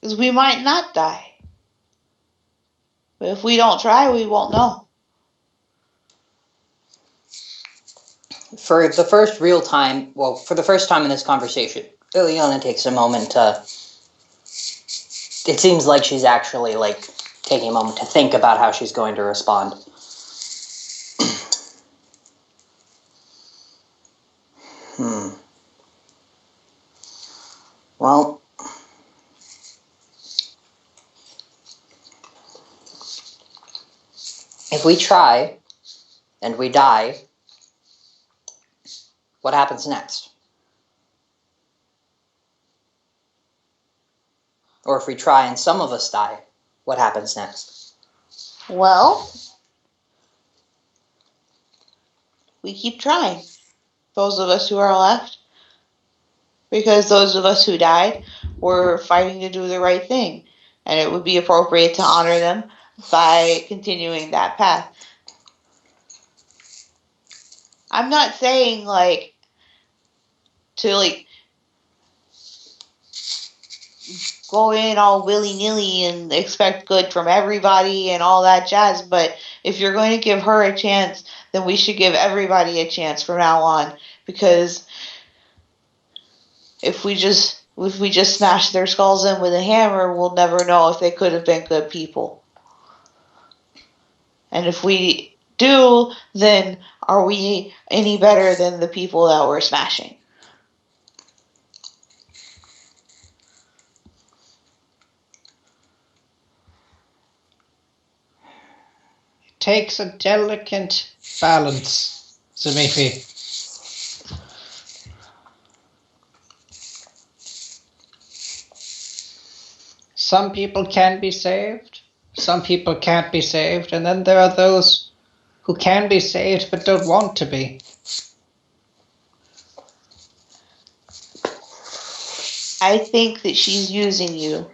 Because we might not die. But if we don't try, we won't know. For the first time in this conversation, Ileana takes a moment to... It seems like she's actually, taking a moment to think about how she's going to respond. Well... If we try, and we die, what happens next? Or if we try and some of us die, what happens next? Well, we keep trying. Those of us who are left. Because those of us who died were fighting to do the right thing. And it would be appropriate to honor them by continuing that path. I'm not saying, to, go in all willy-nilly and expect good from everybody and all that jazz, but if you're going to give her a chance, then we should give everybody a chance from now on, because if we just smash their skulls in with a hammer, we'll never know if they could have been good people. And if we do, then are we any better than the people that we're smashing? It takes a delicate balance, Zamifi. Some people can be saved, some people can't be saved, and then there are those who can be saved but don't want to be. I think that she's using you,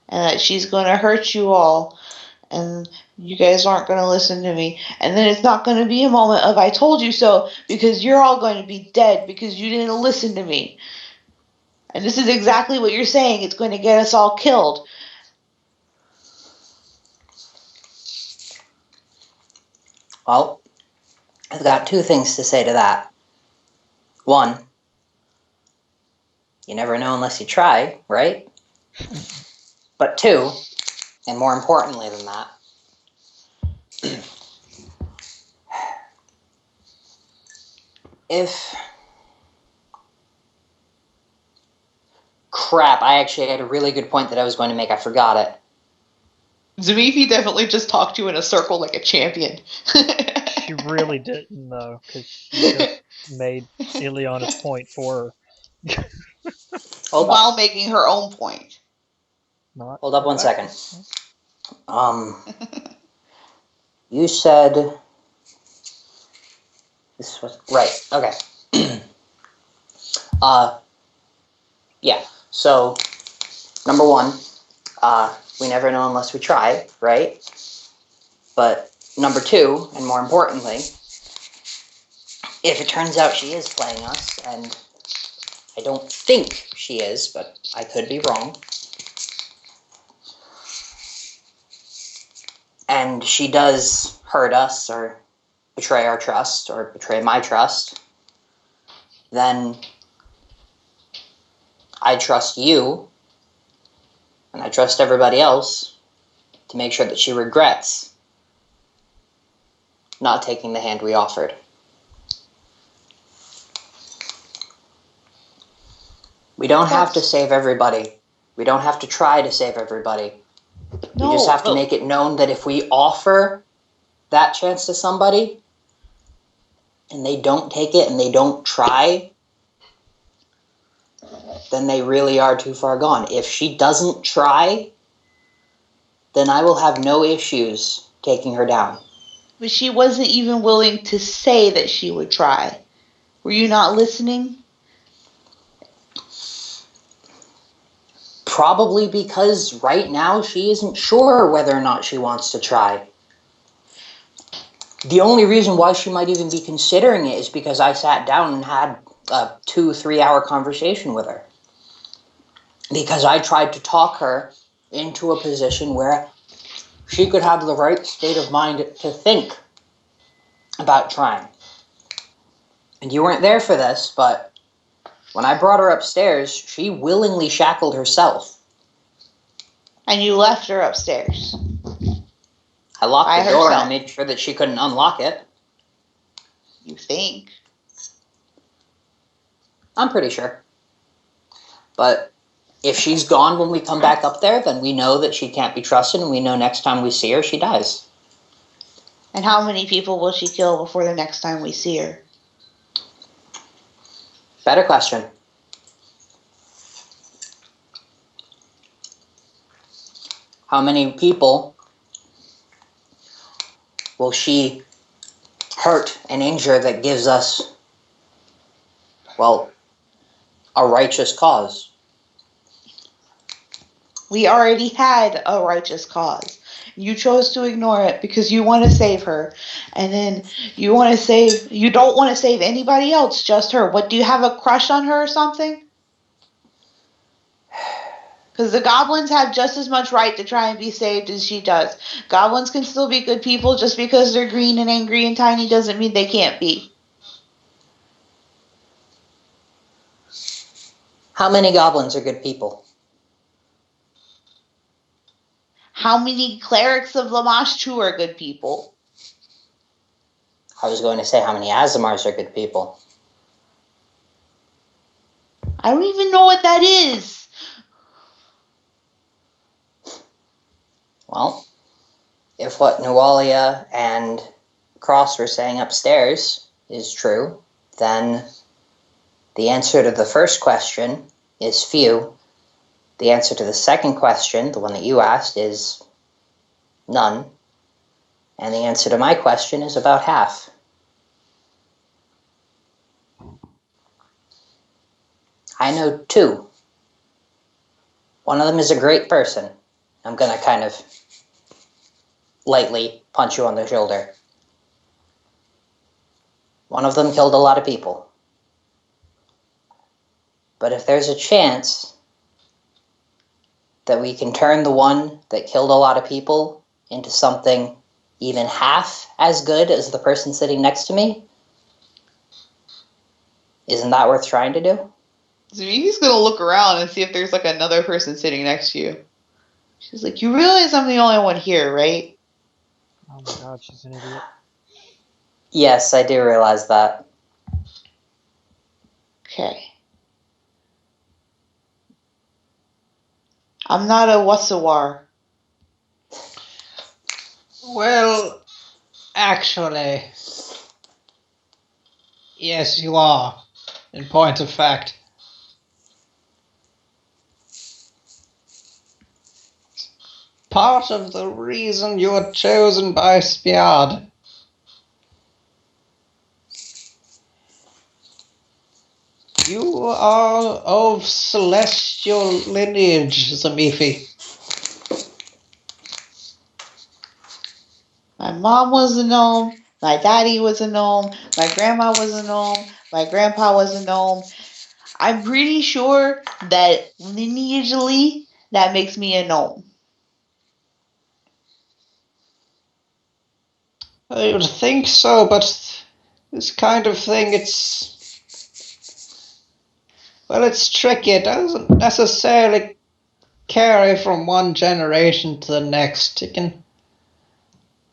and that she's going to hurt you all, and you guys aren't going to listen to me. And then it's not going to be a moment of I told you so, because you're all going to be dead because you didn't listen to me. And this is exactly what you're saying. It's going to get us all killed. Well, I've got two things to say to that. One, you never know unless you try, right? But two, and more importantly than that, if... Crap, I actually had a really good point that I was going to make. I forgot it. Zamifi definitely just talked you in a circle like a champion. She really didn't, though, because she just made Ileana's point for her. While making her own point. Hold up 1 second. You said... This was... Right, okay. Yeah, so, number one, we never know unless we try, right? But number two, and more importantly, if it turns out she is playing us, and I don't think she is, but I could be wrong, and she does hurt us, or betray our trust, or betray my trust, then I trust you, and I trust everybody else to make sure that she regrets not taking the hand we offered. We don't have to save everybody. We don't have to try to save everybody. We just have to make it known that if we offer that chance to somebody, and they don't take it and they don't try, then they really are too far gone. If she doesn't try, then I will have no issues taking her down. But she wasn't even willing to say that she would try. Were you not listening? Probably because right now she isn't sure whether or not she wants to try. The only reason why she might even be considering it is because I sat down and had a 2-3 hour conversation with her. Because I tried to talk her into a position where she could have the right state of mind to think about trying. And you weren't there for this, but when I brought her upstairs, she willingly shackled herself. And you left her upstairs. I locked the door and I made sure that she couldn't unlock it. You think? I'm pretty sure. But if she's gone when we come back up there, then we know that she can't be trusted, and we know next time we see her, she dies. And how many people will she kill before the next time we see her? Better question. How many people will she hurt and injure that gives us, well, a righteous cause? We already had a righteous cause. You chose to ignore it because you want to save her. And then you don't want to save anybody else, just her. What, do you have a crush on her or something? Because the goblins have just as much right to try and be saved as she does. Goblins can still be good people. Just because they're green and angry and tiny doesn't mean they can't be. How many goblins are good people? How many clerics of Lamashtu are good people? I was going to say how many Azamars are good people. I don't even know what that is. Well, if what Nualia and Cross were saying upstairs is true, then the answer to the first question is few. The answer to the second question, the one that you asked, is none. And the answer to my question is about half. I know two. One of them is a great person. I'm going to kind of lightly punch you on the shoulder. One of them killed a lot of people. But if there's a chance that we can turn the one that killed a lot of people into something even half as good as the person sitting next to me, isn't that worth trying to do? So he's going to look around and see if there's like another person sitting next to you. She's like, you realize I'm the only one here, right? Oh my god, she's an idiot. Yes, I do realize that. Okay. I'm not a Wasawar. Well, actually, yes, you are, in point of fact. Part of the reason you were chosen by Spiad. You are of celestial lineage, Zamifi. My mom was a gnome. My daddy was a gnome. My grandma was a gnome. My grandpa was a gnome. I'm pretty sure that lineagely, that makes me a gnome. I would think so, but this kind of thing, it's tricky. It doesn't necessarily carry from one generation to the next. It can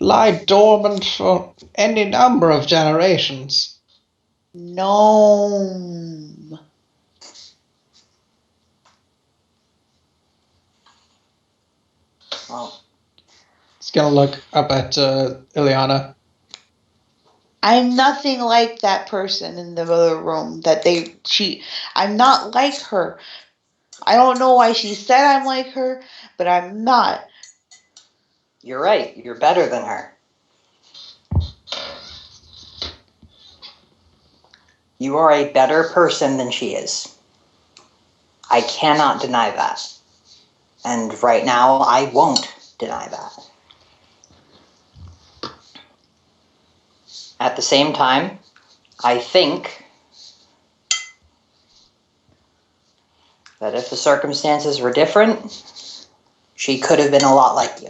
lie dormant for any number of generations. Gnome. Well, It's gonna look up at Ileana. I'm nothing like that person in the other room I'm not like her. I don't know why she said I'm like her, but I'm not. you're right. You're better than her. You are a better person than she is. I cannot deny that. And right now, I won't deny that. At the same time, I think that if the circumstances were different, She could have been a lot like you.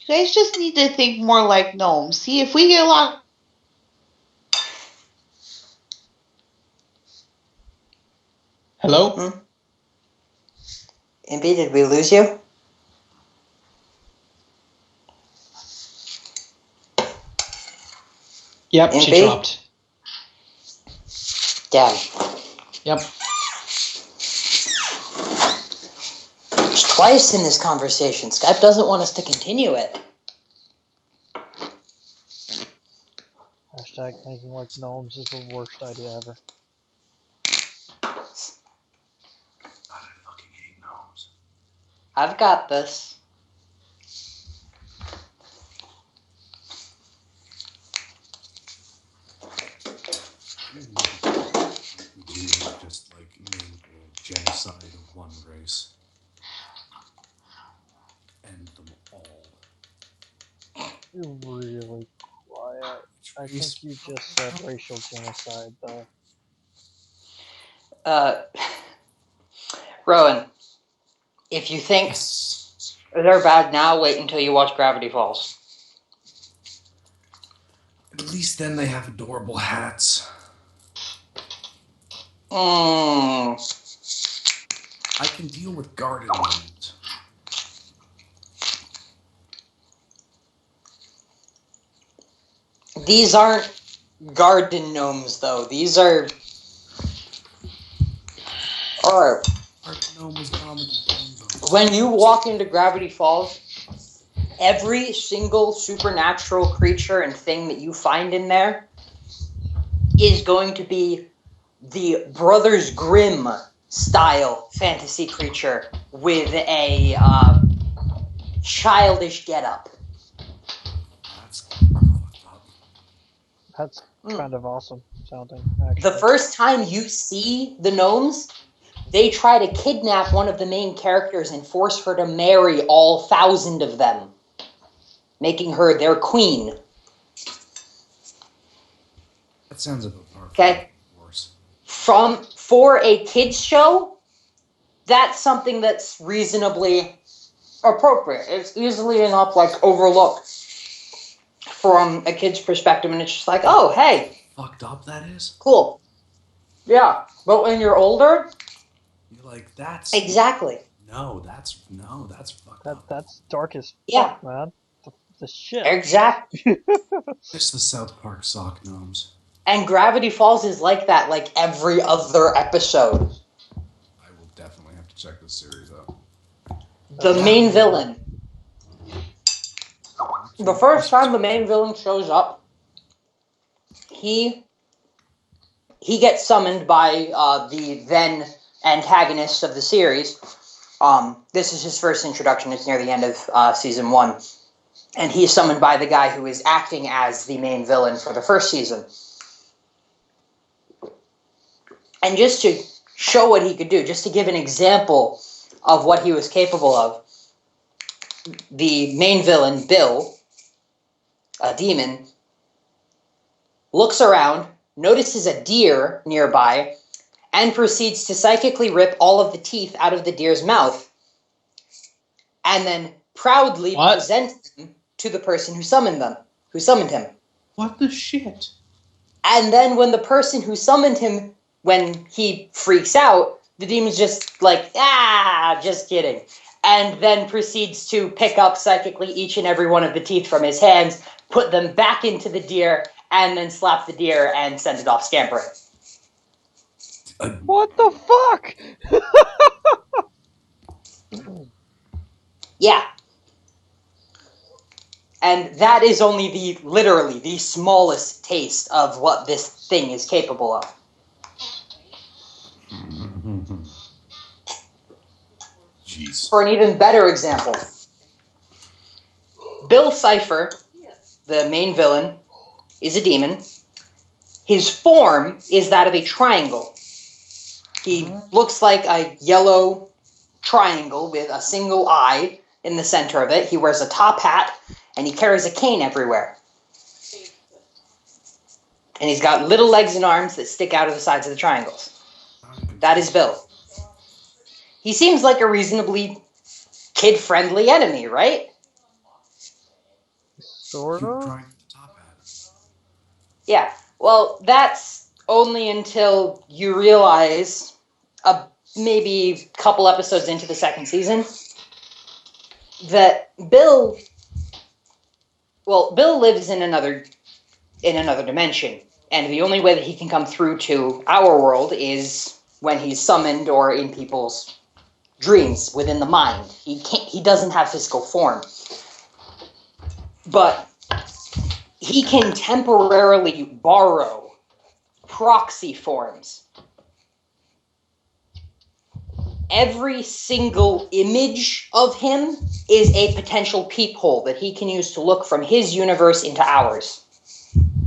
You guys just need to think more like gnomes. See, if we get a lot... Hello? Impy, did we lose you? Yep, Impy? she dropped. Damn. Yep. Twice in this conversation. Skype doesn't want us to continue it. Hashtag thinking like gnomes is the worst idea ever. God, I fucking hate gnomes. I've got this. Just like genocide of one race. End them all. You're really quiet. I think you just said racial genocide, though. Rowan, if you think they're bad now, wait until you watch Gravity Falls. At least then they have adorable hats. Mm. I can deal with garden gnomes. These aren't garden gnomes, though. These are... Alright. Garden gnome was common. When you walk into Gravity Falls, every single supernatural creature and thing that you find in there is going to be the Brothers Grimm style fantasy creature with a childish getup. That's kind of awesome sounding, actually. The first time you see the gnomes, they try to kidnap one of the main characters and force her to marry all 1,000 of them, making her their queen. That sounds a bit far. Okay. For a kids show, that's something that's reasonably appropriate. It's easily enough overlooked from a kid's perspective, and it's just like, oh, hey. Fucked up that is? Cool. Yeah. But when you're older, you're like, that's... Exactly. No, that's fucked up. That's dark as Yeah. fuck, man. The shit. Exactly. Just the South Park sock gnomes. And Gravity Falls is like that, like every other episode. I will definitely have to check this series out. The main villain. The first time the main villain shows up, he gets summoned by the then antagonist of the series. This is his first introduction. It's near the end of season 1. And he's summoned by the guy who is acting as the main villain for the first season. And just to show what he could do, just to give an example of what he was capable of, the main villain, Bill, a demon, looks around, notices a deer nearby, and proceeds to psychically rip all of the teeth out of the deer's mouth, and then proudly present them to the person who summoned him. What the shit? And then when the person who summoned him, when he freaks out, the demon's just like, just kidding. And then proceeds to pick up psychically each and every one of the teeth from his hands, put them back into the deer, and then slap the deer and send it off scampering. What the fuck? Yeah. And that is only literally the smallest taste of what this thing is capable of. Jeez. For an even better example, Bill Cipher, the main villain, is a demon. His form is that of a triangle. He looks like a yellow triangle with a single eye in the center of it. He wears a top hat, and he carries a cane everywhere. And he's got little legs and arms that stick out of the sides of the triangles. That is Bill. He seems like a reasonably kid-friendly enemy, right? Sort You were of. trying to the top hat. Yeah. Well, that's only until you realize, maybe a couple episodes into the second season, that Bill lives in another dimension, and the only way that he can come through to our world is when he's summoned or in people's dreams within the mind. He doesn't have physical form, but he can temporarily borrow proxy forms. Every single image of him is a potential peephole that he can use to look from his universe into ours.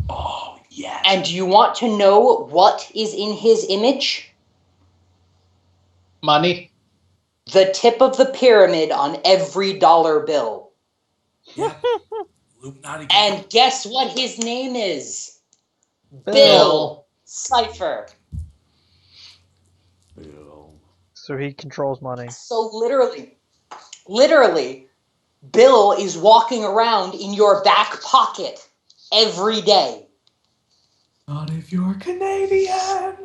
Oh, yes. And do you want to know what is in his image? Money. The tip of the pyramid on every dollar bill. Yep. Illuminati. And guess what his name is? Bill. Cipher. Bill. So he controls money. So literally, Bill is walking around in your back pocket every day. Not if you're Canadian.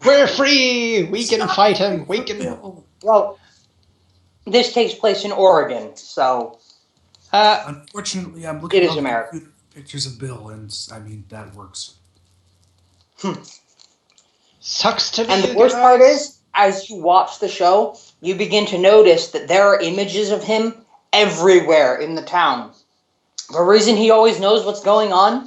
We're free! We can Stop fight him! We voting for can... Bill. Well, this takes place in Oregon, so Unfortunately, I'm looking it is on the America. computer for pictures of Bill, and I mean, that works. Sucks to be And the you worst guys. part is, as you watch the show, you begin to notice that there are images of him everywhere in the town. The reason he always knows what's going on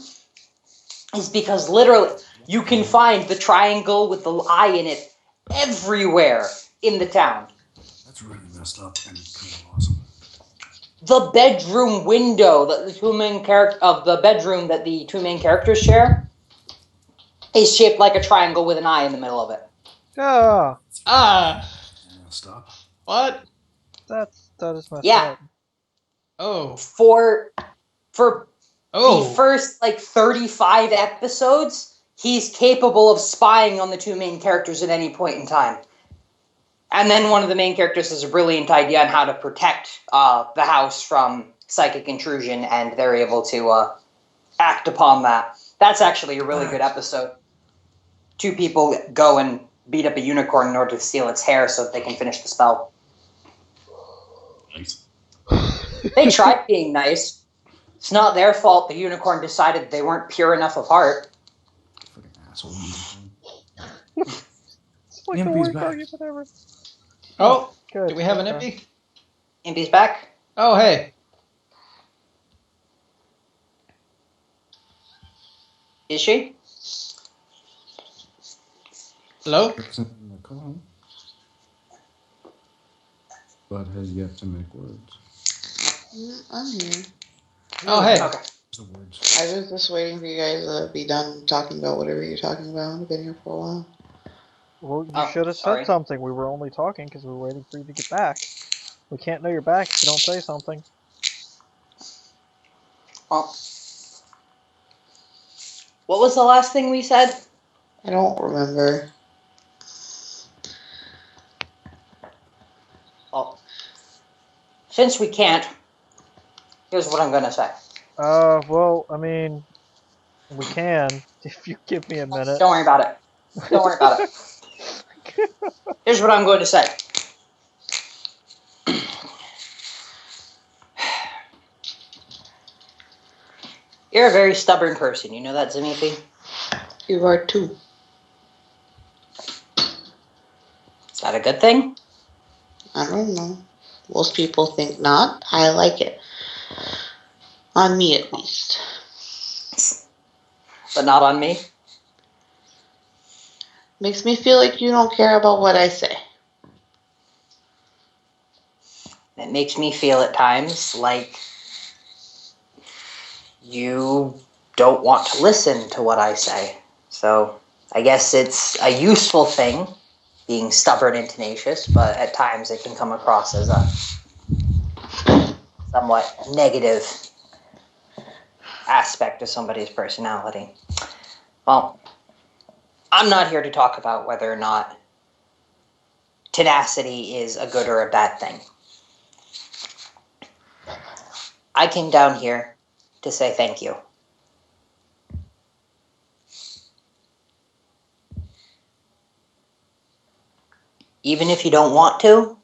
is because literally you can find the triangle with the eye in it everywhere in the town. That's really messed up and kind of awesome. The bedroom window that the two main characters share is shaped like a triangle with an eye in the middle of it. Messed up. What? That is messed Yeah. up. Oh. For Oh. the first 35 episodes, he's capable of spying on the two main characters at any point in time. And then one of the main characters has a brilliant idea on how to protect the house from psychic intrusion, and they're able to act upon that. That's actually a really good episode. Two people go and beat up a unicorn in order to steal its hair so that they can finish the spell. Nice. They tried being nice. It's not their fault the unicorn decided they weren't pure enough of heart. Fucking asshole. It's like the Impy's worst back. argument ever. Oh. Good. Do we have an Okay. Impy? Impy's back. Oh, hey. Is she? Hello? But has yet to make words. I'm here. Oh, hey. Okay. The words. I was just waiting for you guys to be done talking about whatever you're talking about. I've been here for a while. Well, you Oh, should have sorry. said something. We were only talking because we were waiting for you to get back. We can't know you're back if you don't say something. Well, what was the last thing we said? I don't remember. Well, since we can't, here's what I'm going to say. Well, I mean, we can if you give me a minute. Don't worry about it. Don't worry about it. Here's what I'm going to say. You're a very stubborn person. You know that, Zimifi? You are too. Is that a good thing? I don't know. Most people think not. I like it. On me, at least. But not on me? Makes me feel like you don't care about what I say. It makes me feel at times like you don't want to listen to what I say. So I guess it's a useful thing, being stubborn and tenacious, but at times it can come across as a somewhat negative aspect of somebody's personality. Well, I'm not here to talk about whether or not tenacity is a good or a bad thing. I came down here to say thank you. Even if you don't want to,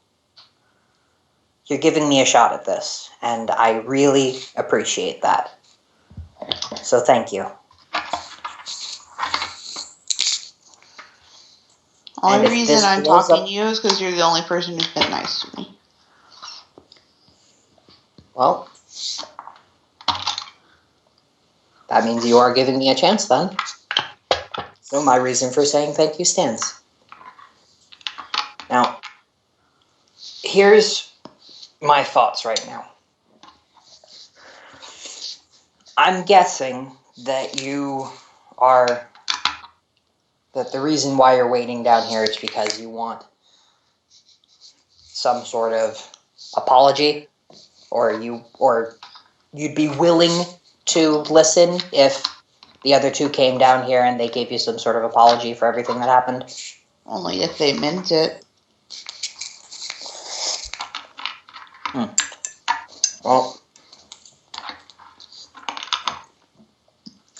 you're giving me a shot at this, and I really appreciate that. So thank you. Only reason I'm talking to you is because you're the only person who's been nice to me. Well, that means you are giving me a chance then. So my reason for saying thank you stands. Now, here's my thoughts right now. I'm guessing that that the reason why you're waiting down here is because you want some sort of apology, or you'd be willing to listen if the other two came down here and they gave you some sort of apology for everything that happened. Only if they meant it. Well,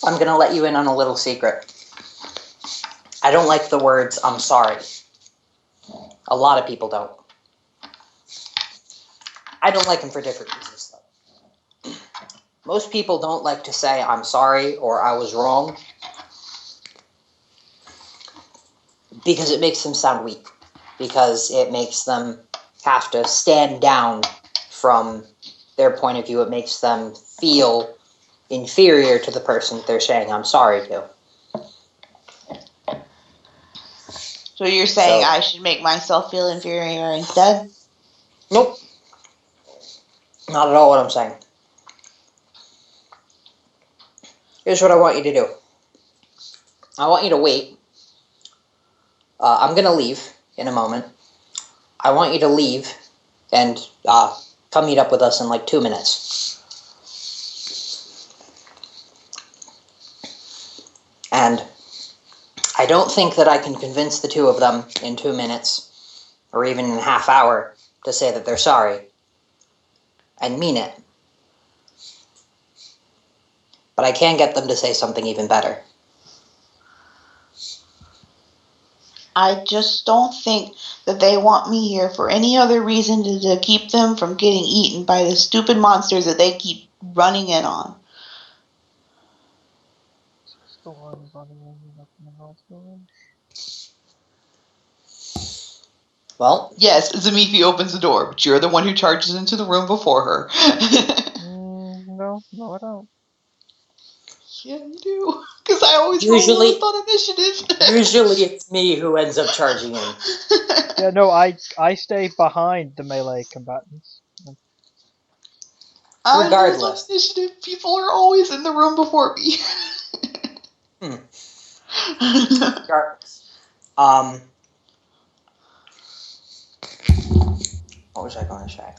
I'm going to let you in on a little secret. I don't like the words, I'm sorry. A lot of people don't. I don't like them for different reasons, though. Most people don't like to say, I'm sorry, or I was wrong, because it makes them sound weak. Because it makes them have to stand down from their point of view. It makes them feel inferior to the person they're saying I'm sorry to. So you're saying I should make myself feel inferior instead? Nope. Not at all what I'm saying. Here's what I want you to do. I want you to wait. I'm going to leave in a moment. I want you to leave and come meet up with us in like 2 minutes. And I don't think that I can convince the two of them in 2 minutes, or even in a half hour, to say that they're sorry and mean it. But I can get them to say something even better. I just don't think that they want me here for any other reason to keep them from getting eaten by the stupid monsters that they keep running in on. Well, yes, Zamiki opens the door, but you're the one who charges into the room before her. No, I don't. Yeah, you do. Because I always roll lowest on initiative. Usually it's me who ends up charging in. Yeah, no, I stay behind the melee combatants. Regardless. On initiative, people are always in the room before me. Regardless. What was I going to say?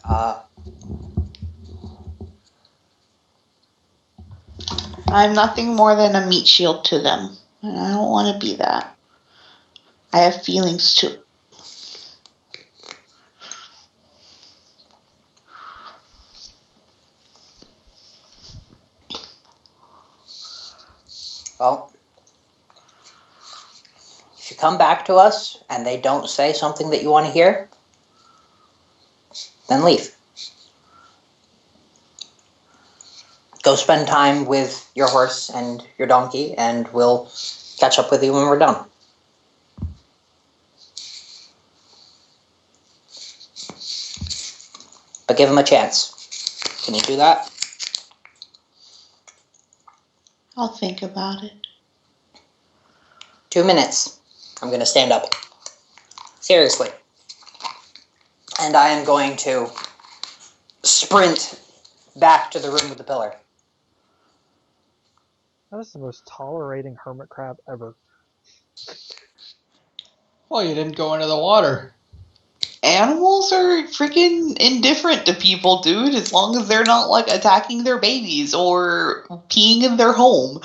I'm nothing more than a meat shield to them, and I don't want to be that. I have feelings too. Well, if you come back to us and they don't say something that you want to hear, then leave. Go spend time with your horse and your donkey, and we'll catch up with you when we're done. But give him a chance. Can you do that? I'll think about it. 2 minutes. I'm going to stand up. Seriously. And I am going to sprint back to the room with the pillar. That is the most tolerating hermit crab ever. Well, you didn't go into the water. Animals are freaking indifferent to people, dude, as long as they're not, like, attacking their babies or peeing in their home.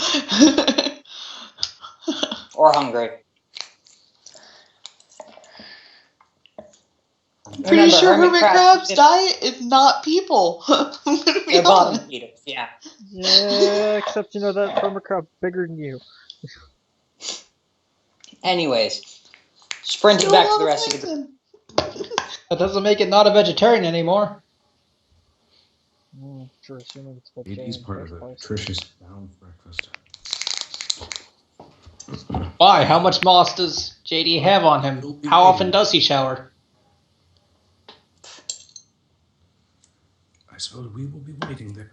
Or hungry. Pretty sure hermit crab's diet is not people. I'm gonna be They're bottom honest. feeders, yeah. Yeah, except you know that hermit crab's bigger than you. Anyways, sprinting back to the rest of the... That doesn't make it not a vegetarian anymore. Sure, assuming it's It vegetarian is in the part of first the place. nutritious balanced breakfast. Why? How much moss does JD have on him? How often does he shower? I suppose we will be waiting there.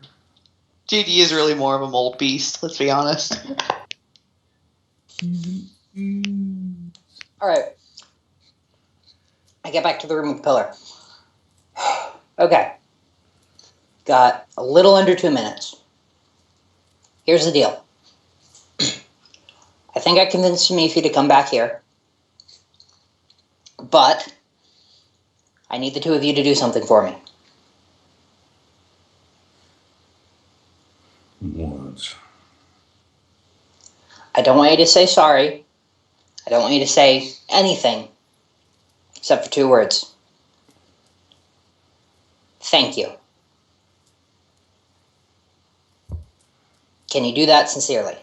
JD is really more of a mold beast, let's be honest. Alright. I get back to the room with the pillar. Okay. Got a little under 2 minutes. Here's the deal. I think I convinced Mifi to come back here. But I need the two of you to do something for me. What? I don't want you to say sorry. I don't want you to say anything except for 2 words. Thank you. Can you do that sincerely?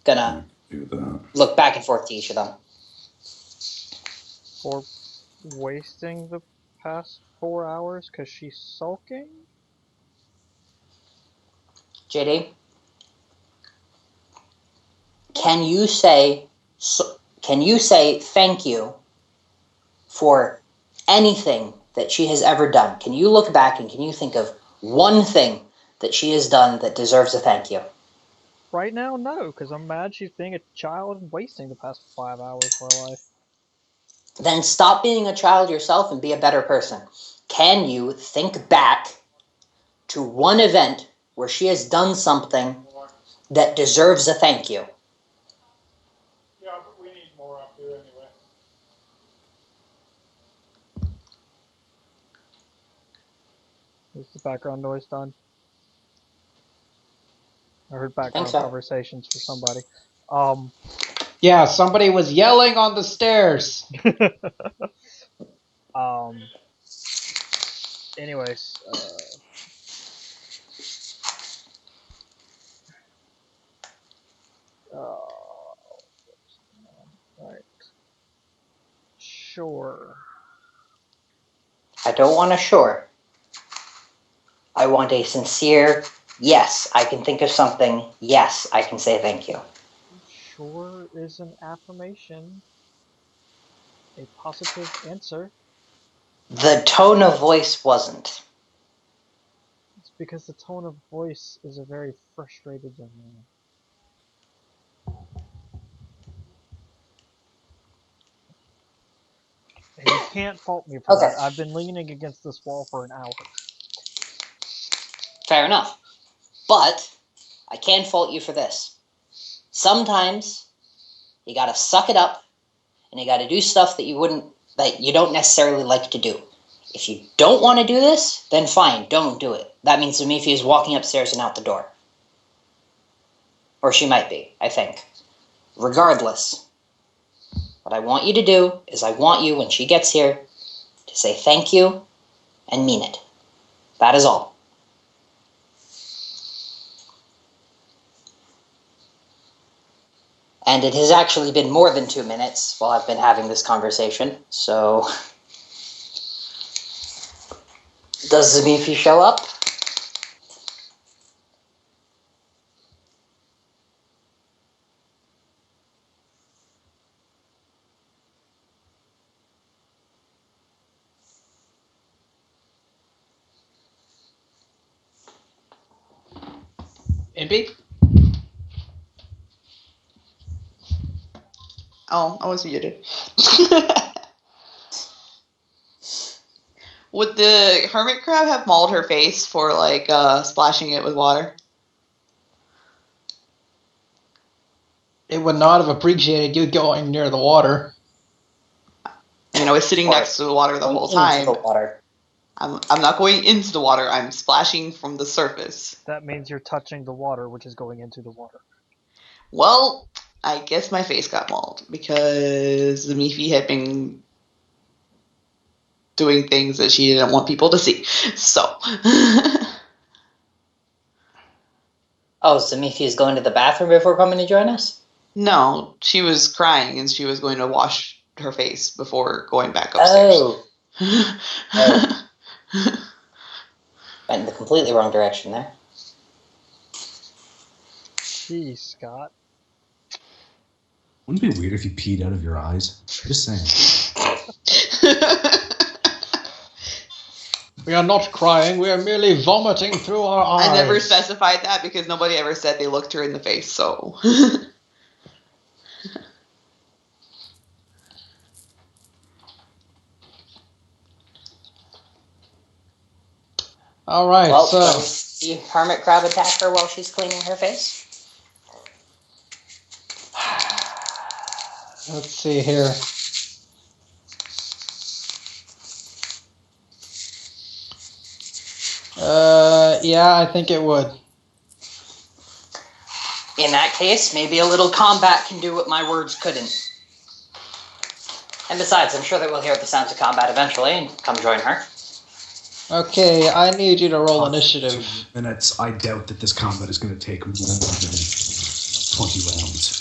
Gonna do that. Look back and forth to each of them. For wasting the past 4 hours because she's sulking? JD? Can you say thank you for anything that she has ever done? Can you look back and can you think of one thing that she has done that deserves a thank you? Right now, no, because I'm mad she's being a child and wasting the past 5 hours of her life. Then stop being a child yourself and be a better person. Can you think back to one event where she has done something that deserves a thank you? Yeah, but we need more up here anyway. Is the background noise done? I heard background conversations for somebody. Yeah, somebody was yelling on the stairs. Anyways, right. Sure. I don't want a sure. I want a sincere, yes, I can think of something, yes, I can say thank you. Sure is an affirmation. A positive answer. The tone of voice wasn't. It's because the tone of voice is a very frustrated young man. And you can't fault me for that. I've been leaning against this wall for an hour. Fair enough. But I can fault you for this. Sometimes you gotta suck it up and you gotta do stuff that you don't necessarily like to do. If you don't want to do this, then fine, don't do it. That means Zamifi is walking upstairs and out the door. Or she might be, I think. Regardless, what I want you to do is I want you, when she gets here, to say thank you and mean it. That is all. And it has actually been more than 2 minutes while I've been having this conversation, so... Does Zamifi show up? Impy? Oh, I was muted. Would the hermit crab have mauled her face for, like, splashing it with water? It would not have appreciated you going near the water. I mean, I was sitting next to the water the whole time. Into the water. I'm not going into the water. I'm splashing from the surface. That means you're touching the water, which is going into the water. Well, I guess my face got mauled because the Mifi had been doing things that she didn't want people to see. So. Oh, Zamifi is going to the bathroom before coming to join us? No, she was crying and she was going to wash her face before going back upstairs. Oh. Went in the completely wrong direction there. Jeez, Scott. Wouldn't it be weird if you peed out of your eyes? Just saying. We are not crying, we are merely vomiting through our eyes. I never specified that because nobody ever said they looked her in the face, so. Alright, well, so... the hermit crab attack her while she's cleaning her face? Let's see here. Yeah, I think it would. In that case, maybe a little combat can do what my words couldn't. And besides, I'm sure that we'll hear the sounds of combat eventually and come join her. Okay, I need you to roll initiative. 2 minutes. I doubt that this combat is going to take more than 20 rounds.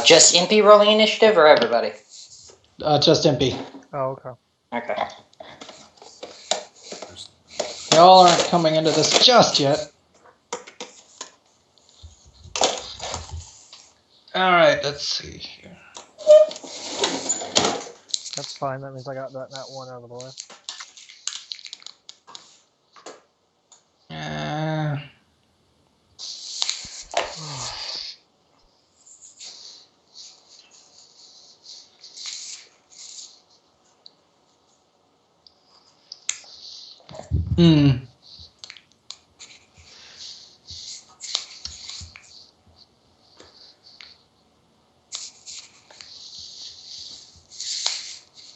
Just Impy rolling initiative or everybody? Just Impy. Oh, okay. Okay. Y'all aren't coming into this just yet. Alright, let's see here. That's fine. That means I got that one out of the way.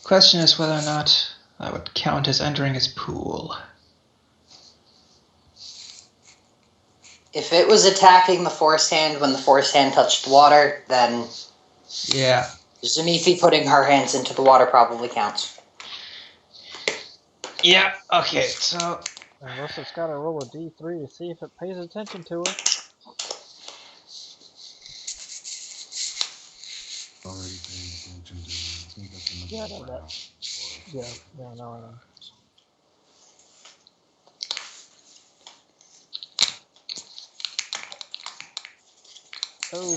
Question is whether or not I would count as entering his pool. If it was attacking the force hand when the force hand touched the water, then... Yeah. Zamifi putting her hands into the water probably counts. Yeah, okay, so... Unless it's got to roll a d3 to see if it pays attention to her. Already paying attention to I think that's Yeah, another round. Yeah, no, I know. Oh,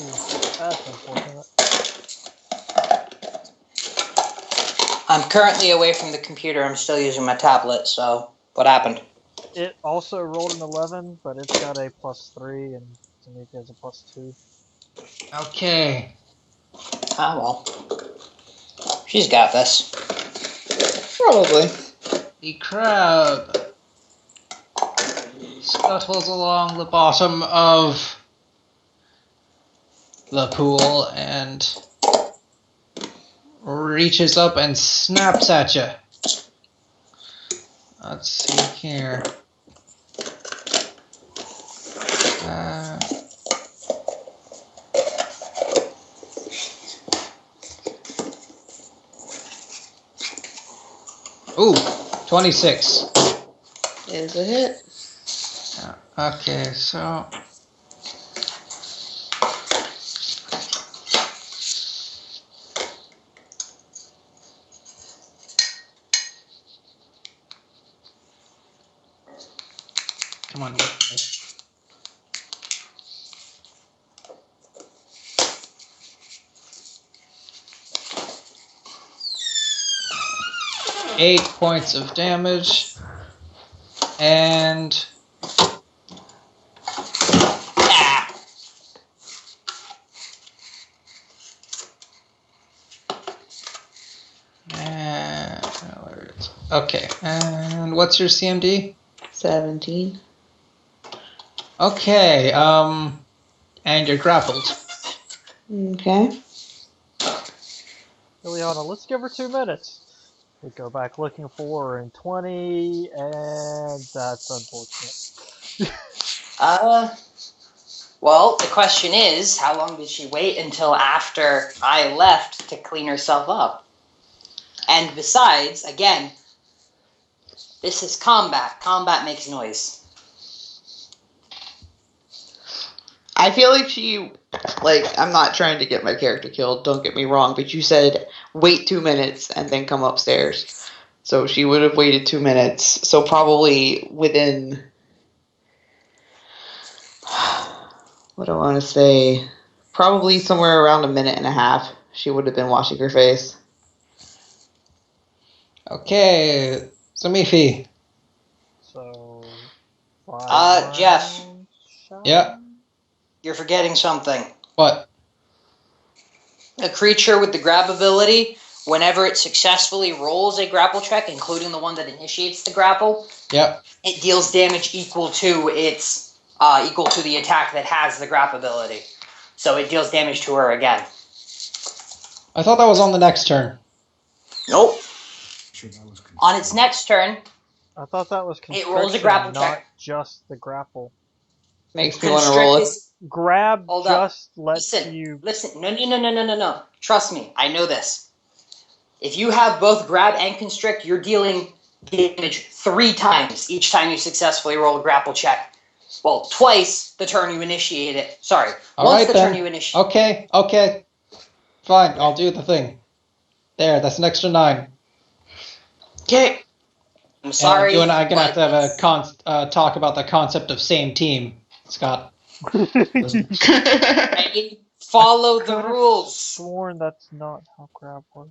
that's unfortunate. I'm currently away from the computer. I'm still using my tablet, so what happened? It also rolled an 11, but it's got a +3 and Tamika has a +2. Okay. Ah, well. She's got this. Probably. The crab scuttles along the bottom of the pool and reaches up and snaps at you. Let's see here. Ooh, 26. Is a hit. Okay, so... Come on, with me. Eight points of damage. And... Okay, and what's your CMD? 17. Okay, and you're grappled. Okay. Ileana, let's give her 2 minutes. We go back looking for her in 20, and that's unfortunate. Well, the question is, how long did she wait until after I left to clean herself up? And besides, again, this is combat. Combat makes noise. I feel like she, I'm not trying to get my character killed, don't get me wrong, but you said wait 2 minutes and then come upstairs. So she would have waited 2 minutes. So probably within, what do I want to say, probably somewhere around a minute and a half, she would have been washing her face. Okay, so Miffy. So, 5 Jeff. shot? Yeah. You're forgetting something. What? A creature with the grab ability, whenever it successfully rolls a grapple check, including the one that initiates the grapple, Yep. it deals damage equal to its equal to the attack that has the grab ability. So it deals damage to her again. I thought that was on the next turn. Nope. Sure, that was On its next turn, I thought that was it rolls a grapple constriction, not check. just the grapple. Makes me want to roll it. Grab Hold just up. lets you... Listen. No. Trust me. I know this. If you have both grab and constrict, you're dealing damage 3 times each time you successfully roll a grapple check. Well, twice the turn you initiate it. Sorry. Once the turn you initiate. Okay. Fine, I'll do the thing. There, that's an extra 9. Okay. I'm sorry. And you and I are going to have a talk about the concept of same team, Scott. Follow the rules. Sworn that's not how grab works.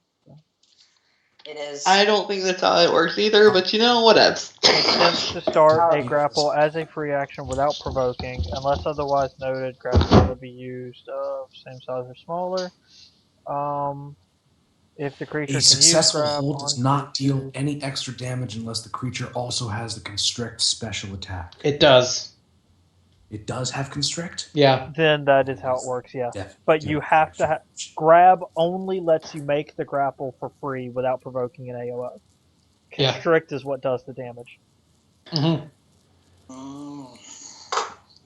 It is. I don't think that's how it works either, but whatevs. Attempts to start a grapple as a free action without provoking, unless otherwise noted. Grapple will be used of same size or smaller. If the creature A can successful use grab hold does on not deal creatures. any extra damage unless the creature also has the constrict special attack. It does. It does have constrict? Yeah. Then that is how it works, yeah. But you have to grab only lets you make the grapple for free without provoking an AOO. Constrict is what does the damage. Mm-hmm. You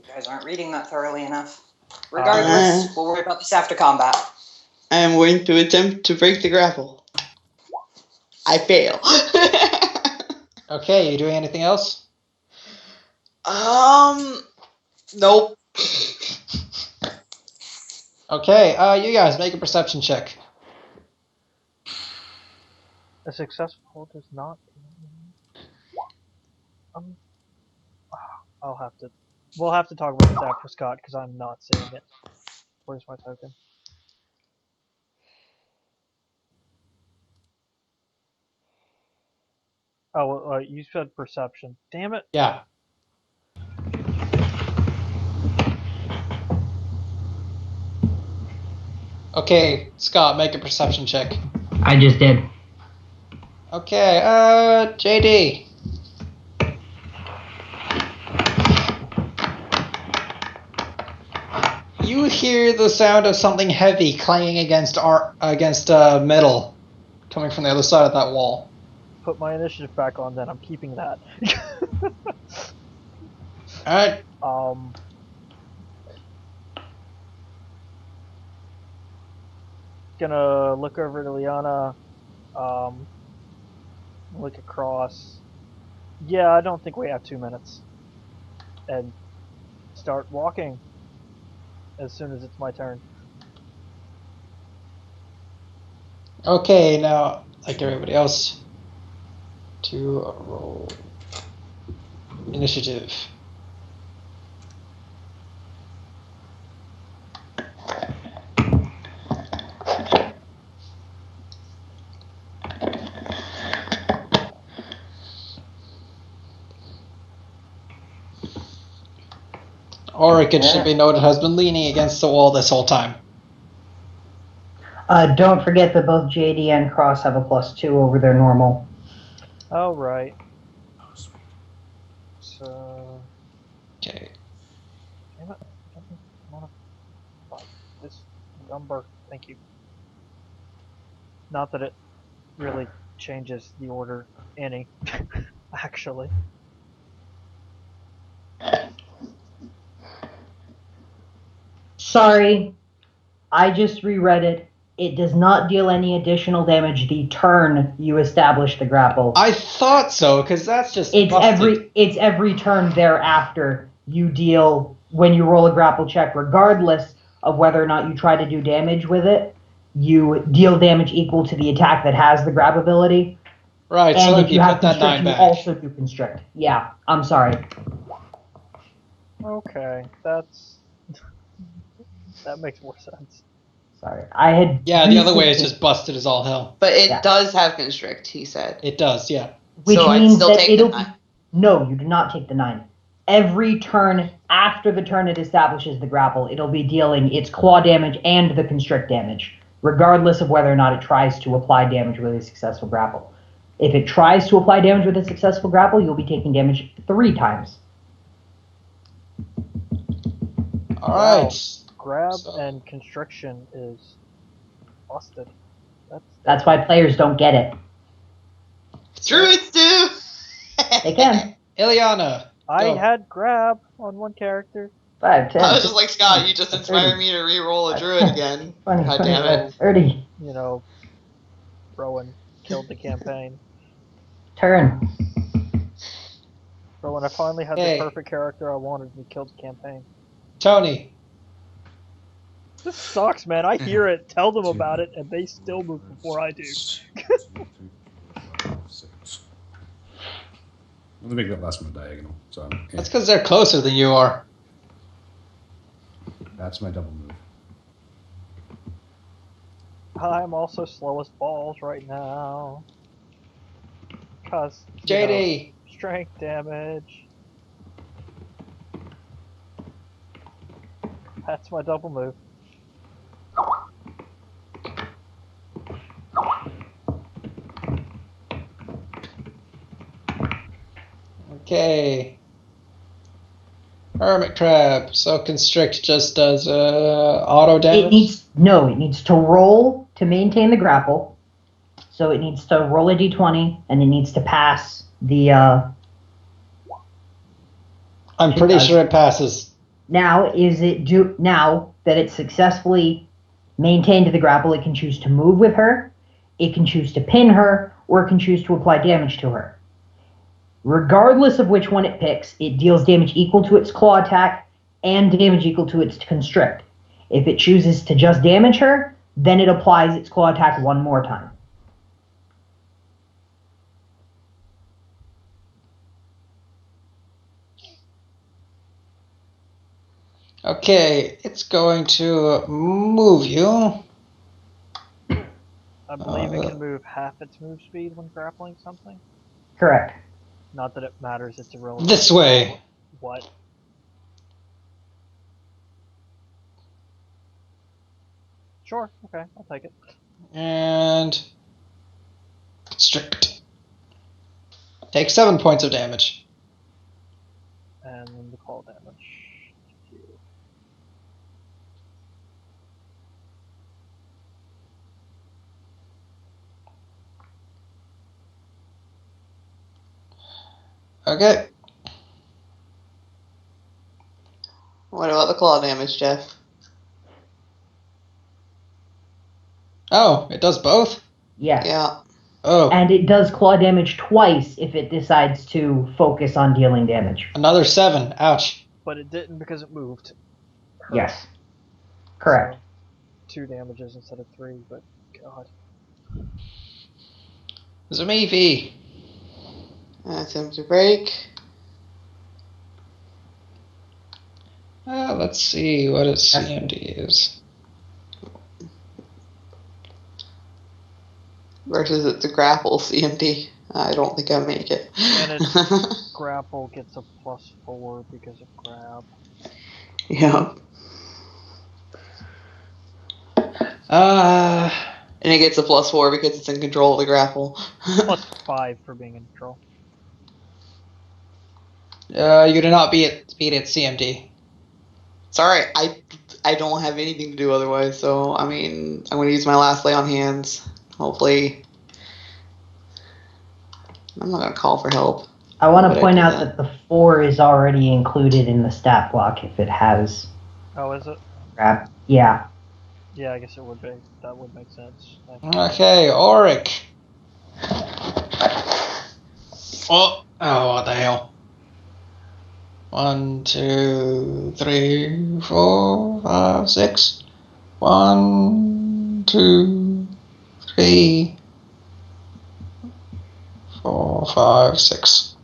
guys aren't reading that thoroughly enough. Regardless, we'll worry about this after combat. I am going to attempt to break the grapple. I fail. Okay, you doing anything else? Nope. Okay, you guys make a perception check. A successful hold does not. We'll have to talk about this after Scott because I'm not seeing it. Where's my token? Oh, you said perception. Damn it. Yeah. Okay, Scott, make a perception check. I just did. Okay, JD. You hear the sound of something heavy clanging against metal coming from the other side of that wall. Put my initiative back on, then I'm keeping that. Alright. Gonna look over to Liana, look across. Yeah, I don't think we have 2 minutes. And start walking as soon as it's my turn. Okay, now, like everybody else, to roll initiative. Auric, it should be noted, has been leaning against the wall this whole time. Don't forget that both JD and Cross have a +2 over their normal. Oh, right. So... Okay. Damn it. I don't want to fight this number. Thank you. Not that it really changes the order any, actually. Sorry, I just reread it. It does not deal any additional damage the turn you establish the grapple. I thought so, because that's just busted. It's every turn thereafter you deal when you roll a grapple check, regardless of whether or not you try to do damage with it. You deal damage equal to the attack that has the grab ability. Right, and so if you have put that constrict, 9 you back. also do constrict. Yeah, I'm sorry. Okay, that makes more sense. Sorry, I had. Yeah, the other way is just busted as all hell. But it does have constrict, he said. It does, yeah. Which so means I'd still that take it'll the 9. No, you do not take the 9. Every turn after the turn it establishes the grapple, it'll be dealing its claw damage and the constrict damage, regardless of whether or not it tries to apply damage with a successful grapple. If it tries to apply damage with a successful grapple, you'll be taking damage 3 times. Alright. Grab and constriction is busted. That's why players don't get it. Druids do! They can. Ileana. I had grab on one character. 5, 10. I was just like, Scott, you just inspired me to re-roll a druid again. 20, God damn it. 30. You know, Rowan killed the campaign. Turn. But when I finally had the perfect character I wanted, we killed the campaign. Tony. This sucks, man. I hear it, tell them about it, and they still move before I do. Let me make that last one diagonal. So That's because they're closer than you are. That's my double move. I'm also slow as balls right now. Cause JD. Strength damage. That's my double move. Okay. Hermit Crab. So Constrict just does auto damage? It needs to roll to maintain the grapple. So it needs to roll a d20, and it needs to pass the... I'm pretty sure it passes. Now that it's successfully maintained the grapple, it can choose to move with her, it can choose to pin her, or it can choose to apply damage to her. Regardless of which one it picks, it deals damage equal to its claw attack and damage equal to its constrict. If it chooses to just damage her, then it applies its claw attack one more time. Okay, it's going to move you. I believe it can move half its move speed when grappling something. Correct. Not that it matters, it's irrelevant. This way. What? Sure, okay, I'll take it. And constrict. Take 7 points of damage. And then the call damage. Okay. What about the claw damage, Jeff? Oh, it does both? Yes. Yeah. Oh. And it does claw damage twice if it decides to focus on dealing damage. Another 7. Ouch. But it didn't because it moved. Yes. Correct. So, 2 damages instead of 3, but God. Zamevi. That's him to break. Let's see what its CMD is. Versus it's a grapple CMD. I don't think I make it. And its grapple gets a +4 because of grab. Yeah. And it gets a +4 because it's in control of the grapple. +5 for being in control. You do not beat its CMD. Sorry, I don't have anything to do otherwise, so I mean, I'm going to use my last lay on hands. Hopefully I'm not going to call for help. I want to point out that the 4 is already included in the stat block if it has. Oh, is it? Yeah. Yeah, I guess it would be. That would make sense. Okay, Auric. Oh, what the hell? 1, 2, 3, 4, 5, 6. 1, 2, 3, 4, 5, 6.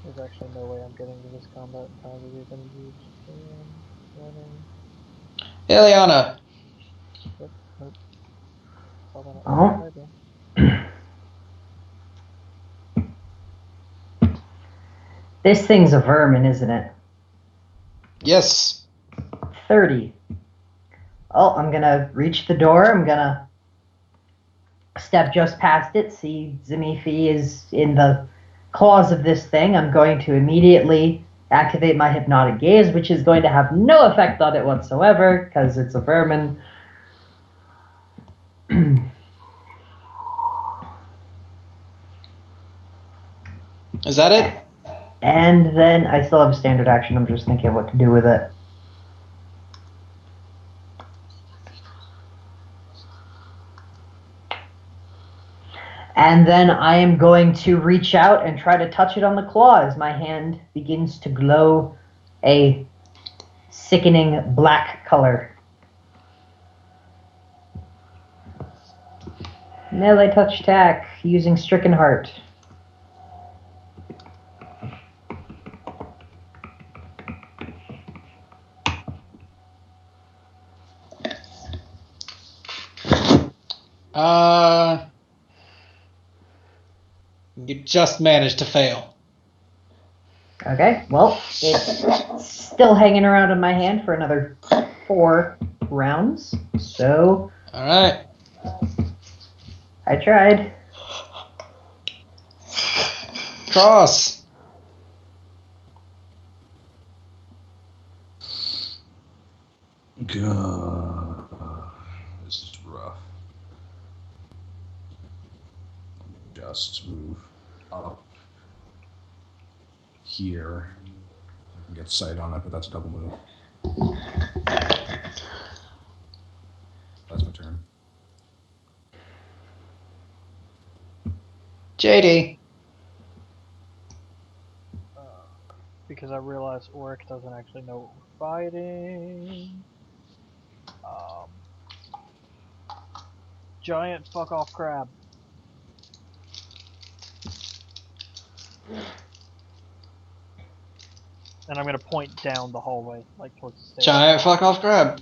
There's actually no way I'm getting to this combat in time to even use Ileana. Oh. This thing's a vermin, isn't it? Yes. 30. Oh, I'm gonna reach the door. I'm gonna step just past it, see Zimifi is in the claws of this thing. I'm going to immediately activate my hypnotic gaze, which is going to have no effect on it whatsoever, because it's a vermin. Is that it? And then I still have a standard action. I'm just thinking of what to do with it. And then I am going to reach out and try to touch it on the claw as my hand begins to glow a sickening black color. Melee touch attack using Stricken Heart. You just managed to fail. Okay, well, it's still hanging around in my hand for another 4 rounds, so... Alright. I tried. Cross. God, this is rough. Just move up here. I can get sight on it, but that's a double move. That's my turn. JD. Because I realize Auric doesn't actually know what we're fighting. Giant fuck off crab. And I'm gonna point down the hallway, like towards the stairs. Giant fuck off crab.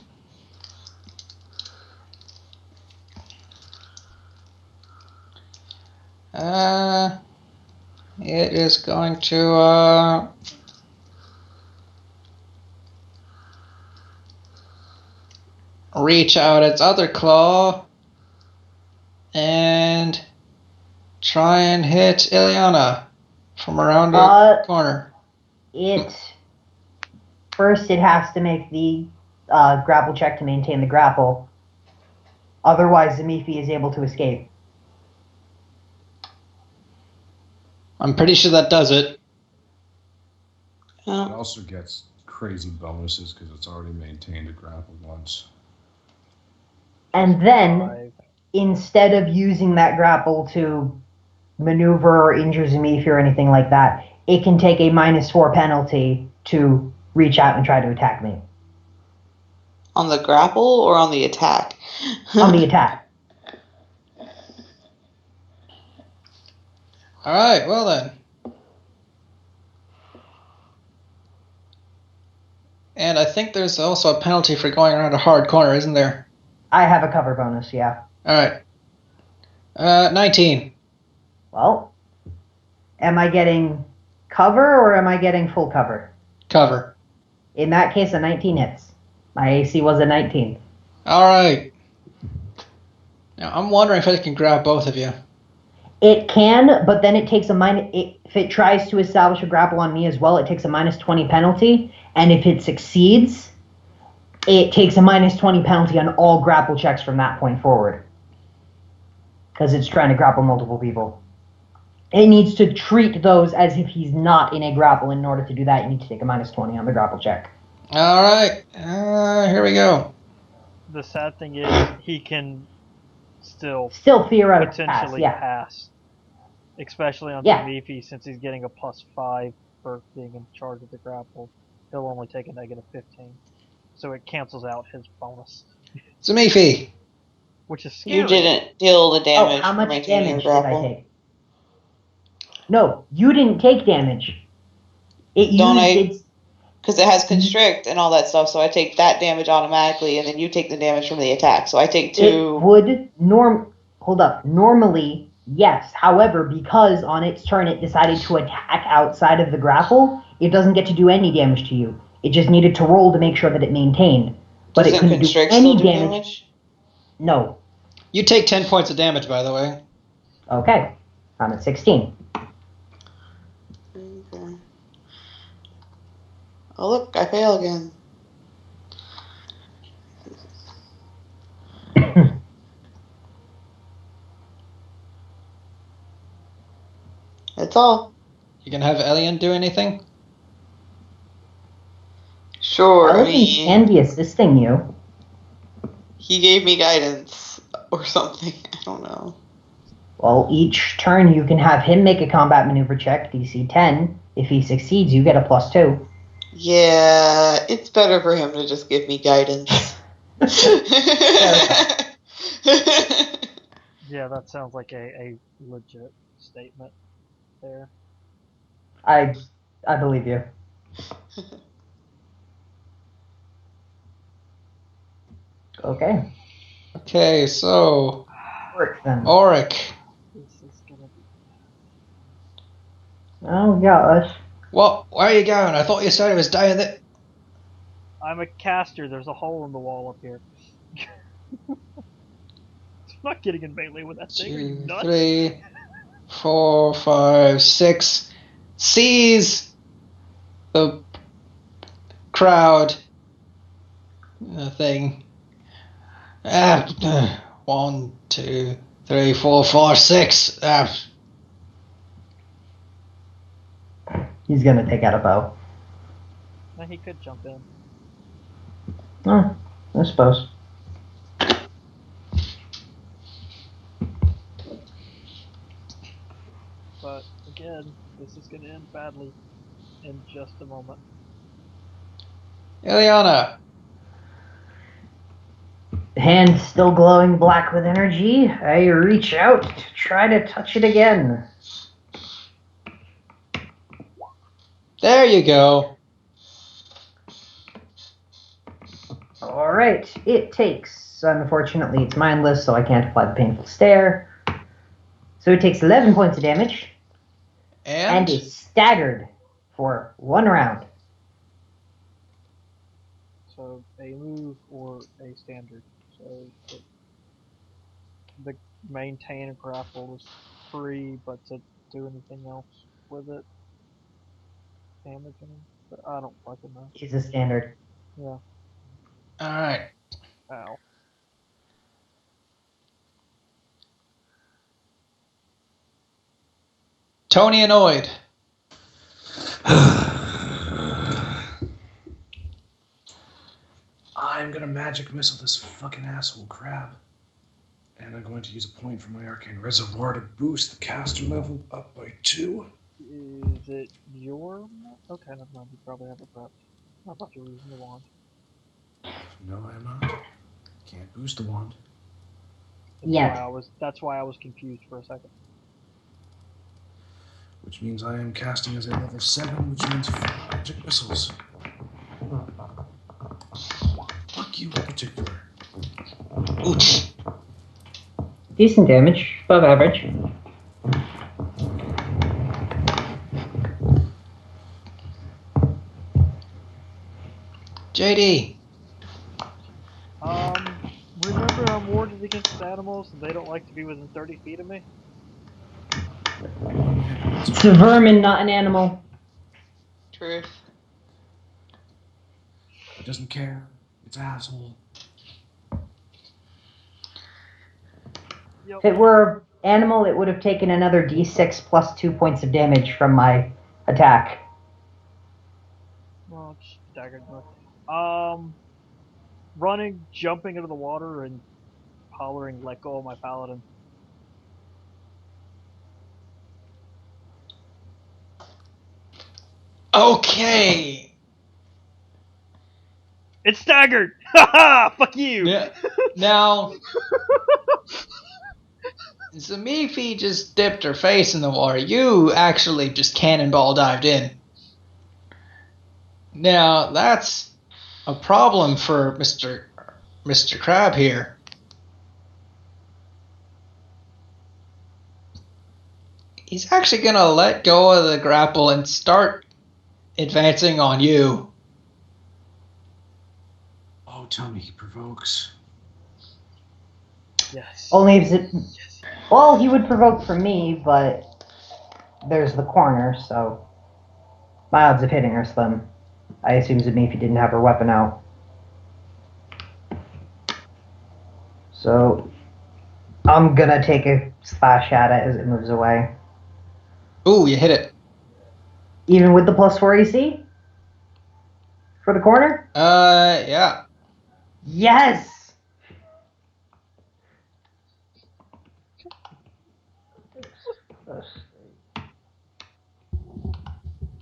It is going to reach out its other claw and try and hit Ileana from around the corner. First, it has to make the grapple check to maintain the grapple. Otherwise, Zimifi is able to escape. I'm pretty sure that does it. It also gets crazy bonuses because it's already maintained a grapple once. And then, instead of using that grapple to maneuver or injure Zimifi or anything like that, it can take a -4 penalty to reach out and try to attack me. On the grapple or on the attack? On the attack. Alright, well then. And I think there's also a penalty for going around a hard corner, isn't there? I have a cover bonus, yeah. Alright. 19. Well, am I getting cover or am I getting full cover? Cover. In that case, a 19 hits. My AC was a 19. Alright. Now, I'm wondering if I can grab both of you. It can, but then it takes a if it tries to establish a grapple on me as well, it takes a -20 penalty. And if it succeeds, It takes a -20 penalty on all grapple checks from that point forward. Because it's trying to grapple multiple people. It needs to treat those as if he's not in a grapple. In order to do that, you need to take a -20 on the grapple check. All right. Here we go. The sad thing is, he can still theoretically potentially pass. Especially on Zamifi, since he's getting a +5 for being in charge of the grapple. He'll only take a -15. So it cancels out his bonus. Zamifi! Which is scary. You didn't deal the damage. How much damage did I take? No, you didn't take damage. Because it has constrict and all that stuff, so I take that damage automatically, and then you take the damage from the attack. So I take 2. It would normally, yes. However, because on its turn it decided to attack outside of the grapple, it doesn't get to do any damage to you. It just needed to roll to make sure that it maintained. But it couldn't do any damage. No. You take 10 points of damage, by the way. Okay. I'm at 16. Okay. Oh, look, I fail again. That's all. You can have Elian do anything? Sure. Elian can be assisting you. He gave me guidance or something. I don't know. Well, each turn you can have him make a combat maneuver check, DC 10. If he succeeds, you get a +2. Yeah, it's better for him to just give me guidance. Yeah, that sounds like a legit statement there. I believe you. Okay. Okay, so Auric then. Auric. This is gonna be... Oh gosh. What? Where are you going? I thought you said it was down there. I'm a caster. There's a hole in the wall up here. I'm not getting in melee with that thing. 2, 3, 4, 5, 6. Seize the crowd thing. 1, 2, 3, 4, 5, 6. He's gonna take out a bow. No, he could jump in. Oh, I suppose. But again, this is gonna end badly in just a moment. Ileana. Hand still glowing black with energy. I reach out to try to touch it again. There you go. Alright, it takes, unfortunately it's mindless, so I can't apply the painful stare. So it takes 11 points of damage. And is staggered for 1 round. So a move or a standard. So the maintain grapple is free, but to do anything else with it, damaging. But I don't fucking know. It's a standard. Yeah. Alright. Ow. Tony annoyed. I'm gonna magic missile this fucking asshole crab. And I'm going to use a point from my arcane reservoir to boost the caster level up by 2. Is it your... Okay, never mind. You probably have a prep. I thought you were using the wand. No, I'm not. Can't boost the wand. That's why I was confused for a second. Which means I am casting as a level 7, which means 4 magic missiles. Fuck you in particular. Ouch. Decent damage, above average. JD. Remember I'm warded against animals and they don't like to be within 30 feet of me? It's a vermin, not an animal. Truth. It doesn't care its asshole. Yep. If it were animal, it would have taken another d6 plus 2 points of damage from my attack. Well, it's staggered enough. Running, jumping into the water, and hollering, "Let go of my paladin!" Okay. It's staggered. Haha! Fuck you. Yeah. Now, Zamifi just dipped her face in the water. You actually just cannonball dived in. Now, that's a problem for Mr. Crab here. He's actually going to let go of the grapple and start advancing on you. Oh, tell me he provokes. Yes. Only if it. Well, he would provoke from me, but there's the corner, so my odds of hitting are slim. I assume Zamifi didn't have her weapon out. So I'm gonna take a slash at it as it moves away. Ooh, you hit it. Even with the +4 AC? For the corner? Yeah. Yes!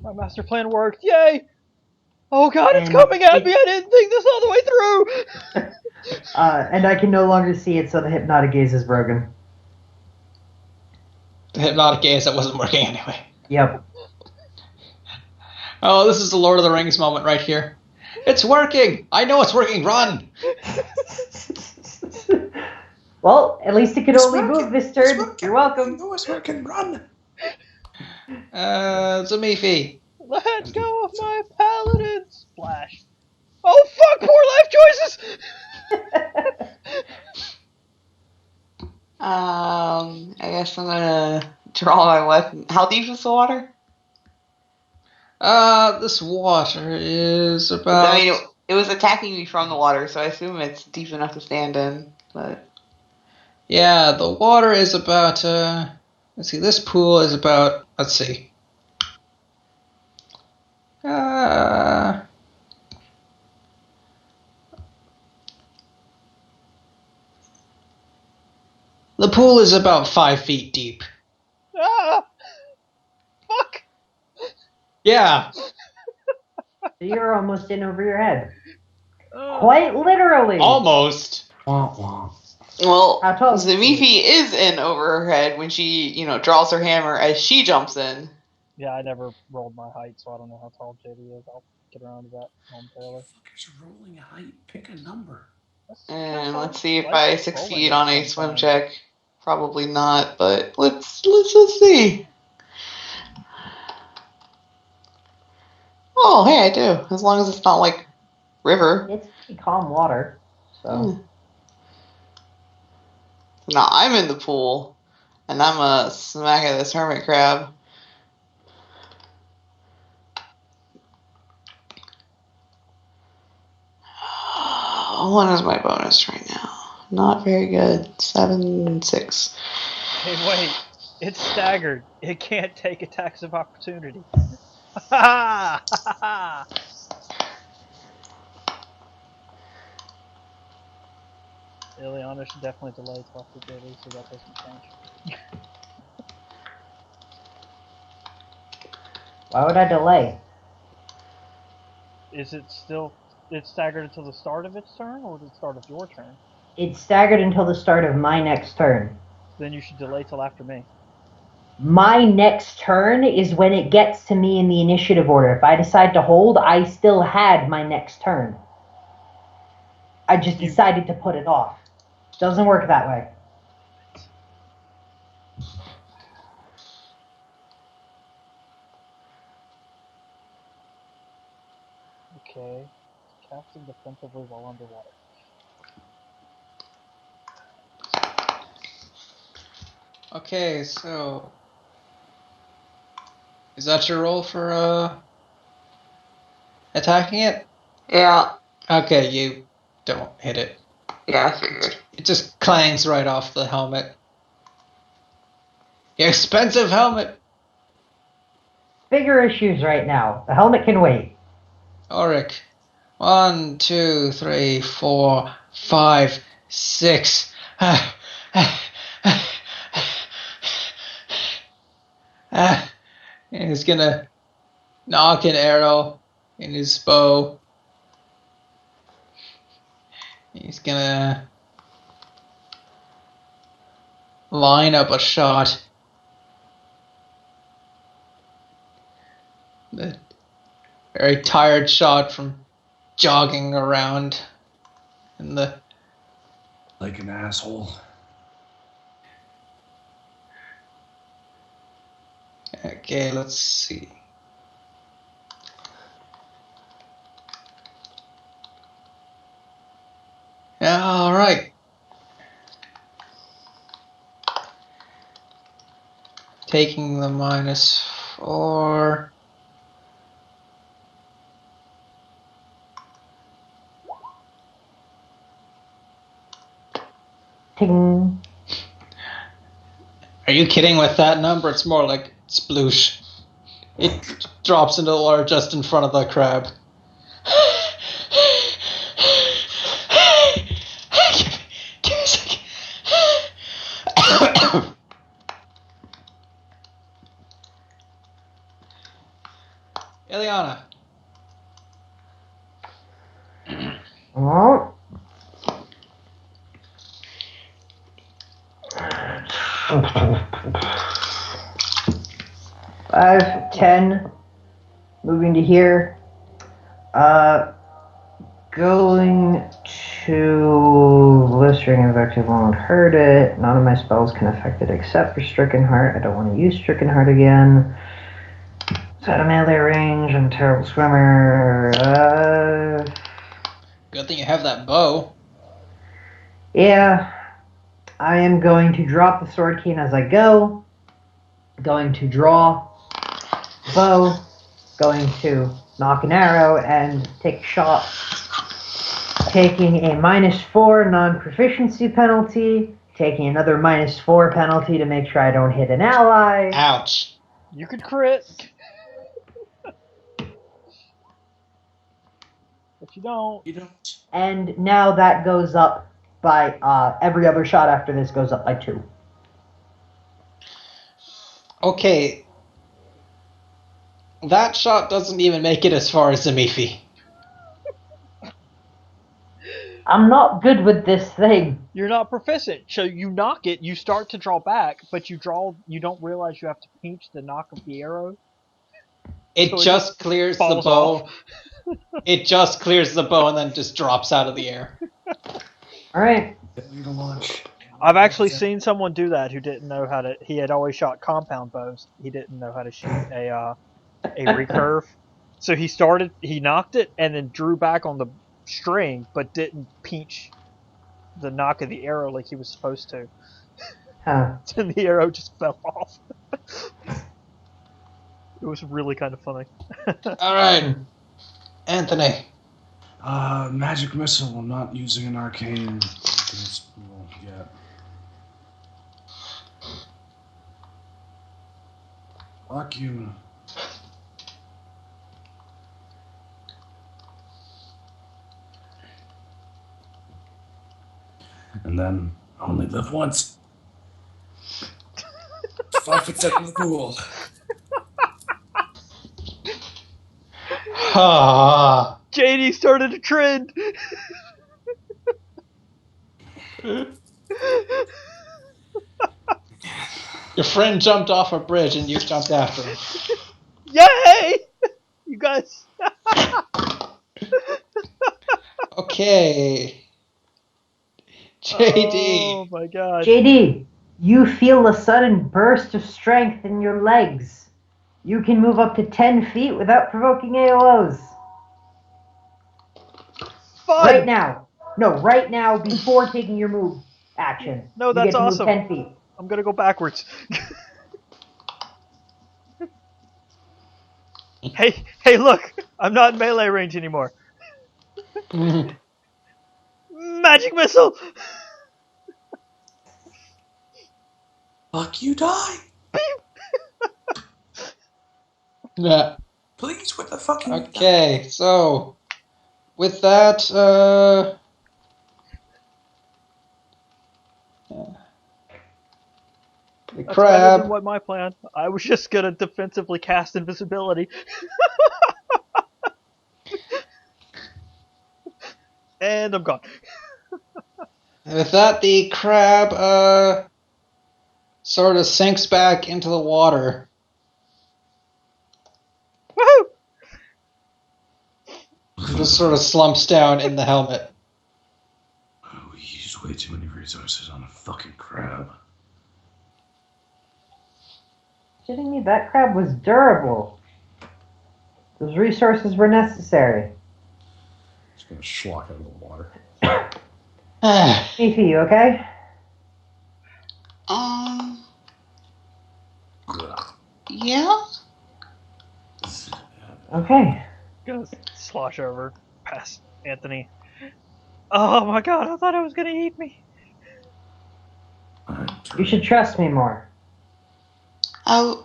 My master plan worked. Yay! Oh god, it's And coming at me! I didn't think this all the way through! And I can no longer see it, so the hypnotic gaze is broken. The hypnotic gaze that wasn't working anyway. Yep. Oh, this is the Lord of the Rings moment right here. It's working! I know it's working, run! Well, at least it could only move this turn. You're welcome. I know it's working, run! Zamifi. Let go of my paladin! Splash. Oh fuck, poor life choices! I guess I'm gonna draw my weapon. How deep is the water? This water is about... I mean, it was attacking me from the water, so I assume it's deep enough to stand in, but... Yeah, the water is about, let's see, this pool is about, let's see. The pool is about 5 feet deep. Ah! Fuck! Yeah. You're almost in over your head. Quite literally. Almost. Wah, wah. Well, How tall? Zamifi is in over her head when she, draws her hammer as she jumps in. Yeah, I never rolled my height, so I don't know how tall JD is. I'll get around to that momentarily. Fuckers are rolling a height. Pick a number. And let's see if I succeed on a swim check. Probably not, but let's just see. Oh, hey, I do. As long as it's not like river. It's pretty calm water, so. Now I'm in the pool, and I'm a smack at this hermit crab. What is my bonus right now? Not very good. 7, 6. Hey, wait. It's staggered. It can't take attacks of opportunity. Ha ha ha! Ileana should definitely delay till after JD so that doesn't change. Why would I delay? Is it still... It's staggered until the start of its turn, or the start of your turn? It's staggered until the start of my next turn. Then you should delay till after me. My next turn is when it gets to me in the initiative order. If I decide to hold, I still had my next turn. I just decided to put it off. Doesn't work that way. Okay. Casting defensively while underwater. Okay, so... Is that your roll for, attacking it? Yeah. Okay, you don't hit it. Yeah, I figured. It just clangs right off the helmet. The expensive helmet! Bigger issues right now. The helmet can wait. Auric. 1, 2, 3, 4, 5, 6. And he's gonna knock an arrow in his bow. He's gonna line up a shot. A very tired shot from jogging around in the... Like an asshole. Okay, let's see. All right. Taking the -4. Ting. Are you kidding with that number? It's more like sploosh. It drops into the water just in front of the crab. Give me a second. Ileana. Oh. 5, 10. Moving to here. Going to Blistering Invective won't hurt it. None of my spells can affect it except for Stricken Heart. I don't want to use Stricken Heart again. It's out of melee range. I'm a terrible swimmer. Good thing you have that bow. Yeah. I am going to drop the Sword Cane as I go. Going to draw bow. Going to knock an arrow and take a shot. Taking a -4 non-proficiency penalty. Taking another -4 penalty to make sure I don't hit an ally. Ouch. You could crit. But you don't. You don't. And now that goes up by, every other shot after this goes up by 2. Okay. That shot doesn't even make it as far as Zamifi. I'm not good with this thing. You're not proficient. So you knock it, you start to draw back, but you don't realize you have to pinch the knock of the arrow. It So just clears the bow. It just clears the bow and then just drops out of the air. Alright. I've actually seen someone do that who didn't know how to. He had always shot compound bows. He didn't know how to shoot a recurve. So he knocked it and then drew back on the string, but didn't pinch the knock of the arrow like he was supposed to. Huh. And the arrow just fell off. It was really kind of funny. Alright. Anthony. Magic missile. I'm not using an arcane spool yet. Fuck you. And then only live once. 5 foot step in the pool. JD started a trend. Your friend jumped off a bridge and you jumped after him. Yay! You guys. Okay. JD. Oh my god. JD, you feel a sudden burst of strength in your legs. You can move up to 10 feet without provoking AOs. Fun. Right now. No, right now before taking your move action. No, that's you get to awesome. Move 10 feet. I'm gonna go backwards. Hey, look! I'm not in melee range anymore. Magic missile! Fuck you, die! Yeah. Please, what the fuck you die? Okay, so with that, the That's better than crab. what my plan. I was just gonna defensively cast invisibility. And I'm gone. With that, the crab sort of sinks back into the water. Woohoo! And just sort of slumps down in the helmet. Oh, we used way too many resources on a fucking crab. Kidding me? That crab was durable. Those resources were necessary. Just gonna schlock out of the water. Beefy, you okay? Yeah? Okay. Gonna slosh over past Anthony. Oh my god, I thought it was gonna eat me. You should trust me more. I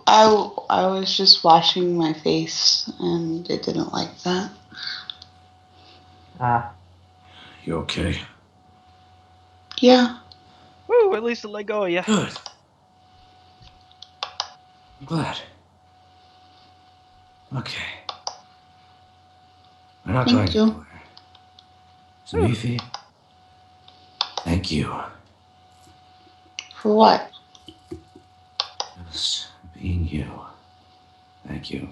was just washing my face, and it didn't like that. You okay? Yeah. Woo, at least it let go of you. Good. I'm glad. Okay. We're not going Thank you. anywhere. Samifi, thank you. For what? Just being you. Thank you.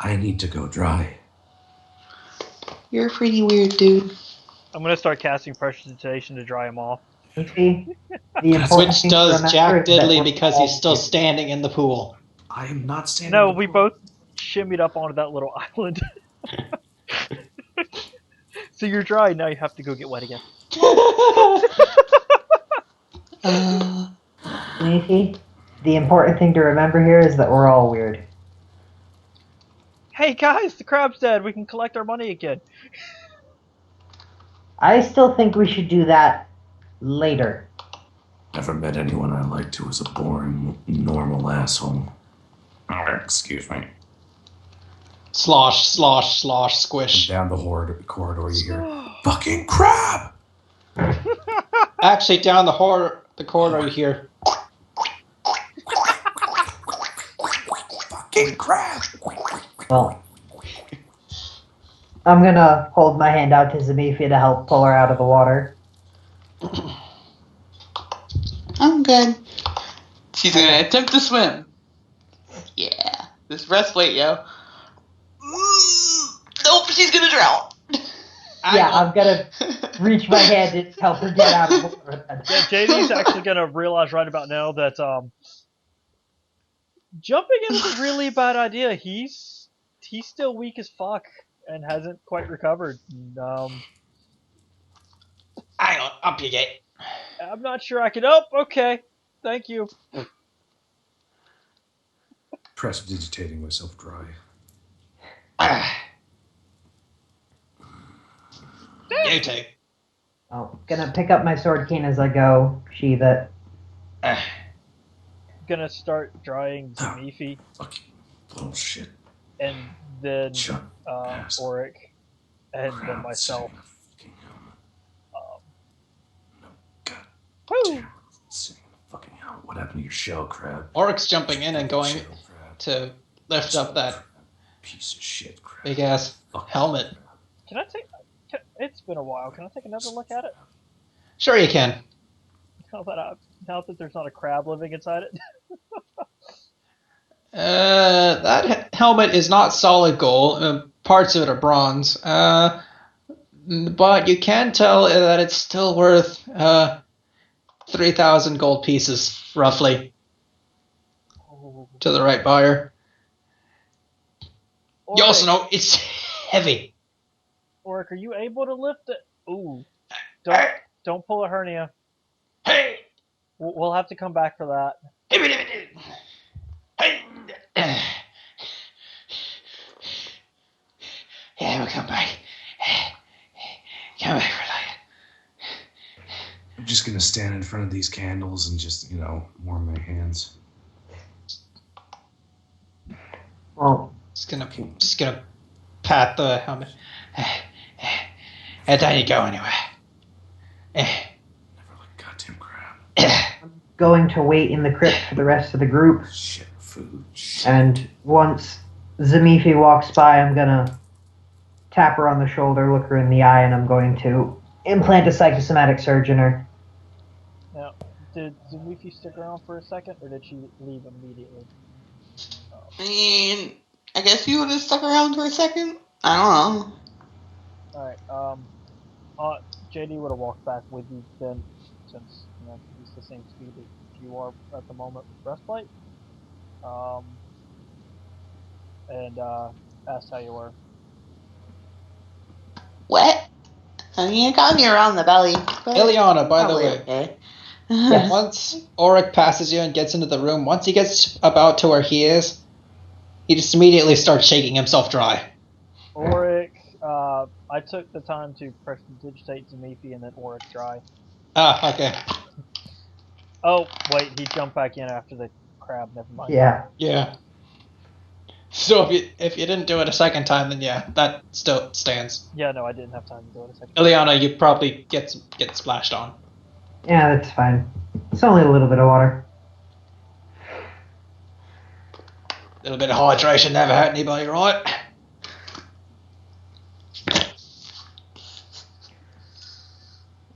I need to go dry. You're a pretty weird dude. I'm gonna start casting prestidigitation to dry him off. Beefy, the important Which thing to does remember Jack is that Diddley we're because all he's still here. standing in the pool. I am not standing. No, in the we pool. both shimmied up onto that little island. So you're dry, now you have to go get wet again. Beefy, the important thing to remember here is that we're all weird. Hey guys, the crab's dead. We can collect our money again. I still think we should do that later. Never met anyone I liked who was a boring, normal asshole. Excuse me. Slosh, slosh, slosh, squish. Down the corridor, you hear, fucking crab! Actually, down the corridor, you hear, fucking crab! Well, I'm gonna hold my hand out to Zamifia to help pull her out of the water. I'm good. She's gonna attempt to swim. Yeah. This breastplate, yo. Nope, she's gonna drown. Yeah, I'm gonna reach my hand to help her get out of the water. Yeah, JD's actually gonna realize right about now that jumping isn't really a bad idea. He's still weak as fuck and hasn't quite recovered. hang on, up you get. I'm not sure I can. Oh, okay. Thank you. Prestidigitating myself dry. You too. Oh, gonna pick up my sword cane as I go, sheath it. Gonna start drying Zamifi Fucking bullshit. and then Shut ass. Auric and then Crab myself. sitting in the fucking helmet. No, god Woo! damn. Sitting in the fucking helmet. What happened to your shell, crab? Oryx jumping in and going Shell crab. to lift up that Piece of shit, crab. big ass helmet. Can I take? It's been a while. Can I take another look at it? Sure you can. Now that there's not a crab living inside it. That helmet is not solid gold. Parts of it are bronze. But you can tell that it's still worth 3,000 gold pieces, roughly, to the right buyer. Auric, You also know it's heavy. Auric, are you able to lift it? Ooh, don't pull a hernia. Hey! We'll have to come back for that. Yeah, we'll come back. Come back for later. I'm just gonna stand in front of these candles and just, warm my hands. Well, Just gonna pat the helmet. And there you go, anyway. Never like goddamn crap. I'm going to wait in the crypt for the rest of the group. Shit, food. Shit. And once Zamifi walks by, I'm gonna tap her on the shoulder, look her in the eye, and I'm going to implant a psychosomatic surge in her. Now, did Zamifi stick around for a second, or did she leave immediately? I mean, I guess you would have stuck around for a second. I don't know. Alright, JD would have walked back with you then, since he's the same speed that you are at the moment with breastplate. And asked how you were. What? I mean, it got me around the belly. Ileana, by the way. Okay. Yes. Once Auric passes you and gets into the room, once he gets about to where he is, he just immediately starts shaking himself dry. Auric, I took the time to prestidigitate Zamifi and then Auric dry. Ah, okay. Oh, wait, he jumped back in after the crab, never mind. Yeah. So if you didn't do it a second time, then yeah, that still stands. Yeah, no, I didn't have time to do it a second. Ileana, you probably get splashed on. Yeah, that's fine. It's only a little bit of water. A little bit of hydration never hurt anybody, right?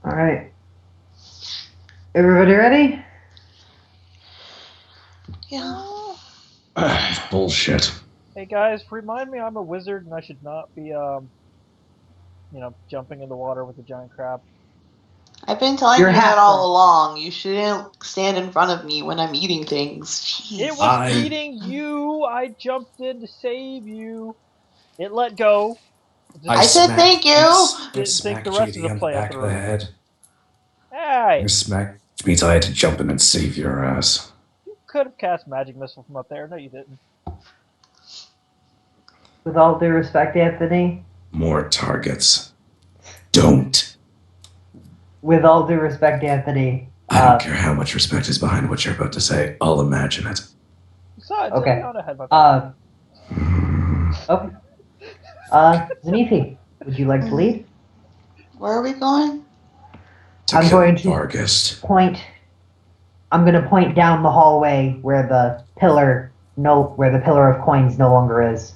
Alright. Everybody ready? Yeah. It's bullshit. Hey guys, remind me I'm a wizard and I should not be, jumping in the water with a giant crab. I've been telling You're you that half all right. along. You shouldn't stand in front of me when I'm eating things. Jeez. It was eating you! I jumped in to save you! It let go. I said thank you! I Didn't think the rest of the play back of the head. Hey! You smacked, which means I had to jump in and save your ass. You could have cast magic missile from up there. No, you didn't. With all due respect, Anthony. More targets. Don't. With all due respect, Anthony. I don't care how much respect is behind what you're about to say. I'll imagine it. Besides, Okay. I had my Okay. Zamifi, would you like to lead? Where are we going? I'm going to Vargas. I'm going to point down the hallway where the pillar of coins no longer is.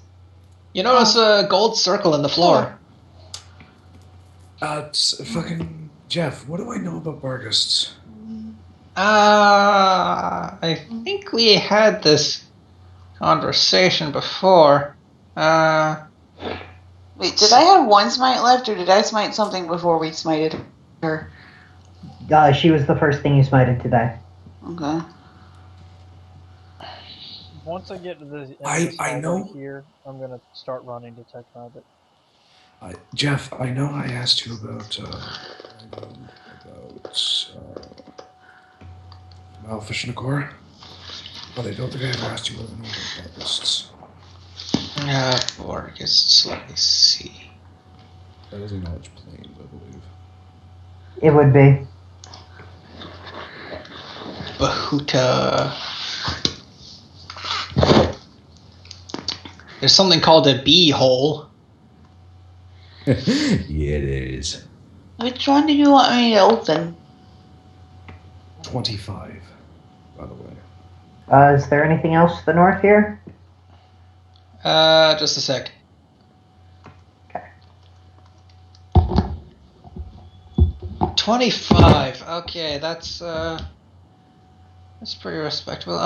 You notice a gold circle in the floor. Fucking Jeff, what do I know about Bargists? I think we had this conversation before. Wait, did I have one smite left, or did I smite something before we smited her? She was the first thing you smited today. Okay. Once I get to the I know here, I'm gonna start running to Tech Magic. Jeff, I know I asked you about Malfish and Agora, but I don't think I ever asked you what I know about Bargists. Bargists, let me see. That is a knowledge plane, I believe. It would be. Bahuta. There's something called a bee hole. Yeah, it is. Which one do you want me to open? 25, by the way. Is there anything else to the north here? Just a sec. Okay. 25. Okay, that's pretty respectable.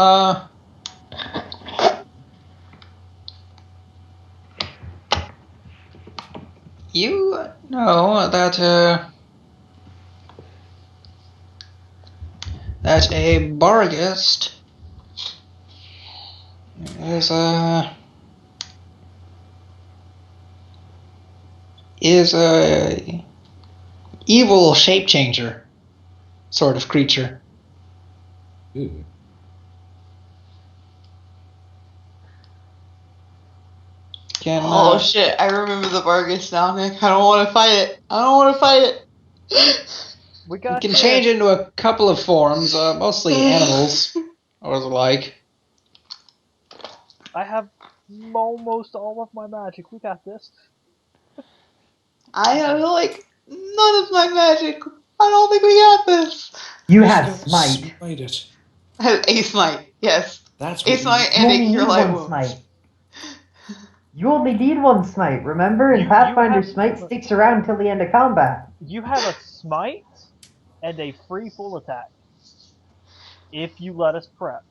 You know that a Bargist is a evil shape changer sort of creature. Ooh. Oh shit, I remember the Vargas now, Nick. I don't want to fight it. We You got can this. change into a couple of forms, mostly animals or the like. I have almost all of my magic. We got this. I have like none of my magic. I don't think we got this. You have smite. Smite it. I have a smite. Yes, That's a what smite You and a only cure need light one wounds. smite. You only need one smite, remember? And You Pathfinder have- smite sticks around until the end of combat. You have a smite and a free full attack. If you let us prep.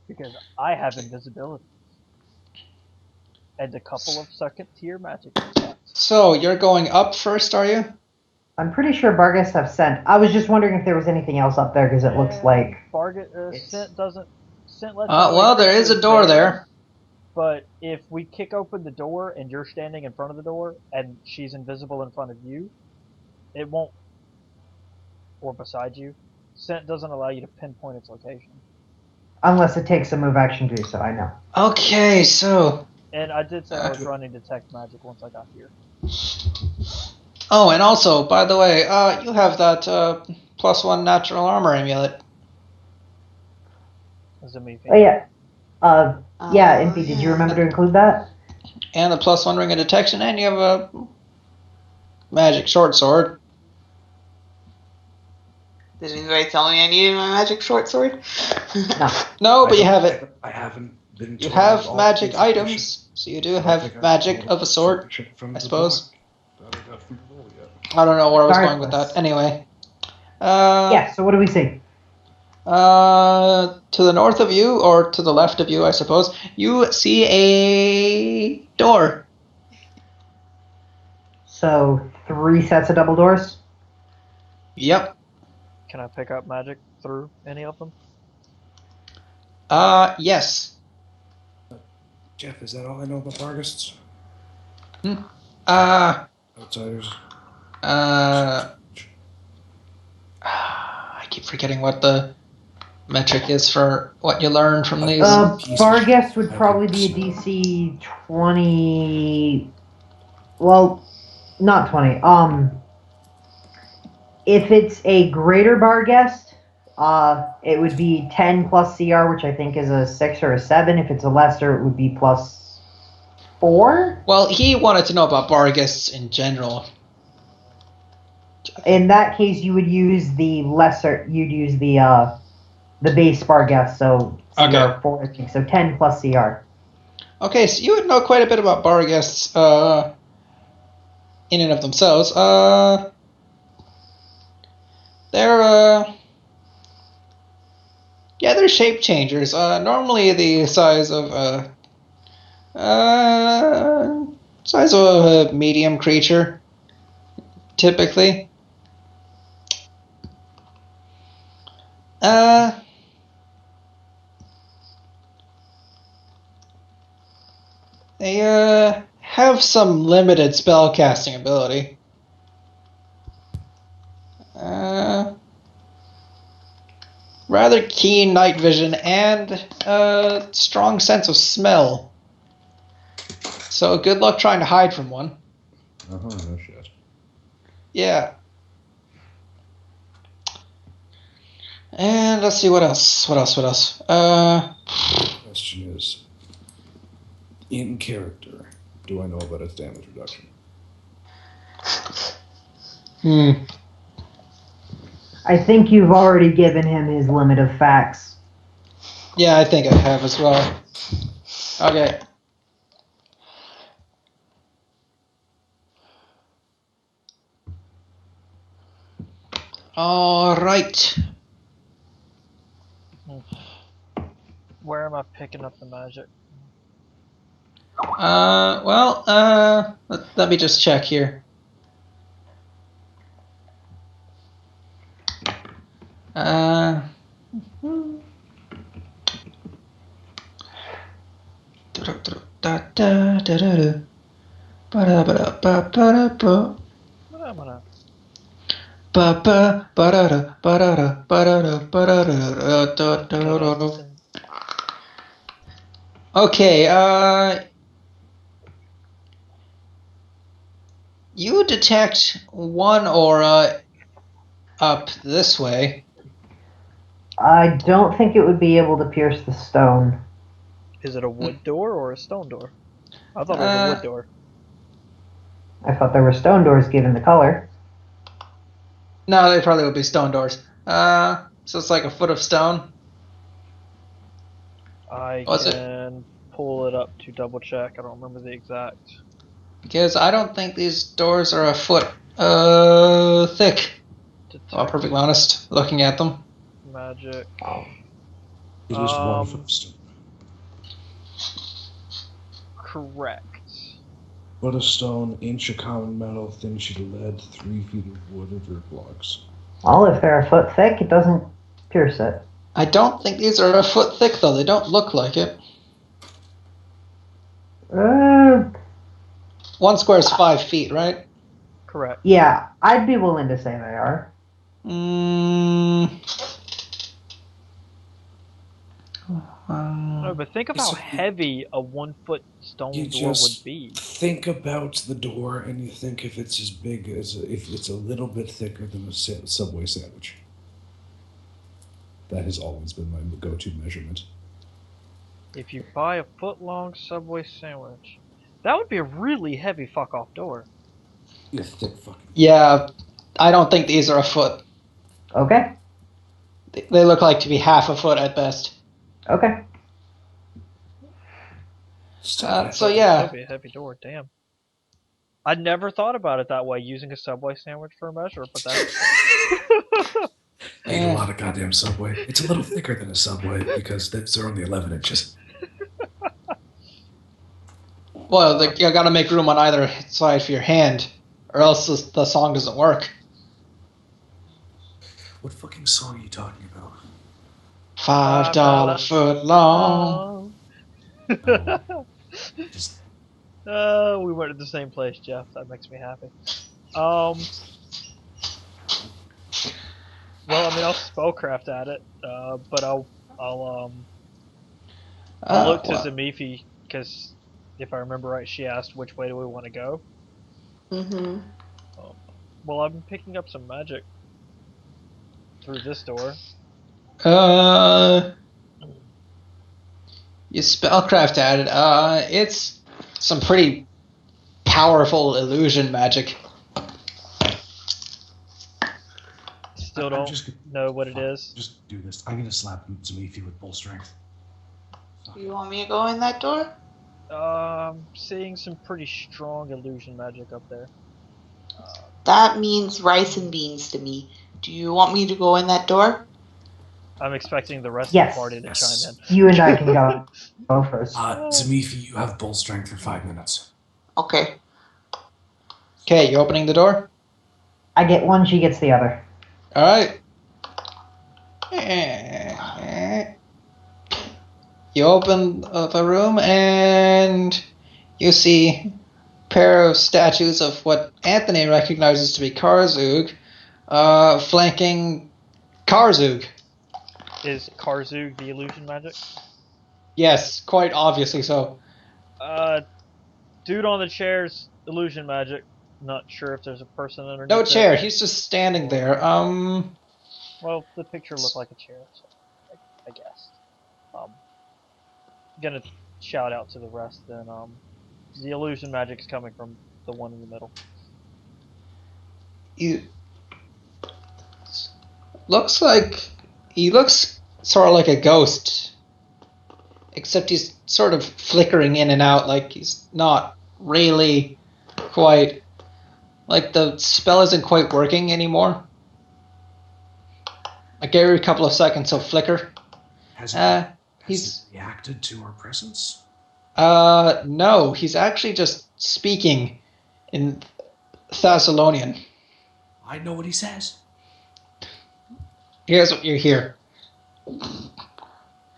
Because I have invisibility. And a couple of second tier magic attacks. So, you're going up first, are you? I'm pretty sure Bargus have sent. I was just wondering if there was anything else up there because it looks like. Scent doesn't. Scent lets Well, there is a door there. But if we kick open the door and you're standing in front of the door and she's invisible in front of you, it won't. Or beside you. Scent doesn't allow you to pinpoint its location. Unless it takes a move action to do so, I know. Okay, so. And I did say I was running Detect Magic once I got here. Oh, and also, by the way, you have that +1 natural armor amulet. As a me Oh, yeah. Yeah, Impy, did you remember to include that? And the +1 ring of detection, and you have a magic short sword. Did anybody tell me I needed my magic short sword? No, but you have it. I haven't been. You have magic items, so you do have magic of a sort, I suppose. I don't know where I was going with that. Anyway. Yeah, so what do we see? To the north of you, or to the left of you, I suppose, you see a door. So, 3 sets of double doors? Yep. Can I pick up magic through any of them? Yes. Jeff, is that all I know about Bargists? Outsiders. I keep forgetting what the metric is for what you learn from these. Bargus would probably be a DC 20. Well, not 20. If it's a greater Barguest, it would be 10 plus CR, which I think is a 6 or a 7. If it's a lesser, it would be +4. Well, he wanted to know about Barguests in general. In that case, you would use the lesser. You'd use the base Barguest, so CR 4, I think. So 10 plus CR. Okay, so you would know quite a bit about Barguests in and of themselves. They're shape changers. Normally the size of a medium creature, typically. They have some limited spell casting ability. Rather keen night vision and a strong sense of smell. So good luck trying to hide from one. No shit. Yeah. And let's see what else. Question is, in character, do I know about its damage reduction? I think you've already given him his limit of facts. Yeah, I think I have as well. Okay. All right. Where am I picking up the magic? Let me just check here. Okay, You detect one aura up this way. I don't think it would be able to pierce the stone. Is it a wood door or a stone door? I thought it was a wood door. I thought there were stone doors given the color. No, they probably would be stone doors. So it's like a foot of stone. I can pull it up to double check. I don't remember the exact. Because I don't think these doors are a foot thick. I'll be perfectly honest, looking at them. Magic. It is 1 foot of stone. Correct. Foot of stone, inch of common metal, thin sheet of lead, 3 feet of wood or dirt blocks. Well, if they're a foot thick, it doesn't pierce it. I don't think these are a foot thick, though. They don't look like it. 1 square is 5 feet, right? Correct. Yeah, I'd be willing to say they are. No, but think of how heavy a 1 foot stone door would be. Think about the door, and you think if it's as big as if it's a little bit thicker than a Subway sandwich. That has always been my go-to measurement. If you buy a foot-long Subway sandwich, that would be a really heavy fuck-off door. You thick fucking. Yeah, I don't think these are a foot. Okay. They look like to be half a foot at best. Okay. So yeah. That'd be a heavy door, damn. I never thought about it that way, using a Subway sandwich for a measure, but that's... I eat a lot of goddamn Subway. It's a little thicker than a Subway because they're only 11 inches. Well, you gotta make room on either side for your hand, or else the song doesn't work. What fucking song are you talking about? $5 foot long. We went to the same place, Jeff. That makes me happy. Well, I mean, I'll spellcraft at it, but I'll look to Zamifi, because if I remember right, she asked which way do we want to go. Mm-hmm. Well, I'm picking up some magic through this door. You spellcraft at it. It's some pretty powerful illusion magic. Still don't know what it is. Just do this. I'm gonna slap Zamifi with bull strength. You want me to go in that door? Seeing some pretty strong illusion magic up there. That means rice and beans to me. Do you want me to go in that door? I'm expecting the rest of the party to chime in. You and I can go first. Zamifi, you have bull strength for 5 minutes. Okay. Okay, you opening the door? I get one, she gets the other. Alright. You open the room and you see a pair of statues of what Anthony recognizes to be Karzug, flanking Karzug. Is Karzug the illusion magic? Yes, quite obviously so. Dude on the chair's illusion magic. Not sure if there's a person underneath. No chair, he's just standing there. Well, the picture looked like a chair, so I guess. Gonna shout out to the rest then. The illusion magic's coming from the one in the middle. He looks sort of like a ghost, except he's sort of flickering in and out, like he's not really quite, like the spell isn't quite working anymore. Like every couple of seconds he'll flicker. Has he reacted to our presence? No, he's actually just speaking in Thessalonian. I know what he says. Here's what you hear.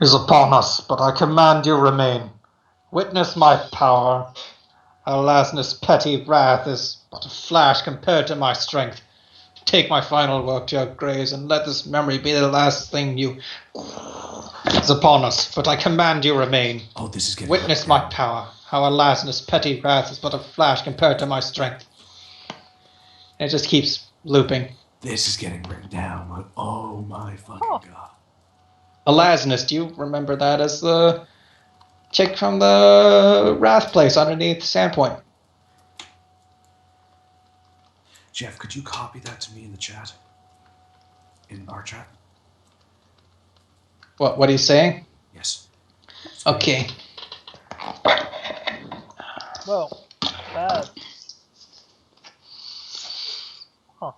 Is upon us, but I command you remain. Witness my power. Alasness petty wrath is but a flash compared to my strength. Take my final work to your graves, and let this memory be the last thing you is upon us, but I command you remain. Oh, this is getting Witness my power. How alasness petty wrath is but a flash compared to my strength. And it just keeps looping. This is getting written down, but oh my fucking god. Elasnus, do you remember that as the chick from the Wrath place underneath Sandpoint? Jeff, could you copy that to me in the chat? In our chat? What are you saying? Yes. Okay. Well, that. Huh.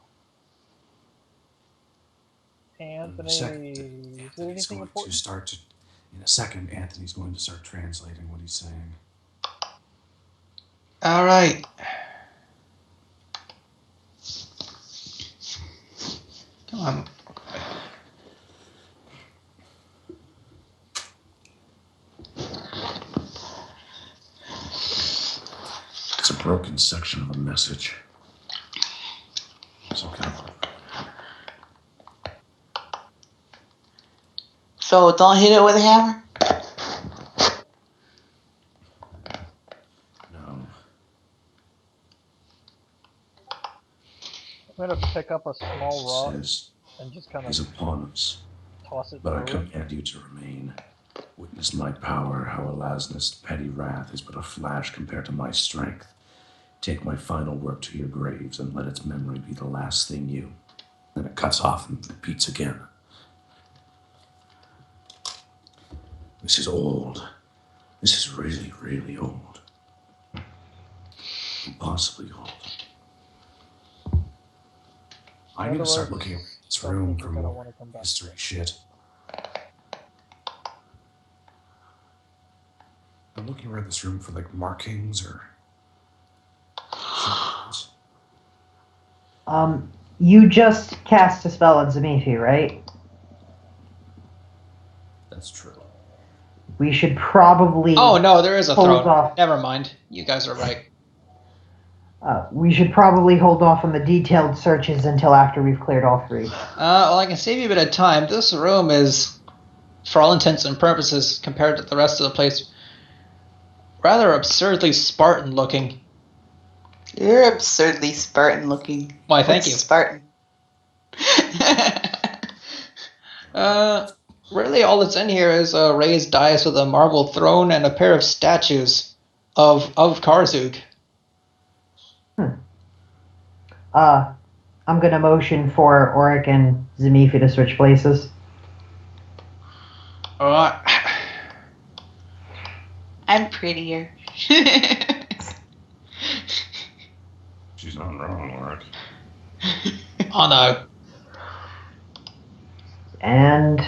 Anthony, is there anything important? In a second, Anthony's going to start translating what he's saying. All right. Come on. It's a broken section of a message. Some kind of... So don't hit it with a hammer? No. I'm gonna pick up a small rock and just kind is of upon us, toss it but I through it. command you to remain. Witness my power, how Elasnus' petty wrath is but a flash compared to my strength. Take my final work to your graves and let its memory be the last thing you... Then it cuts off and repeats again. This is old. This is really, really old. Impossibly old. I'm going to start looking at this room for more history shit. I'm looking around this room for, like, markings or... shit. You just cast a spell on Zamifi, right? That's true. We should probably... Oh, no, there is a throne. Off. Never mind. You guys are right. We should probably hold off on the detailed searches until after we've cleared all three. Well, I can save you a bit of time. This room is, for all intents and purposes, compared to the rest of the place, rather absurdly Spartan looking. You're absurdly Spartan looking. Why, thank you. Spartan. Really all that's in here is a raised dais with a marble throne and a pair of statues of Karzug. I'm going to motion for Auric and Zamifi to switch places. I'm prettier. She's not wrong, Auric. Oh no. And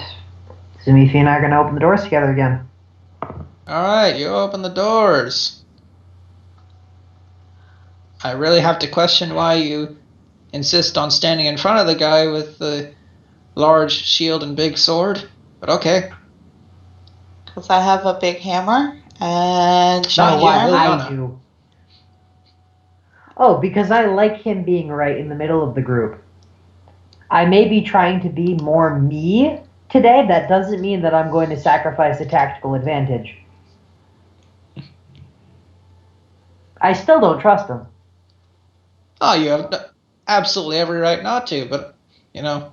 Zamifi and I are going to open the doors together again. Alright, you open the doors. I really have to question why you insist on standing in front of the guy with the large shield and big sword, but okay. Because I have a big hammer and shiny armor. I do. Oh, because I like him being right in the middle of the group. I may be trying to be more me today. That doesn't mean that I'm going to sacrifice a tactical advantage. I still don't trust him. Oh, you have absolutely every right not to, but, you know.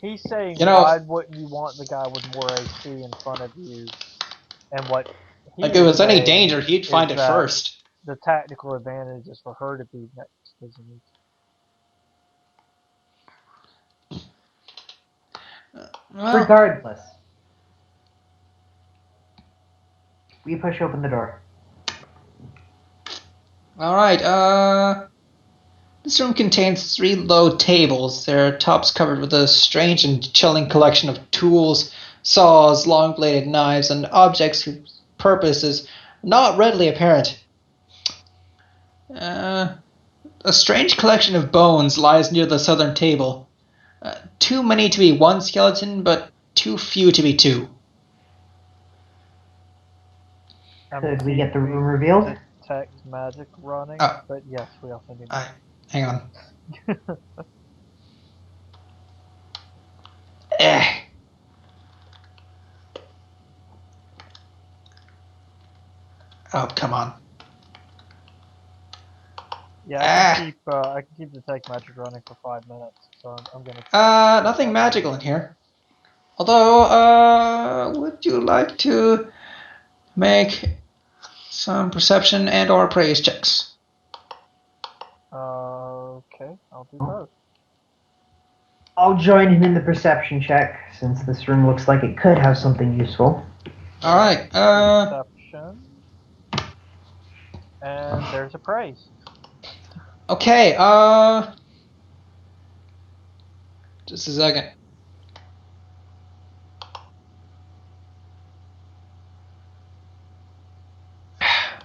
He's saying, why wouldn't you want the guy with more AC in front of you? And what he like, if there's any danger, he'd find it first. The tactical advantage is for her to be next to Zamifi. Well, regardless, we push open the door. Alright, this room contains 3 low tables. Their tops covered with a strange and chilling collection of tools, saws, long-bladed knives, and objects whose purpose is not readily apparent. A strange collection of bones lies near the southern table. Too many to be one skeleton, but too few to be 2. Could we get the room revealed? Detect magic running, but yes, we also need. Hang on. Oh, come on. Yeah, I can keep detect magic running for 5 minutes. So I'm gonna. Nothing magical in here. Although, would you like to make some perception and/or praise checks? Okay, I'll do both. I'll join him in the perception check, since this room looks like it could have something useful. Alright, Perception. And there's a praise. okay, just a second.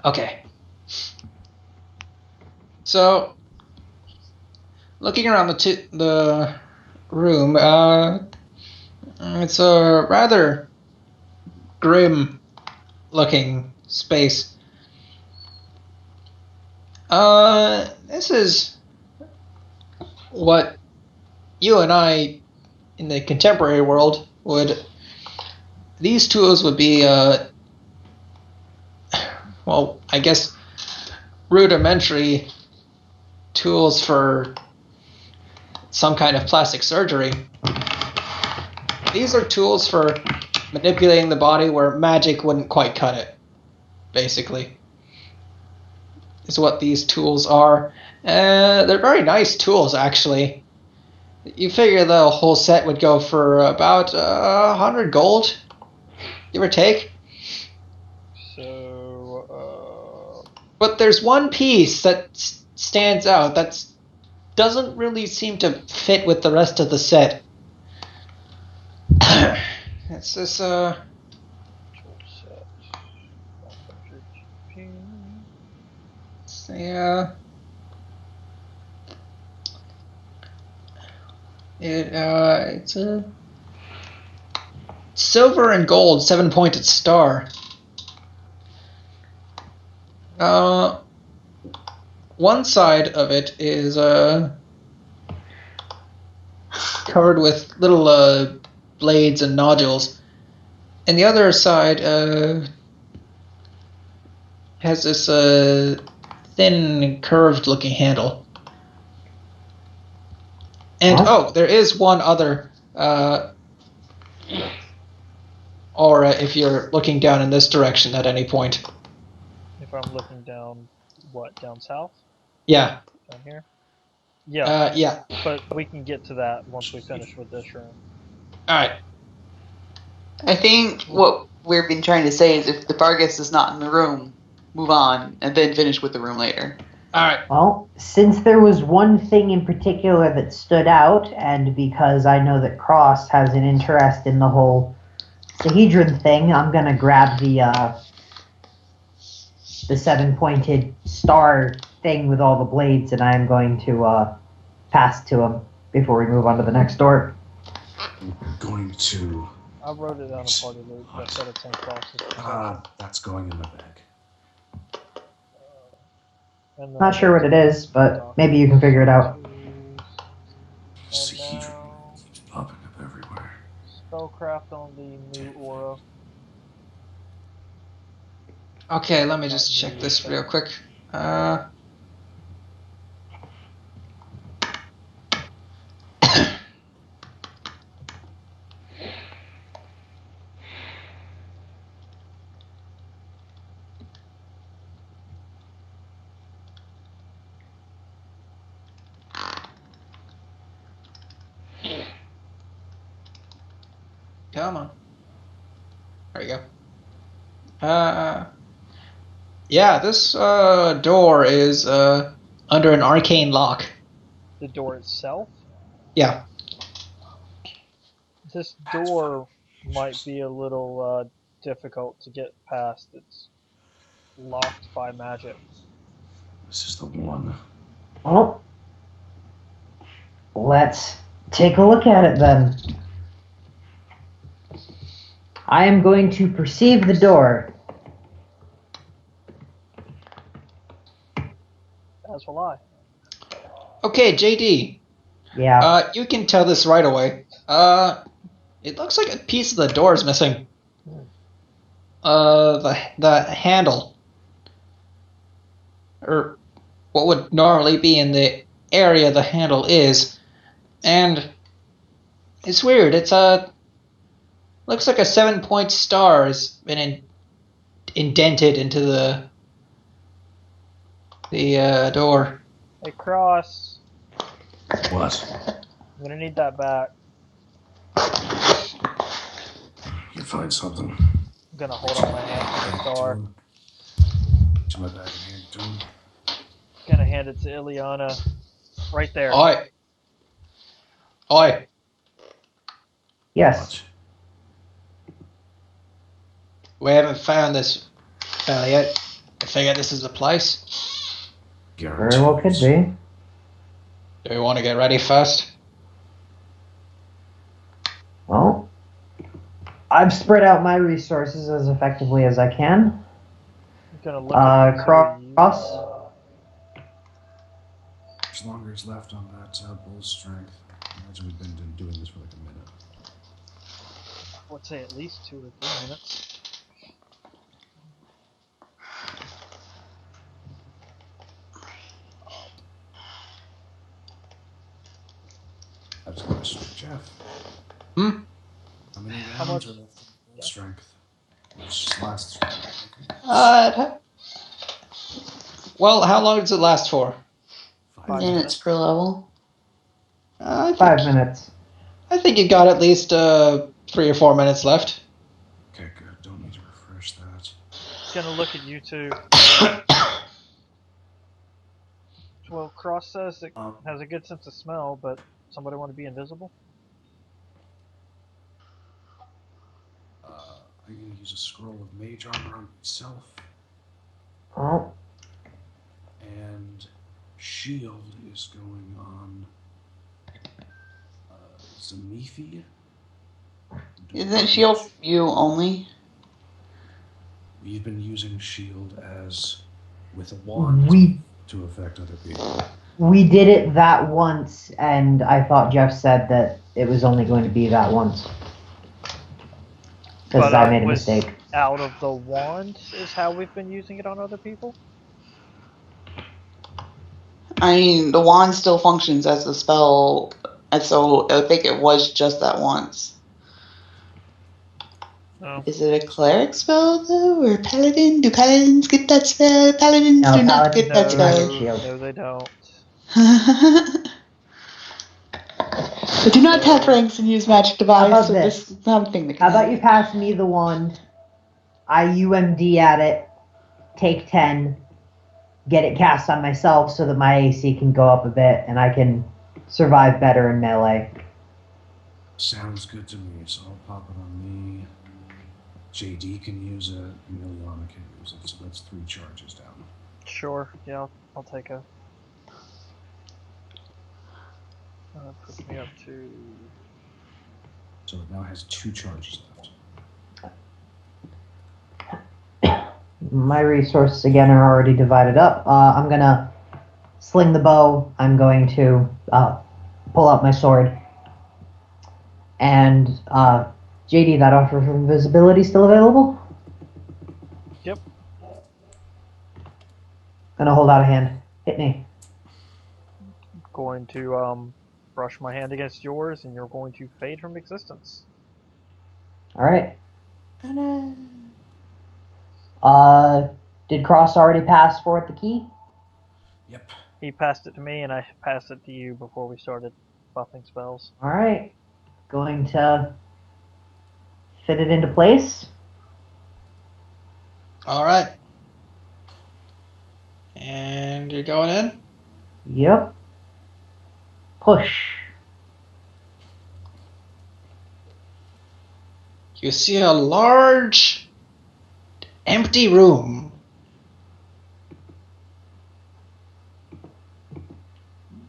Okay. So, looking around the room, it's a rather grim-looking space. This is what you and I, in the contemporary world, would... These tools would be, well, I guess, rudimentary tools for some kind of plastic surgery. These are tools for manipulating the body where magic wouldn't quite cut it, basically. Is what these tools are. They're very nice tools, actually. You figure the whole set would go for about 100 gold, give or take. So, But there's one piece that stands out that doesn't really seem to fit with the rest of the set. It's this, tool set. 100 GP. It's a silver and gold 7-pointed star. One side of it is covered with little blades and nodules, and the other side has this thin, curved-looking handle. And there is one other aura if you're looking down in this direction at any point. If I'm looking down, what, down south? Yeah. Down here? Yeah. Yeah. But we can get to that once we finish with this room. Alright. I think what we've been trying to say is if the Vargas is not in the room, move on, and then finish with the room later. Alright. Well, since there was one thing in particular that stood out, and because I know that Cross has an interest in the whole Sahedron thing, I'm going to grab the 7-pointed star thing with all the blades, and I'm going to pass to him before we move on to the next door. I'm going to... I wrote it on a party loop. I said it's in Cross's. That's going in my bag. Not sure what it is, but maybe you can figure it out. Sahedron keeps popping up everywhere. Spellcraft on the new aura. Okay, let me just check this real quick. Come on. There you go. Yeah, this door is under an arcane lock. The door itself? Yeah. This door might be a little difficult to get past. It's locked by magic. This is the one. Well, let's take a look at it then. I am going to perceive the door. As will I. Okay, JD. Yeah. You can tell this right away. It looks like a piece of the door is missing. The handle. what would normally be in the area the handle is, and it's weird. It's looks like a 7-point star has been indented into the door. Hey, Cross. What? I'm gonna need that back. You find something? I'm gonna hold up my hand for the star. To my bag and hand it to him. Gonna hand it to Ileana. Right there. Oi. Oi. Yes. We haven't found this fella yet. I figure this is the place. Very well could be. Do we want to get ready first? Well, I've spread out my resources as effectively as I can. I'm gonna look at Cross. As long as left on that bull's strength. Imagine we've been doing this for like a minute. I would say at least 2 or 3 minutes. That's a question for Jeff. How many rounds are left on bull strength? Which lasts. Well, how long does it last for? 5 minutes per level. 5 minutes. I think you got at least 3 or 4 minutes left. Okay, good. Don't need to refresh that. Just gonna look at you two. Well, Cross says it has a good sense of smell, but somebody want to be invisible? I'm gonna use a scroll of mage armor on myself. Oh. And shield is going on Zamifi. Isn't shield you only? We've been using shield as with a wand to affect other people. We did it that once, and I thought Jeff said that it was only going to be that once. Because I made a mistake. Out of the wand is how we've been using it on other people? I mean, the wand still functions as a spell, and so I think it was just that once. Oh. Is it a cleric spell, though, or paladin? Do paladins get that spell? Paladins do not get that spell. No, they don't. But do not tap ranks and use magic device, so this is something that can How about you pass me the wand, I UMD at it, take 10, get it cast on myself so that my AC can go up a bit and I can survive better in melee. Sounds good to me, so I'll pop it on me. JD can use it, Emiliana can use it, so that's 3 charges down. Sure, yeah, I'll take a... puts me up to... So it now has 2 charges left. My resources, again, are already divided up. I'm going to sling the bow. I'm going to pull out my sword. And, JD, that offer of invisibility still available? Yep. Gonna hold out a hand. Hit me. Going to, brush my hand against yours, and you're going to fade from existence. Alright. Did Cross already pass forward the key? Yep. He passed it to me, and I passed it to you before we started buffing spells. Alright. Going to fit it into place. Alright. And you're going in? Yep. Push. You see a large, empty room.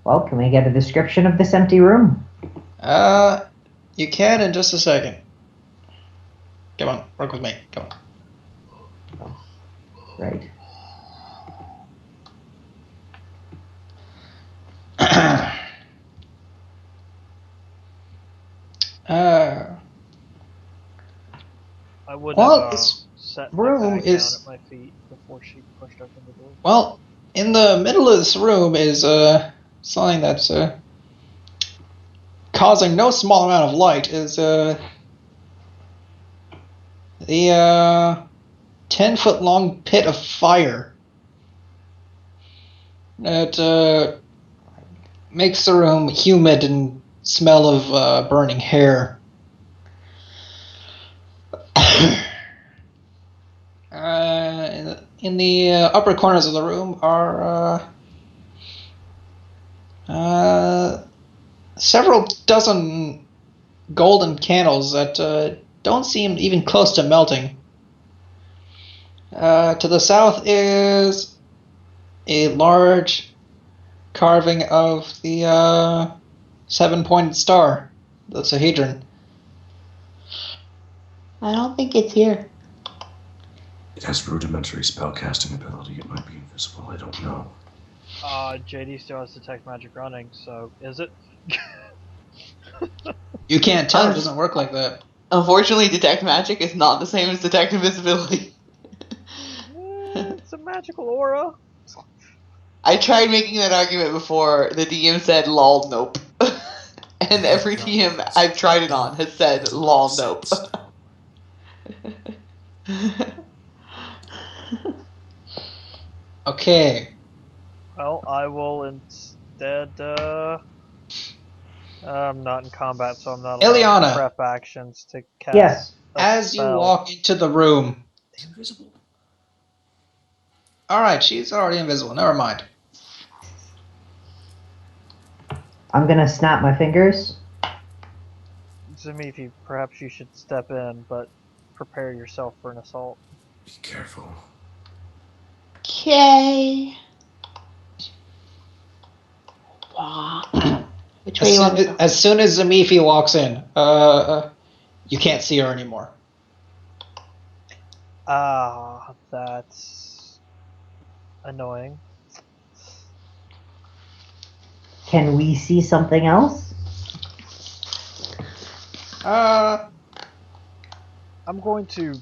Well, can we get a description of this empty room? You can in just a second. Come on, work with me. Come on. Right. I would well, have this set room my bag is down at my feet before she pushed open the door. well. In the middle of this room is something that's causing no small amount of light. Is the 10-foot-long pit of fire. It makes the room humid and smell of burning hair. In the upper corners of the room are several dozen golden candles that don't seem even close to melting. To the south is a large carving of the 7-pointed star, the Sahedron. I don't think it's here. It has rudimentary spellcasting ability. It might be invisible. I don't know. JD still has detect magic running, so is it? You can't tell. It doesn't work like that. Unfortunately, detect magic is not the same as detect invisibility. It's a magical aura. I tried making that argument before. The DM said, lol, nope. And every DM I've tried it on has said, lol, nope. Okay. Well, I will instead, I'm not in combat, so I'm not allowed Ileana. to prep actions to cast Yes. As you spell. walk into the room. Invisible. Alright, she's already invisible. Never mind. I'm gonna snap my fingers. Zamifi, perhaps you should step in, but prepare yourself for an assault. Be careful. Okay. Which way you want to go? As soon as Zamifi walks in, you can't see her anymore. That's annoying. Can we see something else? I'm going to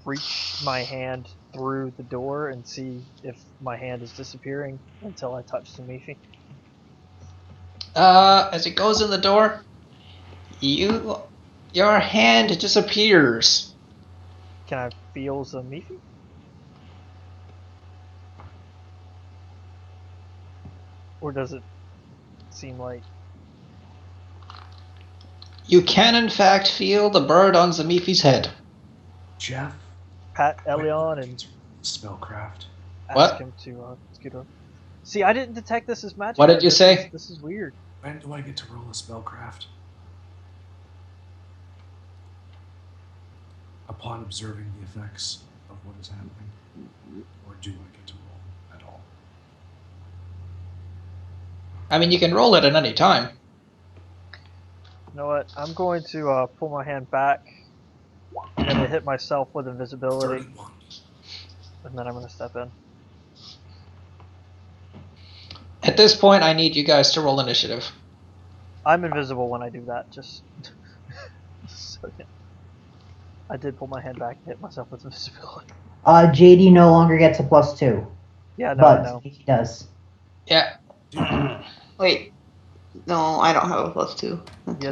reach my hand through the door and see if my hand is disappearing until I touch Zamifi. As it goes in the door, your hand disappears. Can I feel Zamifi? Or does it seem like... You can in fact feel the bird on Zamifi's head. Jeff? Pat Elion and spellcraft. What? ask him to scoot over. See, I didn't detect this as magic. What did you say? This is weird. When do I get to roll a spellcraft? Upon observing the effects of what is happening? Or do I get to roll at all? I mean, you can roll it at any time. You know what? I'm going to pull my hand back. I'm going to hit myself with invisibility. 31. And then I'm going to step in. At this point, I need you guys to roll initiative. I'm invisible when I do that, just... so, yeah. I did pull my hand back and hit myself with invisibility. JD no longer gets a +2. Yeah, no, but I know. he does. Yeah. Wait. No, I don't have a +2.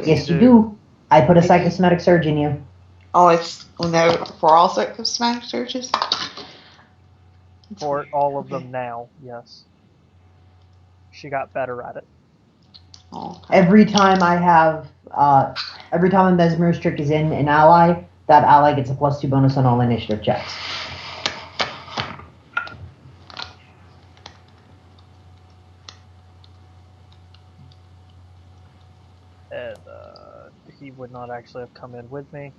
Yes, you do. I put a psychosomatic surge in you. Oh, it's for all psychosomatic surges? For all of them now, yes. She got better at it. Oh. Every time every time a mesmer's trick is in an ally, that ally gets a +2 bonus on all initiative checks. And he would not actually have come in with me.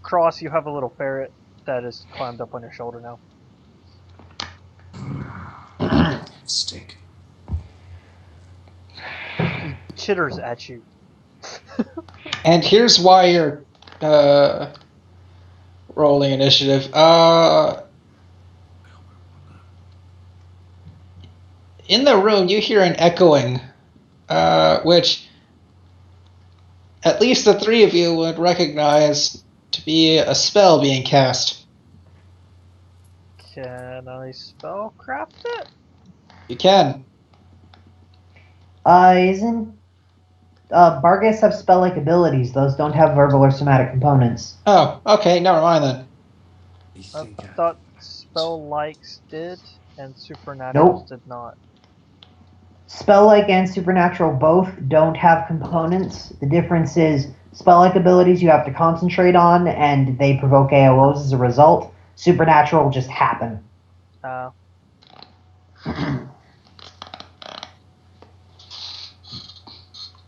Cross, you have a little ferret that is climbed up on your shoulder now. Stink. He chitters at you. And here's why you're rolling initiative. In the room, you hear an echoing, which at least the three of you would recognize to be a spell being cast. Can I spellcraft it? You can. Isn't Barghest have spell-like abilities? Those don't have verbal or somatic components. Oh, okay, never mind then. I thought spell likes did and supernaturals Nope. did not. Spell-like and supernatural both don't have components. The difference is spell-like abilities you have to concentrate on, and they provoke AOs as a result. Supernatural just happen.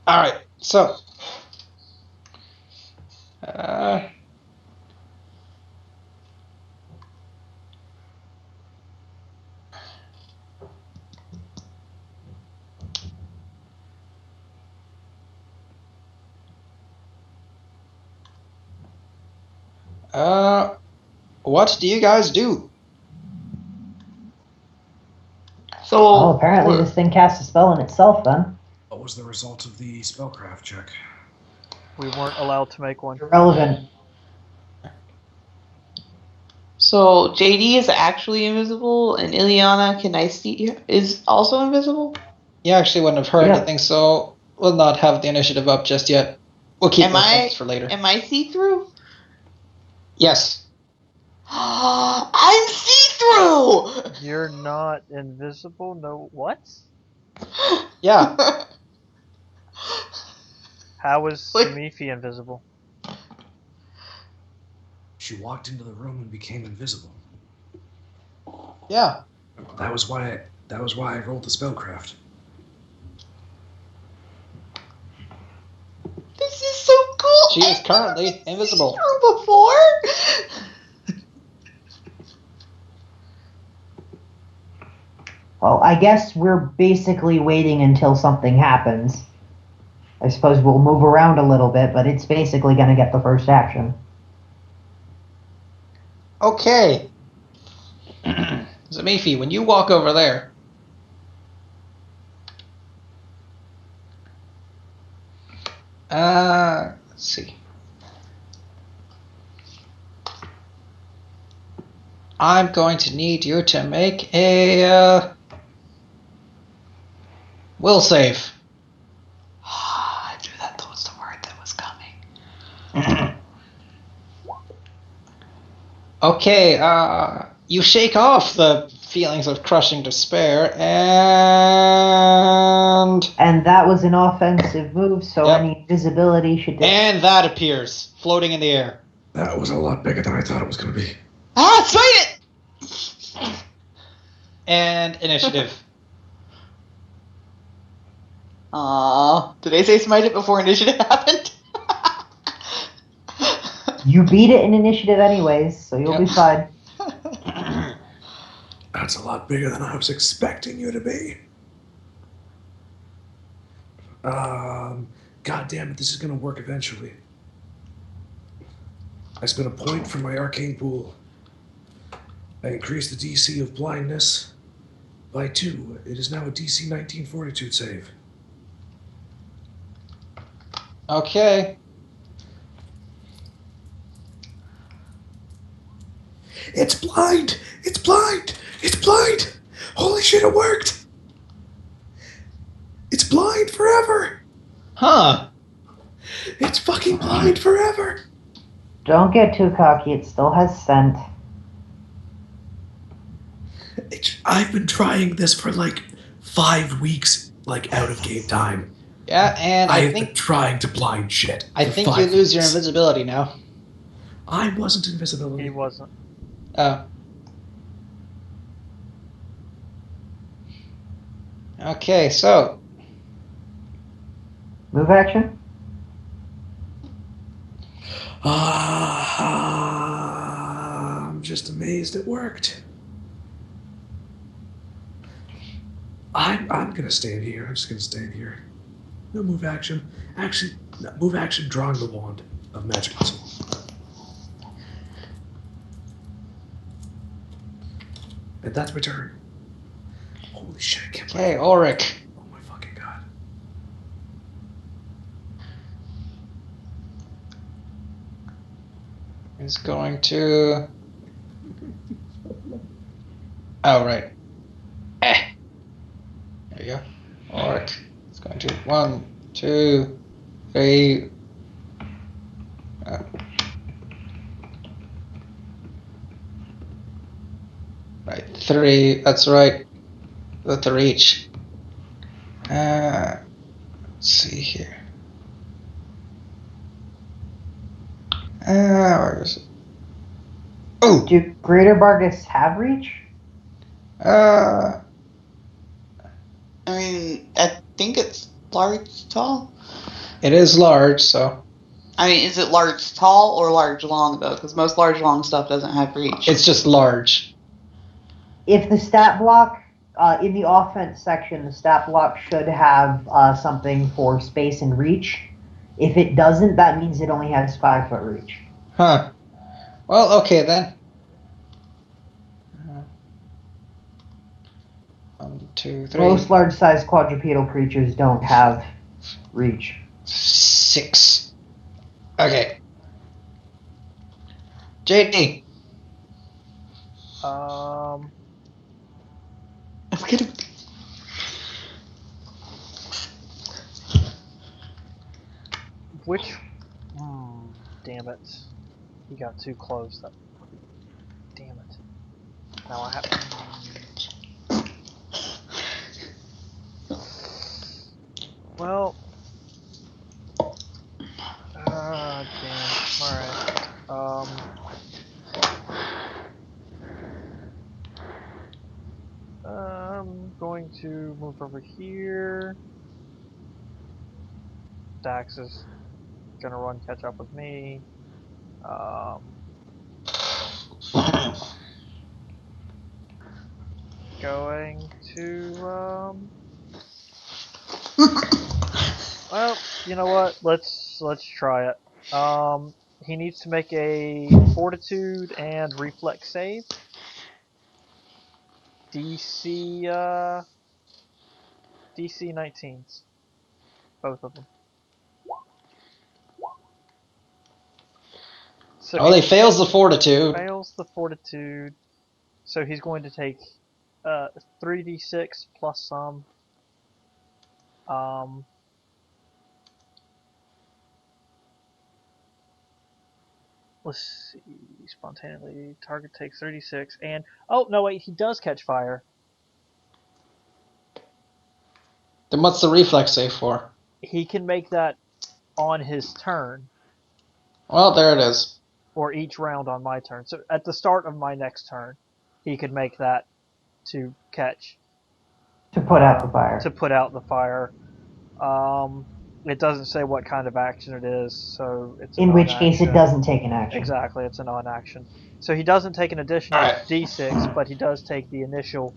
Alright, so. What do you guys do? So Well, apparently this thing casts a spell in itself, then. What was the result of the spellcraft check? We weren't allowed to make one. Irrelevant. So JD is actually invisible, and Ileana, can I see, is also invisible? You actually wouldn't have heard Yeah. anything, so we'll not have the initiative up just yet. We'll keep those ones for later. Am I see-through? Yes. I'm see-through! You're not invisible? No, what? Yeah. How was Samifi invisible? She walked into the room and became invisible. Yeah. That was why I rolled the spellcraft. This is so cool! She is currently invisible. See-through before? Well, I guess we're basically waiting until something happens. I suppose we'll move around a little bit, but it's basically going to get the first action. Okay. Zamifi, when you walk over there, let's see. I'm going to need you to make a will save. I knew that was the word that was coming. Okay, you shake off the feelings of crushing despair, and that was an offensive move, so Yep. any invisibility should... And that appears, floating in the air. That was a lot bigger than I thought it was going to be. Smite it! And initiative. Did I say smite it before initiative happened? You beat it in initiative anyways, so you'll be fine. That's a lot bigger than I was expecting you to be. God damn it, this is going to work eventually. I spent a point from my arcane pool. I increased the DC of blindness by 2. It is now a DC 19 fortitude save. Okay. It's blind! It's blind! It's blind! Holy shit, it worked! It's blind forever! Huh. It's fucking blind forever! Don't get too cocky, it still has scent. I've been trying this for like 5 weeks, like out of game time. Yeah, and I've been trying to blind shit. I think you lose your weeks. invisibility now. I wasn't invisibility. He wasn't. Oh. Okay, so. Move action? I'm just amazed it worked. I'm gonna stand here. I'm just gonna stand here. No move action. Actually, no, move action drawing the wand of magic missile. And that's my turn. Holy shit, I can't Okay, Ulrich. Oh my fucking god. Is going to Oh, right. There you go. Orc. It's going to 1, 2, 3. Right, 3. That's right. With the reach. Let's see here. Where is it? Oh! Do greater Bargus have reach? I mean, I think it's large, tall. It is large, so. I mean, is it large, tall, or large, long, though? Because most large, long stuff doesn't have reach. It's just large. If the stat block, in the offense section, the stat block should have something for space and reach. If it doesn't, that means it only has 5 foot reach. Huh. Well, okay then. 1, 2, 3. Most large-sized quadrupedal creatures don't have reach. 6. Okay. JD. I'm kidding. Which? Damn it! He got too close. Damn it! Now I have. Well. Damn. All right. I'm going to move over here. Dax is gonna run catch up with me. Going to well, you know what? Let's try it. He needs to make a fortitude and reflex save. DC 19s. Both of them. So he fails the fortitude. Fails the fortitude. So he's going to take 3d6 plus some. Let's see. Spontaneously, target takes 36, and oh no, wait, he does catch fire. Then what's the reflex save for? He can make that on his turn. Well, there it is. Or each round on my turn. So at the start of my next turn, he could make that to catch. To put out the fire. To put out the fire. It doesn't say what kind of action it is, so it's in which case it doesn't take an action. Exactly, it's a non-action. So he doesn't take an additional d6, but he does take the initial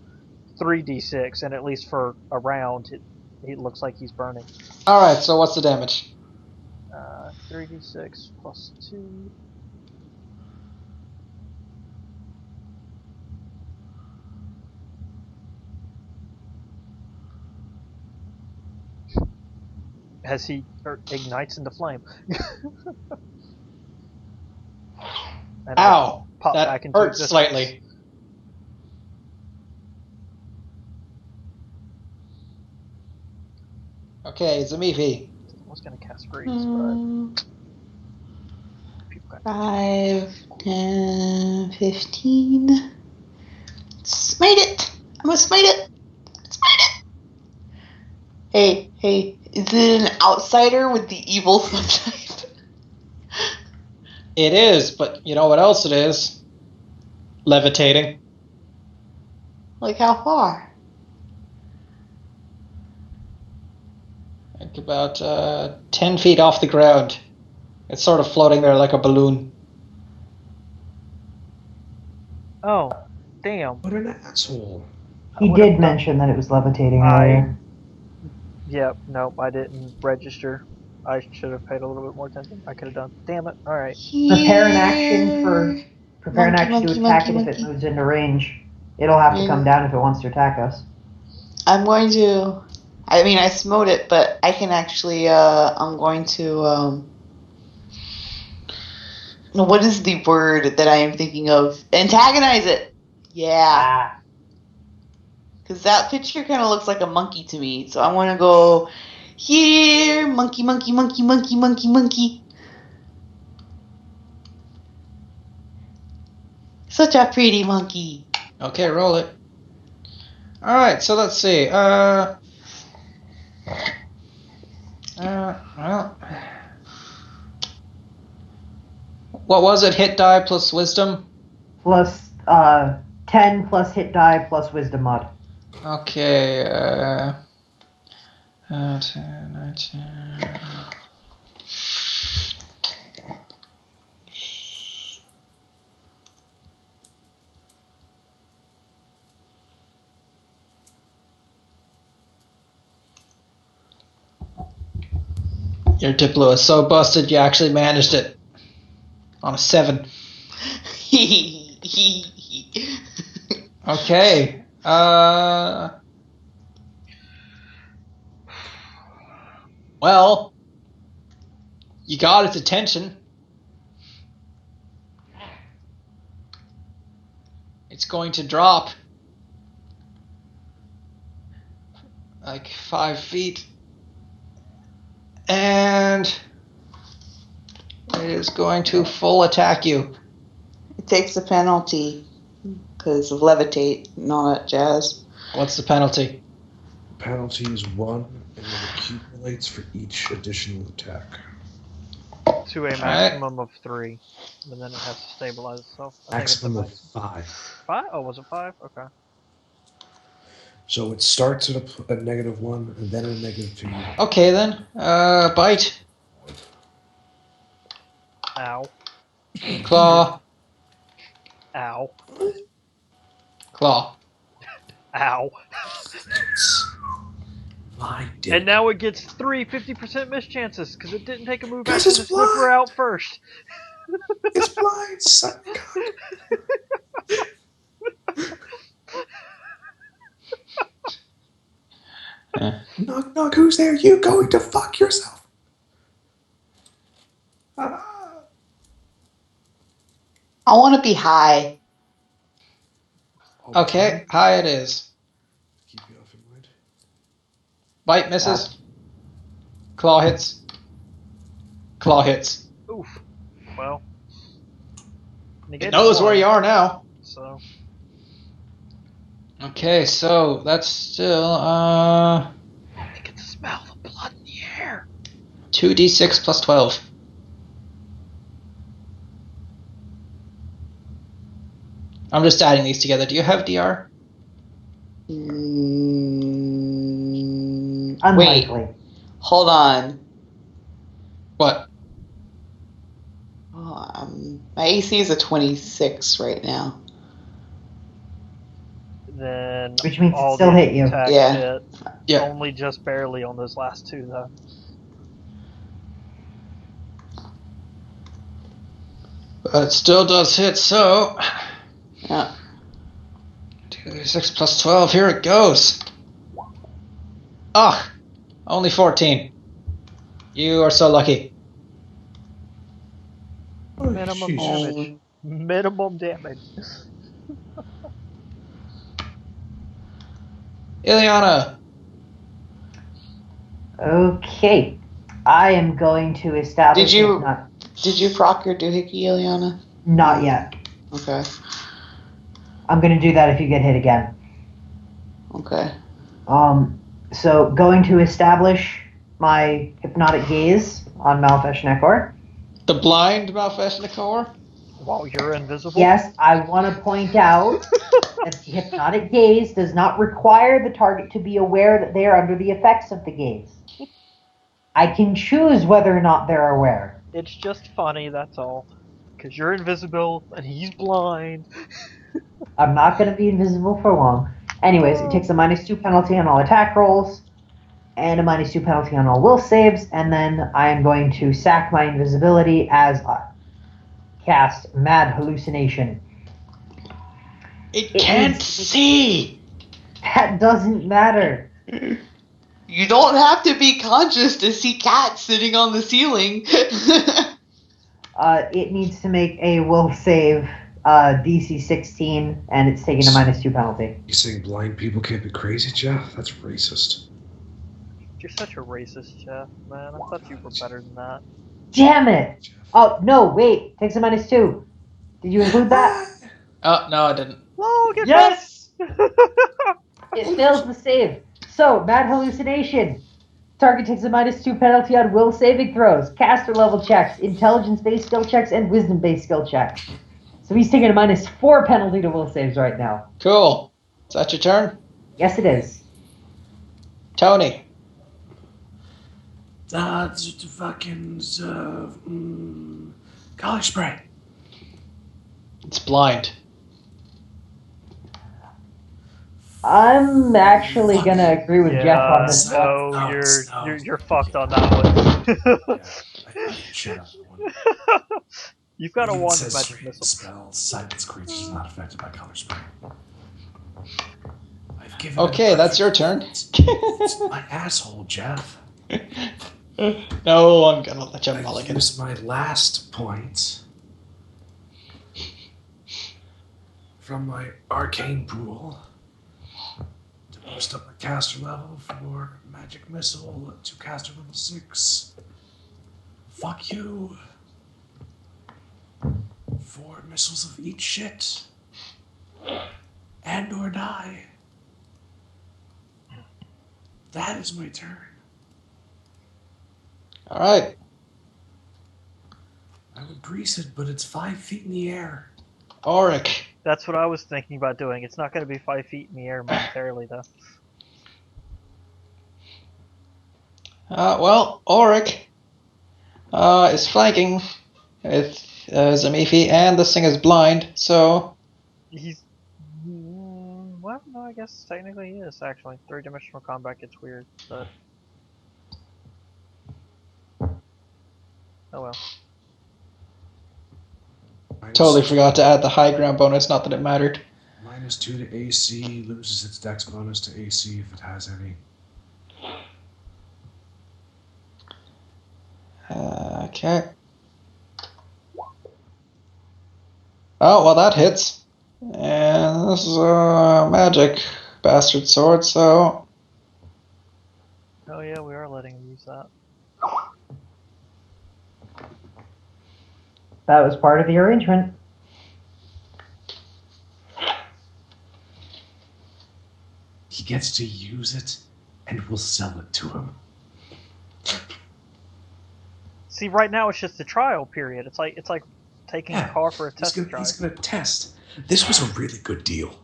3d6, and at least for a round, it looks like he's burning. Alright, so what's the damage? 3d6 plus 2. As he ignites into flame. And ow! Pop that back into hurts existence. slightly. Okay, Zamifi. I was going to cast Grease, but... 5, 10, 15. Smite it! I'm gonna smite it! Smite it! Hey, is it an outsider with the evil subtype? It is, but you know what else it is? Levitating. Like how far? Like about 10 feet off the ground. It's sort of floating there like a balloon. Oh, damn. What an asshole. He did mention that it was levitating earlier. Yep, nope, I didn't register. I should have paid a little bit more attention. I could have done. Damn it. Alright. Prepare an action to attack it if it moves into range. It'll have to come down if it wants to attack us. I'm going to... I mean, I smote it, but I can actually... I'm going to... what is the word that I am thinking of? Antagonize it! Yeah. Because that picture kind of looks like a monkey to me. So I want to go here. Monkey, monkey, monkey, monkey, monkey, monkey. Such a pretty monkey. Okay, roll it. Alright, so let's see. Well. What was it? Hit die plus wisdom? Plus 10 plus hit die plus wisdom mod. Okay, 10, 19. Your Diplo is so busted you actually managed it. On a 7. Okay. Well, you got its attention. It's going to drop like 5 feet. And it is going to full attack you. It takes a penalty because of levitate and all that jazz. What's the penalty? Penalty is 1, and it accumulates for each additional attack. To a maximum of 3. And then it has to stabilize itself. Maximum of 5. 5? Oh, was it 5? Okay. So it starts at a -1 and then a -2. Okay then. Bite. Ow. Claw. Ow. Claw. Ow. My dick. And now it gets 3 50% miss chances because it didn't take a move Because action to it's slip her blind. out first. It's blind, son. Knock, knock, who's there? You going to fuck yourself? I want to be high. Okay, high it is. Keep you off in mind. Bite misses. Claw hits. Claw hits. Oof. Well. It knows where you are now. So. Okay, so that's still I can smell the blood in the air. 2d6 plus 12. I'm just adding these together. Do you have DR? Unlikely. Wait, hold on. What? My AC is a 26 right now. Then Which means all it still the hit you. attacks Yeah. hit. Yeah. Only just barely on those last 2 though. But it still does hit, so... Yeah. 2d6 plus 12, here it goes. Ah! Only 14. You are so lucky. Minimum damage. Minimum damage. Ileana! Okay. I am going to establish... Did you proc your doohickey, Ileana? Not yet. Okay. I'm going to do that if you get hit again. Okay. So going to establish my hypnotic gaze on Malfeshnekor. The blind Malfeshnekor? While you're invisible? Yes, I want to point out that the hypnotic gaze does not require the target to be aware that they are under the effects of the gaze. I can choose whether or not they're aware. It's just funny, that's all. Because you're invisible and he's blind. I'm not going to be invisible for long. Anyways, it takes a -2 penalty on all attack rolls, and a -2 penalty on all will saves, and then I am going to sack my invisibility as I cast Mad Hallucination. It can't see! That doesn't matter. You don't have to be conscious to see cats sitting on the ceiling. It needs to make a will save DC 16, and it's taking a -2 penalty. You saying blind people can't be crazy, Jeff? That's racist. You're such a racist, Jeff, man. I thought you were better than that. Damn it! Oh, no, wait. Takes a -2. Did you include that? Oh, no, I didn't. Logan! Yes! It fails the save. So, mad hallucination. Target takes a -2 penalty on will saving throws, caster level checks, intelligence-based skill checks, and wisdom-based skill checks. So he's taking a -4 penalty to will saves right now. Cool. Is that your turn? Yes, it is. Tony. Color spray. It's blind. I'm actually gonna agree with Jeff on this one. No, you're fucked on that one. Shut up. You've got a wand of says magic missile. spell silence creatures not affected by color spray. I've given Okay, that's your turn. It's my asshole, Jeff. No, I'm gonna let you I mulligan. use my last point from my arcane pool to boost up my caster level for magic missile to caster level 6. Fuck you. 4 missiles of each shit. And or die. That is my turn. Alright. I would grease it, but it's 5 feet in the air. Auric. That's what I was thinking about doing. It's not going to be 5 feet in the air momentarily, though. Well, Auric is flanking with Zamifi, and this thing is blind, so... He's... Well, no, I guess technically he is, actually. 3-dimensional combat gets weird, but... Oh well. Totally forgot to add the high ground bonus, not that it mattered. -2 to AC, loses its dex bonus to AC if it has any. Okay. Oh, well, that hits. And this is a magic bastard sword, so... Oh yeah, we are letting him use that. That was part of the arrangement. He gets to use it, and we'll sell it to him. See, right now it's just a trial period. It's like taking a car for a test drive. He's gonna test. This was a really good deal.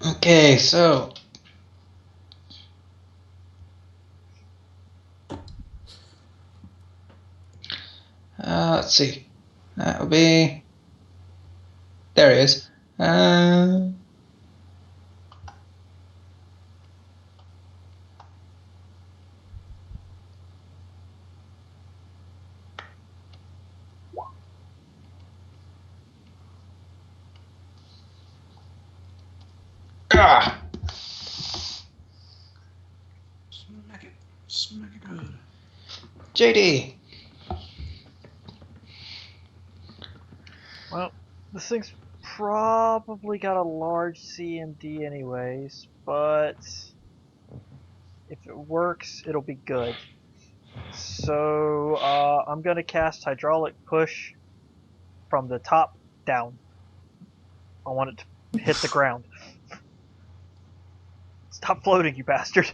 Okay, so... let's see. That would be... There he is. Smack it good. JD. Well, this thing's probably got a large CMD anyways, but if it works, it'll be good. So I'm gonna cast Hydraulic Push from the top down. I want it to hit the ground. Stop floating, you bastard.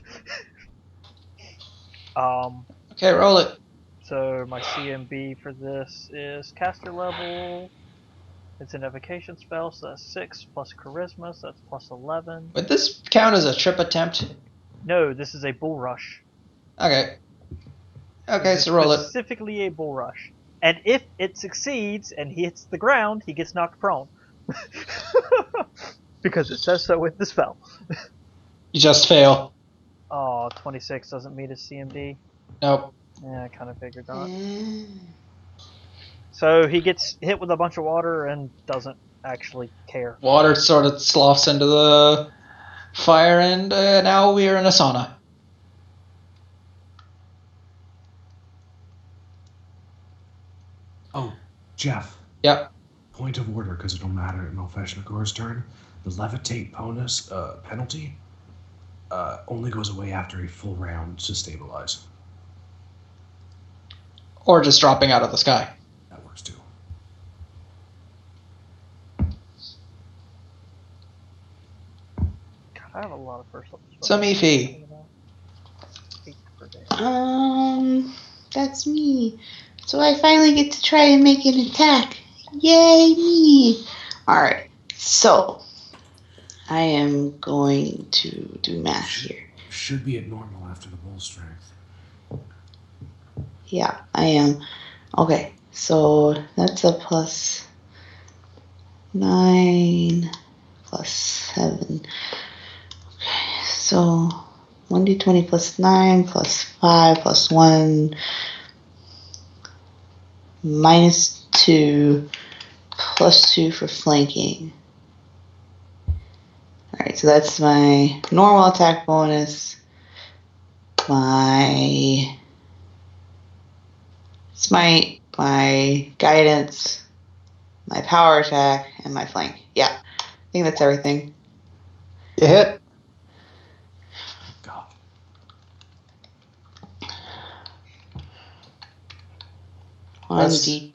Okay, roll it. So my CMB for this is caster level. It's an evocation spell, so that's 6 plus charisma, so that's plus 11. Would this count as a trip attempt? No, this is a bull rush. Okay. Okay, so roll it. Specifically a bull rush. And if it succeeds and he hits the ground, he gets knocked prone. Because it says so with the spell. You just fail. Oh, 26 doesn't meet his CMD. Nope. Yeah, I kind of figured that. So he gets hit with a bunch of water and doesn't actually care. Water sort of sloughs into the fire, and now we are in a sauna. Oh, Jeff, Yep. Point of order, because it'll matter in Malfeshnagor's turn. The levitate bonus penalty only goes away after a full round to stabilize. Or just dropping out of the sky. That works too. God, I have a lot of first level spells. So, Mifi. That's me. So I finally get to try and make an attack. Yay me! Alright, so I am going to do math here. Should be at normal after the bull strength. Yeah, I am. Okay, so that's a plus 9 plus 7. Okay, so 1d20 plus 9 plus 5 plus 1 minus 2 plus 2 for flanking. Alright, so that's my normal attack bonus. My smite, my guidance, my power attack, and my flank. Yeah, I think that's everything. You hit. God. Let's see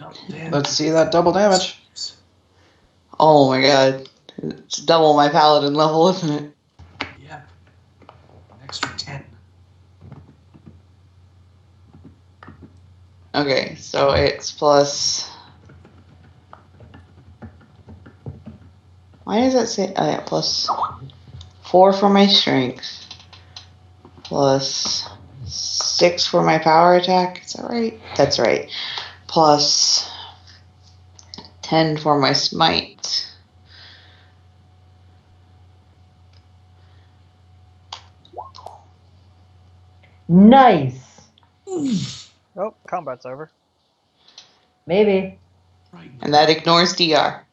that double damage. Oh my god. It's double my paladin level, isn't it? Yeah. An extra 10. Okay, so it's plus... Why does that say... Oh yeah, plus 4 for my strength. Plus 6 for my power attack. Is that right? That's right. Plus 10 for my smite. Nice. Oh, combat's over. Maybe. Right. And that ignores DR.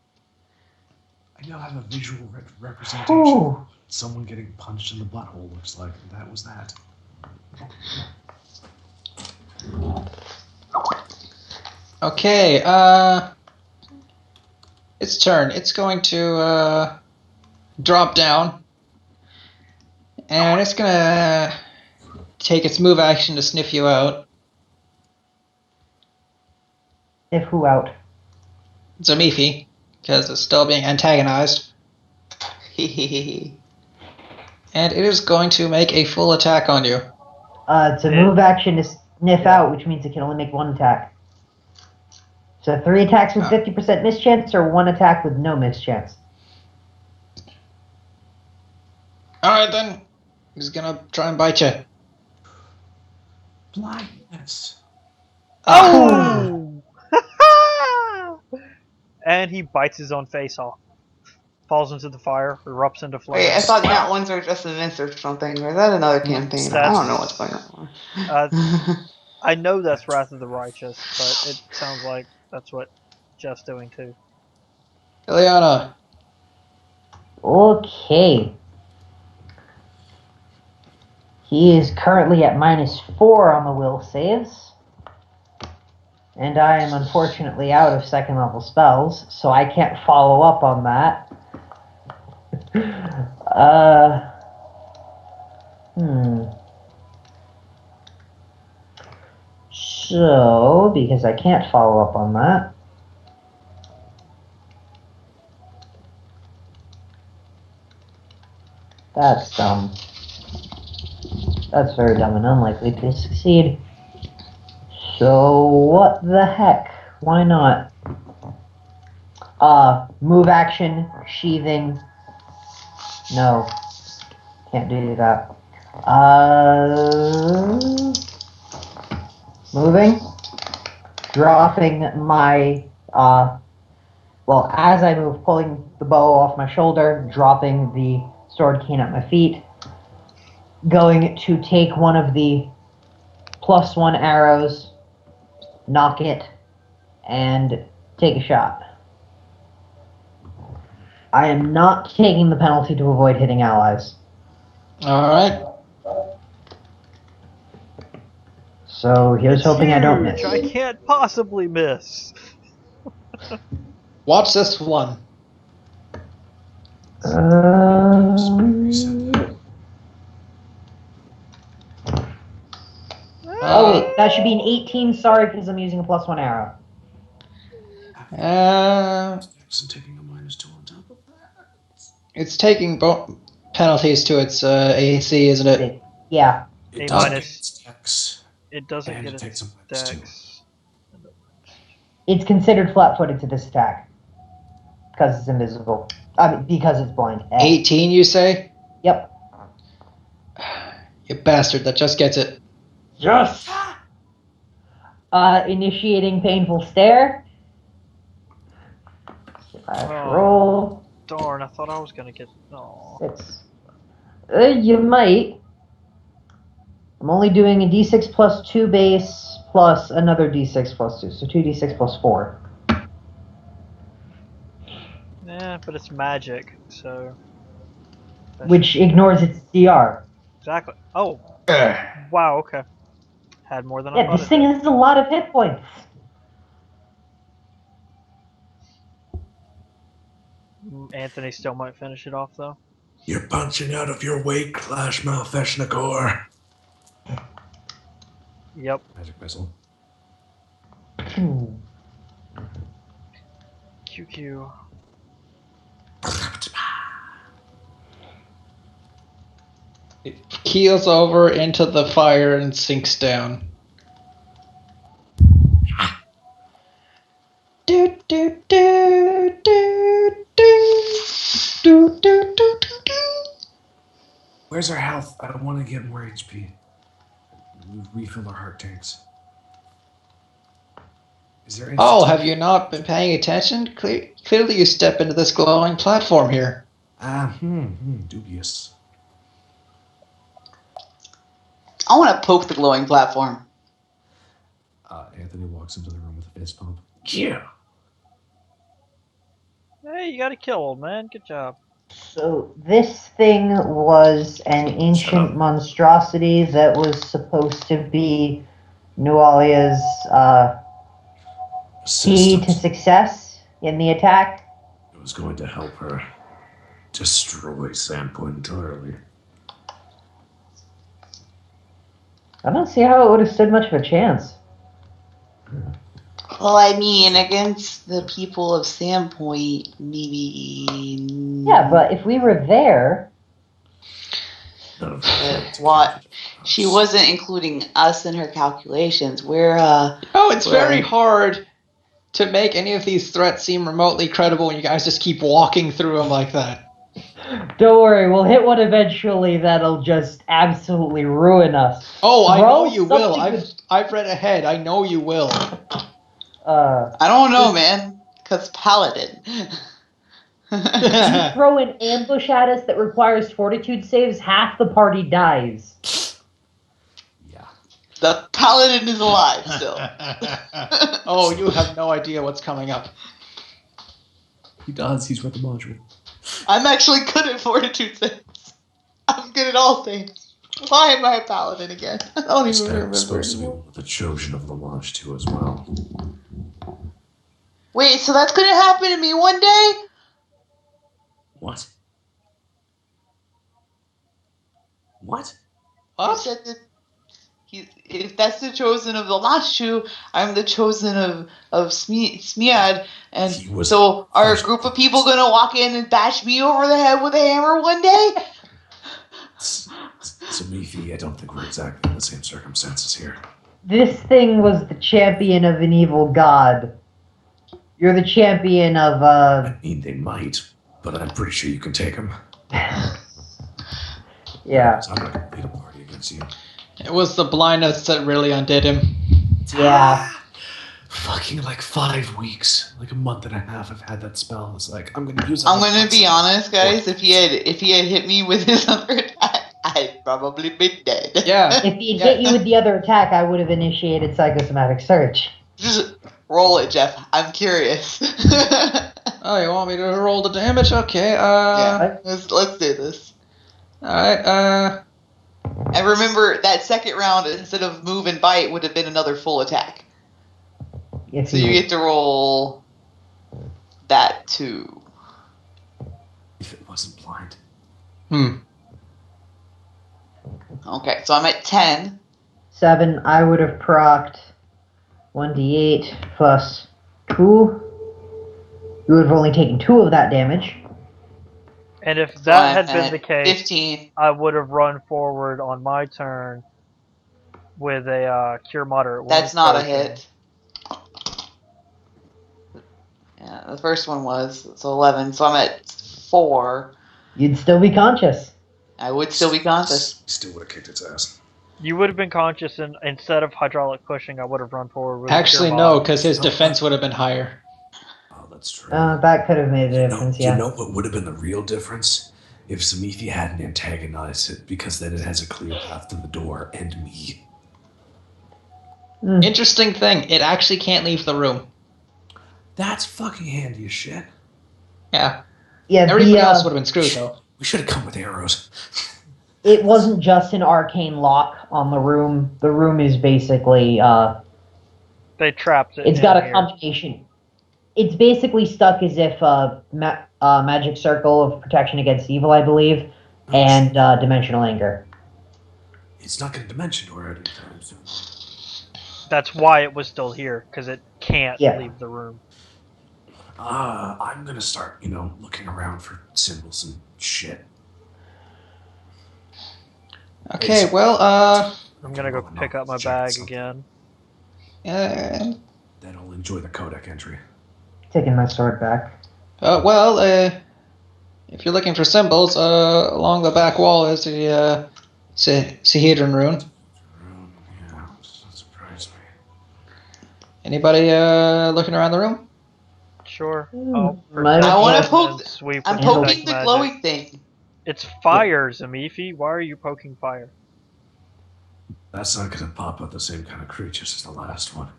I now have a visual representation of what someone getting punched in the butthole looks like, and that was that. Okay, its turn. It's going to drop down, and it's gonna take its move action to sniff you out. If who out? Zamifi, because it's still being antagonized. And it is going to make a full attack on you. It's a move action to sniff out, which means it can only make one attack. So 3 attacks with 50% mischance, or 1 attack with no mischance? Alright then. He's gonna try and bite you. Blindness. Oh! And he bites his own face off. Falls into the fire, erupts into flames. Wait, I thought that ones are just an insert or something. Or is that another campaign? I don't know what's going on. I know that's Wrath of the Righteous, but it sounds like that's what Jeff's doing too. Ileana. Okay. He is currently at -4 on the will saves. And I am unfortunately out of 2nd level spells, so I can't follow up on that. So, because I can't follow up on that, that's dumb. That's very dumb and unlikely to succeed. So, what the heck? Why not? Move action, sheathing. No. Can't do that. Moving. Dropping my, well, as I move, pulling the bow off my shoulder, dropping the sword cane at my feet. Going to take one of the +1 arrows, knock it, and take a shot. I am not taking the penalty to avoid hitting allies. Alright. So here's hoping I don't miss. I can't possibly miss. Watch this one. Oh wait, that should be an 18. Sorry, because I'm using a +1 arrow. Taking a -2 on top of that. It's taking penalties to its AC, isn't it? Yeah. It A doesn't minus. get its dex. It doesn't And get it takes its a -2. dex. It's considered flat-footed to this attack because it's invisible. I mean, because it's blind. 18, you say? Yep. You bastard! That just gets it. Yes. Initiating painful stare. Roll. Darn! I thought I was gonna get. Oh. It's. You might. I'm only doing a d6 plus 2 base plus another d6 plus 2, so 2d6 plus 4. Yeah, but it's magic, so. Which ignores its DR. Exactly. Oh. Wow. Okay. Had more than I thought. Yeah, this thing has a lot of hit points. Anthony still might finish it off though. You're punching out of your weight, Clash Malfeshnakor. Yep. Magic missile. QQ. It keels over into the fire and sinks down. Do do do do do do do do do. Where's our health? I don't want to get more HP. We've refilled our heart tanks. Is there? Oh, have you not been paying attention? Clearly, you step into this glowing platform here. Dubious. I want to poke the glowing platform. Anthony walks into the room with a fist pump. Yeah. Hey, you got a kill, old man. Good job. So this thing was an ancient monstrosity that was supposed to be Nualia's key to success in the attack. It was going to help her destroy Sandpoint entirely. I don't see how it would have stood much of a chance. Well, I mean, against the people of Sandpoint, maybe. Yeah, but if we were there. What? She wasn't including us in her calculations. It's very hard to make any of these threats seem remotely credible when you guys just keep walking through them like that. Don't worry, we'll hit one eventually that'll just absolutely ruin us. Oh, I know you will. I've read ahead. I know you will. I don't know, man. Because Paladin. You throw an ambush at us that requires fortitude saves, half the party dies. Yeah. The Paladin is alive still. Oh, you have no idea what's coming up. He does. He's read the module. I'm actually good at fortitude saves. I'm good at all saves. Why am I a Paladin again? I don't even remember. Supposed to be the chosen of the launch too, as well. Wait, so that's gonna happen to me one day? What? What? You said that if that's the chosen of the last two, I'm the chosen of Smead, and so are a group of people gonna walk in and bash me over the head with a hammer one day? Samithi, I don't think we're exactly in the same circumstances here. This thing was the champion of an evil god. You're the champion of I mean, they might, but I'm pretty sure you can take them. Yeah. I'm not gonna lead a party against you. It was the blindness that really undid him. Yeah. Fucking like 5 weeks, like a month and a half. I've had that spell. It's like I'm gonna use it. I'm gonna be honest, guys. If he had hit me with his other attack, I'd probably be dead. Yeah. If he'd hit you with the other attack, I would have initiated psychosomatic search. Just roll it, Jeff. I'm curious. Oh, you want me to roll the damage? Okay. Yeah. Let's do this. All right. And remember, that second round, instead of move and bite, would have been another full attack. So you get to roll that too. If it wasn't blind. Okay, so I'm at 10. 7, I would have procced 1d8 plus 2. You would have only taken 2 of that damage. And if So that I'm had been at the case, 15. I would have run forward on my turn with a Cure Moderate Wounds. That's not a potion. hit. Yeah, the first one was. So 11. So I'm at 4. You'd still be conscious. I would still be conscious. Still would have kicked its ass. You would have been conscious, and instead of hydraulic pushing, I would have run forward with Actually, Cure no, Mod. because his defense would have been higher. Oh, that's true. That could have made a difference, yeah. You know what would have been the real difference? If Samithi hadn't antagonized it, because then it has a clear path to the door and me. Interesting thing, it actually can't leave the room. That's fucking handy as shit. Yeah. Yeah, Everybody else would have been screwed, though. We should have come with arrows. It wasn't just an arcane lock on the room. The room is basically, They trapped it. it's got a here. combination. It's basically stuck as if magic circle of protection against evil, I believe, and dimensional anger. It's not going to dimension door anytime soon. That's why it was still here, because it can't Yeah. leave the room. I'm going to start, looking around for symbols and shit. Okay, well, I'm gonna go pick up my bag again. Then I'll enjoy the codec entry. Taking my sword back. If you're looking for symbols, along the back wall is the Sahedron rune. Yeah, that surprised me. Anybody looking around the room? Sure. I want to poke. Sweep I'm with poking detect the magic. glowing thing. It's fire, Zamifi. Why are you poking fire? That's not going to pop up the same kind of creatures as the last one.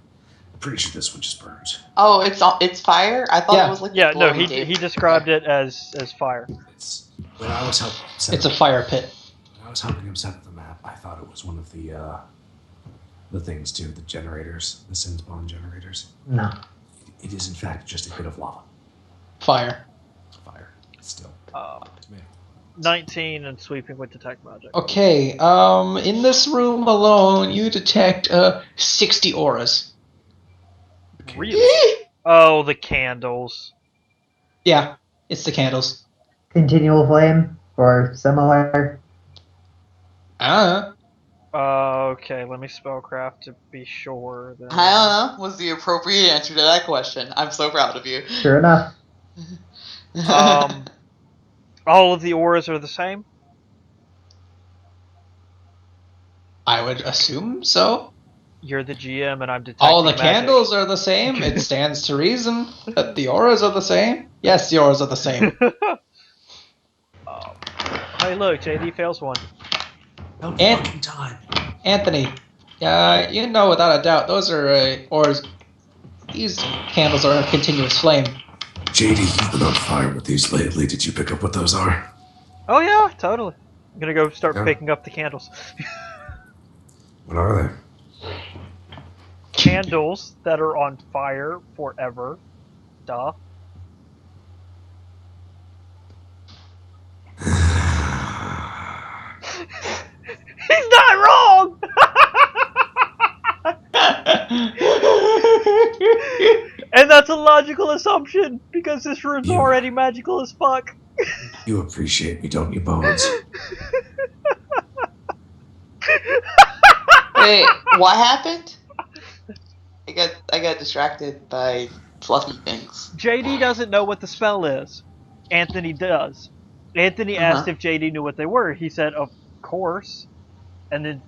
I'm pretty sure this one just burns. Oh, it's fire. I thought it was like Yeah. No, glowing he described it as fire. It's when I was helping. It's a fire pit. When I was helping him set up the map, I thought it was one of the things too, the generators, the sin spawn generators. No. It is in fact just a bit of lava. Fire. Fire. Still. 19 and sweeping with detect magic. Okay, in this room alone, you detect 60 auras. Really? Oh, the candles. Yeah, it's the candles. Continual flame or similar. Okay, let me spellcraft to be sure. That... I don't know. Was the appropriate answer to that question. I'm so proud of you. Sure enough. All of the auras are the same? I would assume so. You're the GM and I'm detecting All the magic. candles are the same. It stands to reason that the auras are the same. Yes, the auras are the same. Hey, look, JD fails one. Fucking time. Anthony, you know without a doubt, those are auras. These candles are a continuous flame. JD, you've been on fire with these lately. Did you pick up what those are? Oh yeah, totally. I'm gonna go start picking up the candles. What are they? Candles that are on fire forever. Duh. He's not wrong! And that's a logical assumption, because this room's already magical as fuck. You appreciate me, don't you, Bones? Wait, what happened? I got distracted by fluffy things. JD doesn't know what the spell is. Anthony does. Anthony asked if JD knew what they were. He said, "Of course." And then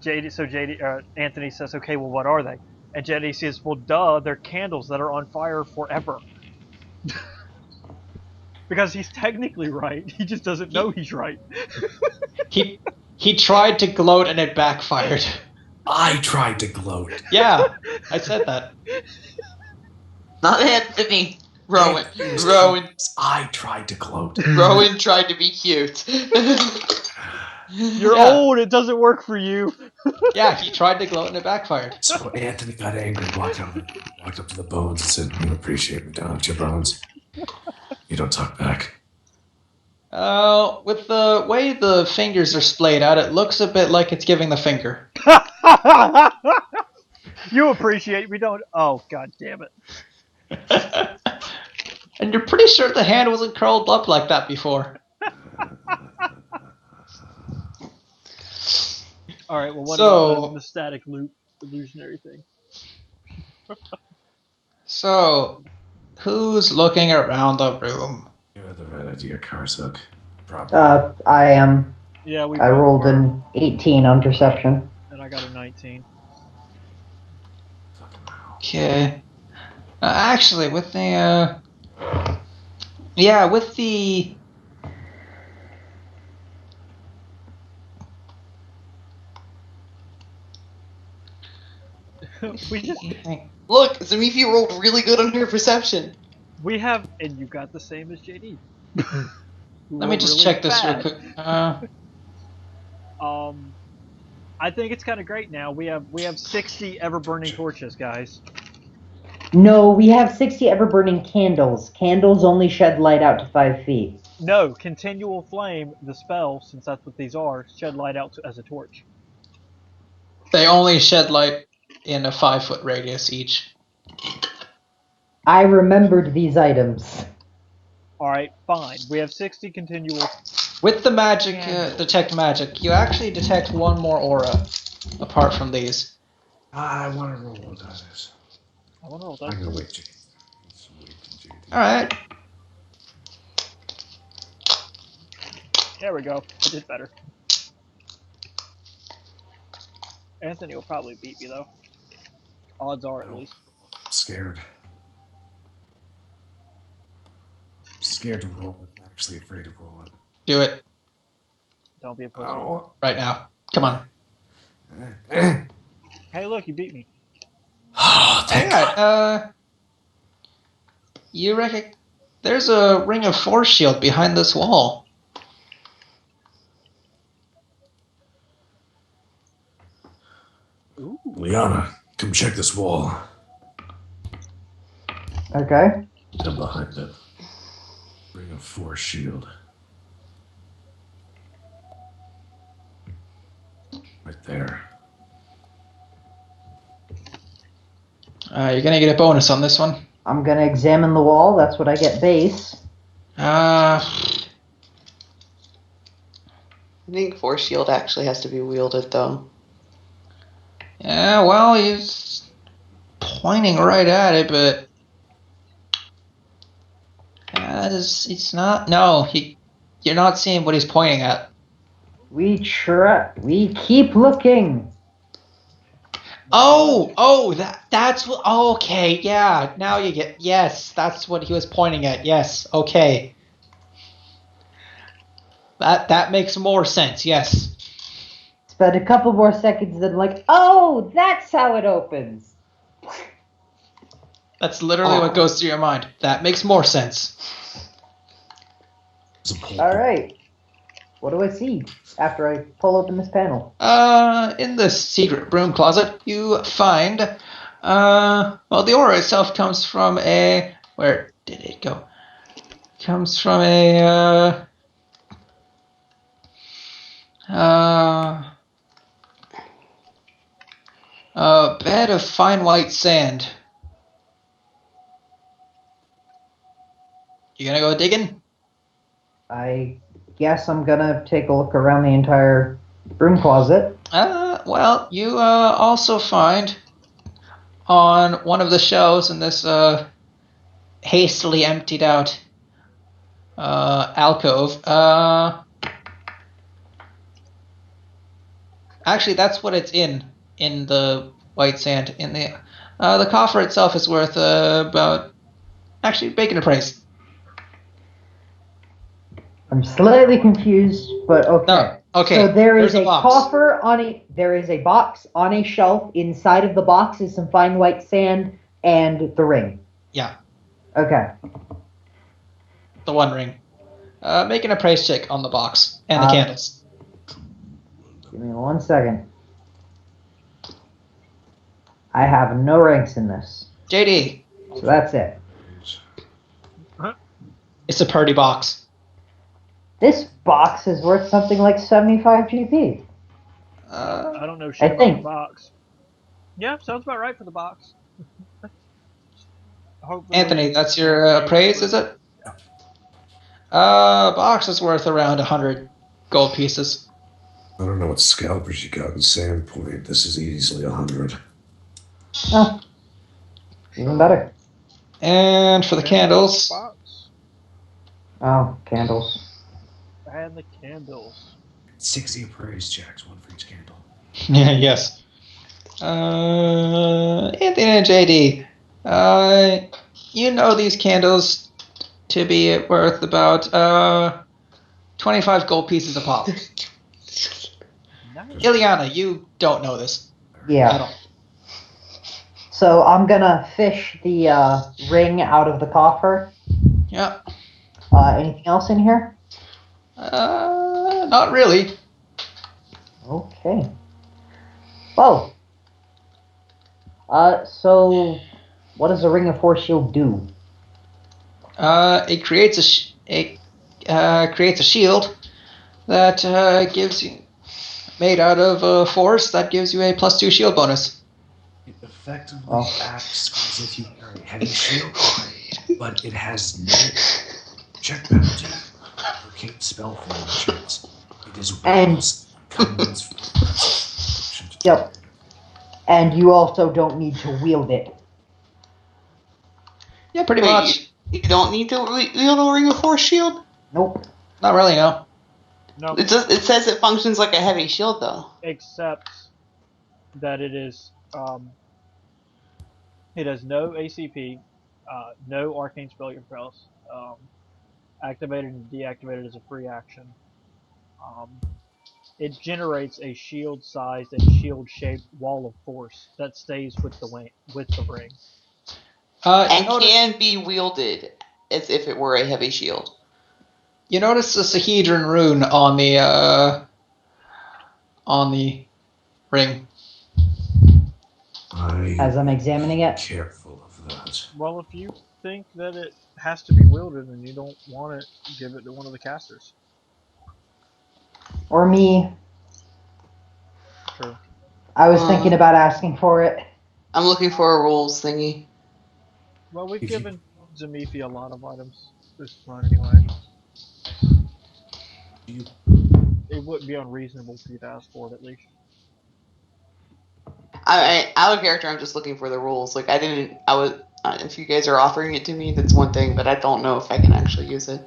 Anthony says, "Okay, well, what are they?" And JD says, "Well, duh, they're candles that are on fire forever." Because he's technically right. He just doesn't know he's right. He tried to gloat and it backfired. I tried to gloat. Yeah, I said that. Not Anthony. Rowan. Rowan. I tried to gloat. Rowan tried to be cute. You're old. It doesn't work for you. Yeah, he tried to gloat and it backfired. So Anthony got angry, walked up to the Bones and said, "You appreciate me, don't you, Bones?" You don't talk back. With the way the fingers are splayed out, it looks a bit like it's giving the finger. You appreciate we don't. Oh, god damn it. And you're pretty sure the hand wasn't curled up like that before. Alright, well, what about the static loop illusionary thing? So, who's looking around the room? You had the right idea, Karsuk. Probably. I am. Yeah, we I both rolled were, an 18 on perception. and I got a 19. Okay. Actually, with the, yeah, with the... we just... Look, Zamifi rolled really good on her perception. We have... And you got the same as JD. Let me just check this real quick. I think it's kind of great now. We have 60 ever-burning torches, guys. No, we have 60 ever-burning candles. Candles only shed light out to 5 feet. No, continual flame, the spell, since that's what these are, shed light out as a torch. They only shed light in a 5-foot radius each. I remembered these items. Alright, fine. We have 60 continual... With the magic, detect magic, you actually detect one more aura, apart from these. I want to roll what that is. I wonder what that I'm is. going to wait, JD. Alright. There we go. I did better. Anthony will probably beat me, though. Odds are, at least. I'm scared. I'm scared to roll it. I'm actually afraid of rolling. Do it. Don't be a pussy. Oh, right now. Come on. Hey, look, you beat me. Oh, thank God. You reckon there's a ring of force shield behind this wall. Ooh. Liana, come check this wall. Okay. Down behind it. Ring of force shield. Right there. You're gonna get a bonus on this one. I'm gonna examine the wall. That's what I get base. I think force shield actually has to be wielded, though. Yeah, well, he's pointing right at it, but it's not. No, you're not seeing what he's pointing at. We keep looking. That's what. Oh, okay, yeah. Now you get. Yes, that's what he was pointing at. Yes, okay. That makes more sense. Yes. Spend a couple more seconds, then like, oh, that's how it opens. That's literally what goes through your mind. That makes more sense. All right. What do I see after I pull open this panel? In the secret broom closet, you find, well, the aura itself comes from a, where did it go? Comes from a, bed of fine white sand. You gonna go digging? I guess I'm gonna take a look around the entire broom closet. Well, you also find on one of the shelves in this hastily emptied out alcove. Actually, that's what it's in the white sand. In the coffer itself is worth about. Actually, bacon a price. I'm slightly confused, but okay. No, okay. So there is a box. coffer there is a box on a shelf. Inside of the box is some fine white sand and the ring. Yeah. Okay. The one ring. Making a price check on the box and the candles. Give me 1 second. I have no ranks in this. JD. So that's it. It's a party box. This box is worth something like 75 GP. I don't know shit about the box. Yeah, sounds about right for the box. Anthony, that's your praise, is it? Box is worth around 100 gold pieces. I don't know what scalpers you got in Sandpoint. This is easily 100. Oh, even better. And for the candles. Box. Oh, candles. And the candles. 60 praise checks, one for each candle. Yes. Anthony and JD, you know these candles to be worth about 25 gold pieces a pop. Nice. Ileana, you don't know this. Yeah. So I'm gonna fish the ring out of the coffer. Yeah. Anything else in here? Not really. Okay. Well. So what does a ring of force shield do? It creates a shield that gives you, made out of force, that gives you a +2 shield bonus. It effectively acts as if you carry a heavy shield, but it has no check penalty. Locate spell form checks. It is Yep. And you also don't need to wield it. Yeah, pretty much. You don't need to wield a ring of force shield? Nope. Not really, no. No. It says it functions like a heavy shield, though. Except that it is, it has no ACP, no arcane spell spells, activated and deactivated as a free action. It generates a shield-sized and shield-shaped wall of force that stays with the ring. And can be wielded as if it were a heavy shield. You notice the Sahedron rune on the ring. As I'm examining it. Careful of that. Well, if you think that it has to be wielded and you don't want it, give it to one of the casters. Or me. True. I was thinking about asking for it. I'm looking for a rules thingy. Well, we've given Zamifi a lot of items this run anyway. It wouldn't be unreasonable for you to ask for it at least. Out of character, I'm just looking for the rules. Like, if you guys are offering it to me, that's one thing, but I don't know if I can actually use it.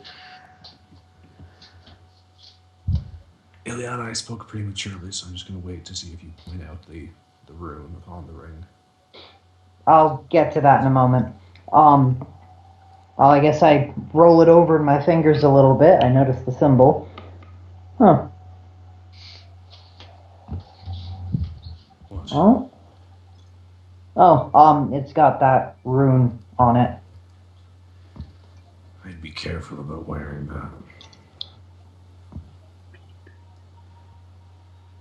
Ileana, I spoke prematurely, so I'm just going to wait to see if you point out the rune on the ring. I'll get to that in a moment. Well, I guess I roll it over in my fingers a little bit. I notice the symbol. Huh. What? It's got that rune on it. I'd be careful about wearing that.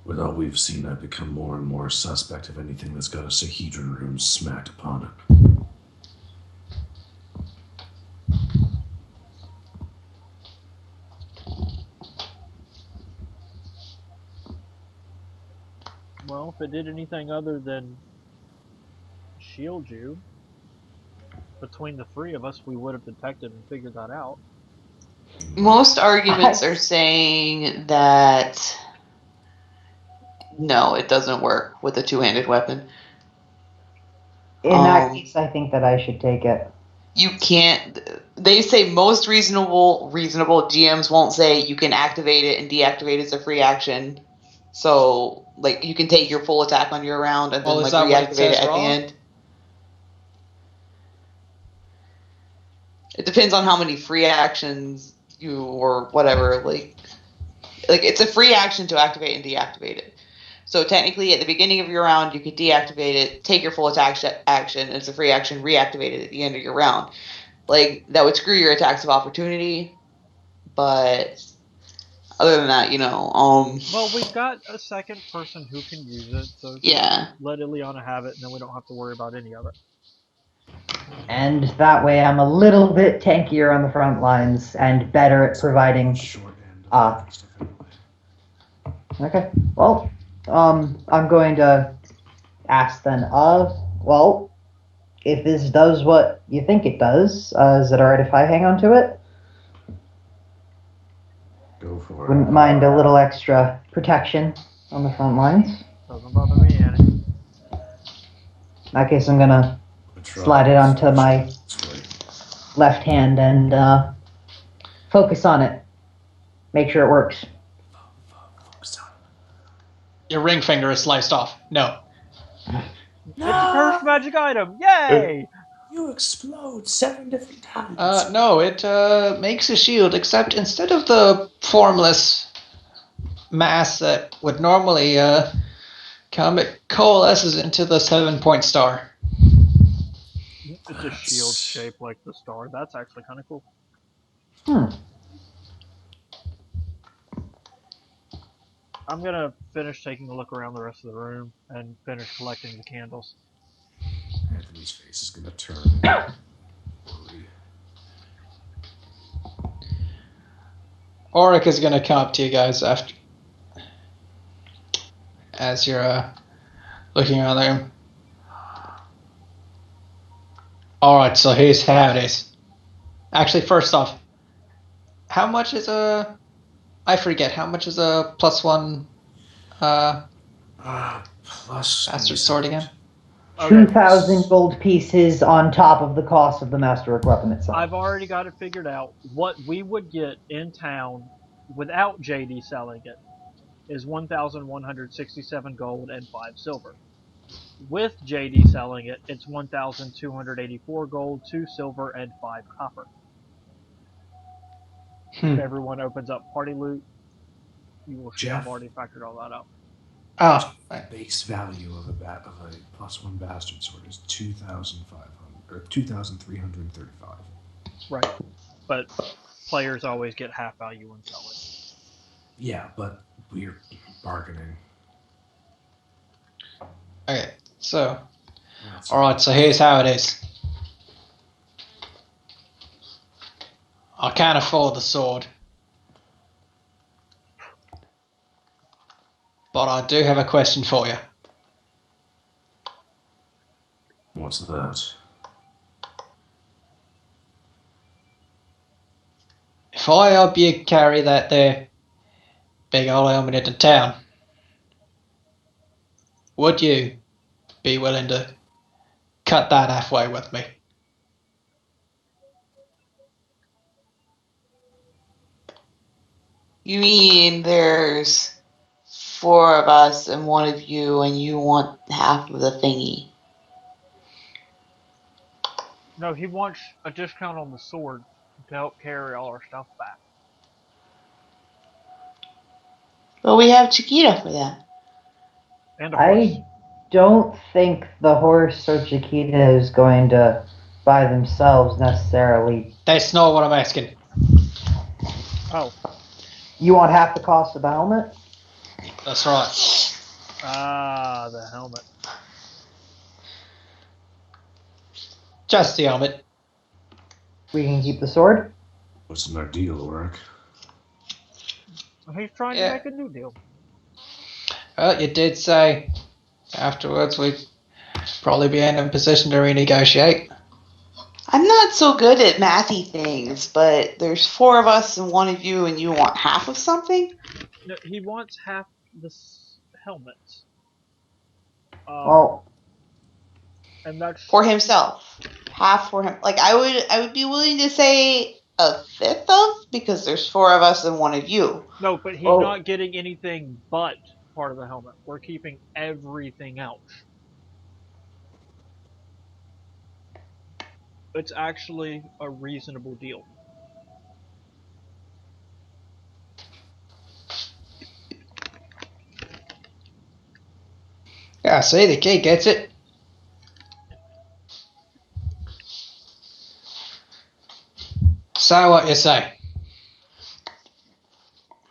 With all we've seen, I've become more and more suspect of anything that's got a Sahedron rune smacked upon it. Well, if it did anything other than shield you, between the three of us, we would have detected and figured that out. Most arguments are saying that no, it doesn't work with a two-handed weapon. In that case, I think that I should take it. You can't. They say most reasonable GMs won't say you can activate it and deactivate it as a free action. So, like, you can take your full attack on your round and then reactivate it at the end. It depends on how many free actions you or whatever. Like it's a free action to activate and deactivate it. So technically, at the beginning of your round, you could deactivate it, take your full attack action, and it's a free action, reactivate it at the end of your round. Like, that would screw your attacks of opportunity, but other than that, Well, we've got a second person who can use it, so yeah. let Ileana have it, and then we don't have to worry about any of it. And that way I'm a little bit tankier on the front lines and better at providing... Short end of stuff anyway. Okay. Well, I'm going to ask then, well, if this does what you think it does, is it alright if I hang on to it? Go for Wouldn't it. mind a little extra protection on the front lines. Doesn't bother me, Annie. In that case, I'm gonna slide it onto my left hand and focus on it. Make sure it works. Your ring finger is sliced off. No. It's a cursed magic item! Yay! You explode 7 different times. No, it makes a shield, except instead of the formless mass that would normally come, it coalesces into the 7-point star. It's a shield shaped like the star. That's actually kind of cool. I'm gonna finish taking a look around the rest of the room and finish collecting the candles. Anthony's face is gonna turn. Auric is gonna come up to you guys after, as you're looking around the room. Alright, so here's how it is. Actually, first off, how much is I forget, how much is a +1 plus Master Sword again? Okay. 2,000 gold pieces on top of the cost of the Masterwork weapon itself. I've already got it figured out. What we would get in town without JD selling it is 1,167 gold and 5 silver. With JD selling it, it's 1,284 gold, 2 silver, and 5 copper. If everyone opens up party loot, you will see I've already factored all that out. Oh, base value of a +1 bastard sword is 2,500 or 2,335. Right, but players always get half value when selling. Yeah, but we're bargaining. Okay, so alright, so here's how it is. I can't afford the sword, but I do have a question for you. What's that? If I help you carry that there big old helmet into town, would you be willing to cut that halfway with me? You mean there's 4 of us and 1 of you, and you want half of the thingy? No, he wants a discount on the sword to help carry all our stuff back. But we have Chiquita for that. And a horse. I don't think the horse or Chiquita is going to by themselves necessarily. That's not what I'm asking. Oh. You want half the cost of the helmet? That's right. Ah, the helmet. Just the helmet. We can keep the sword? What's in our deal, Auric? He's trying to make a new deal. Well, you did say afterwards we'd probably be in a position to renegotiate. I'm not so good at mathy things, but there's 4 of us and 1 of you, and you want half of something? No, he wants half the helmet. Well, and that's for himself. Half for him. Like I would be willing to say a fifth of, because there's 4 of us and 1 of you. No, but he's not getting anything but part of the helmet. We're keeping everything else. It's actually a reasonable deal. Yeah, see, the kid gets it. So what you say?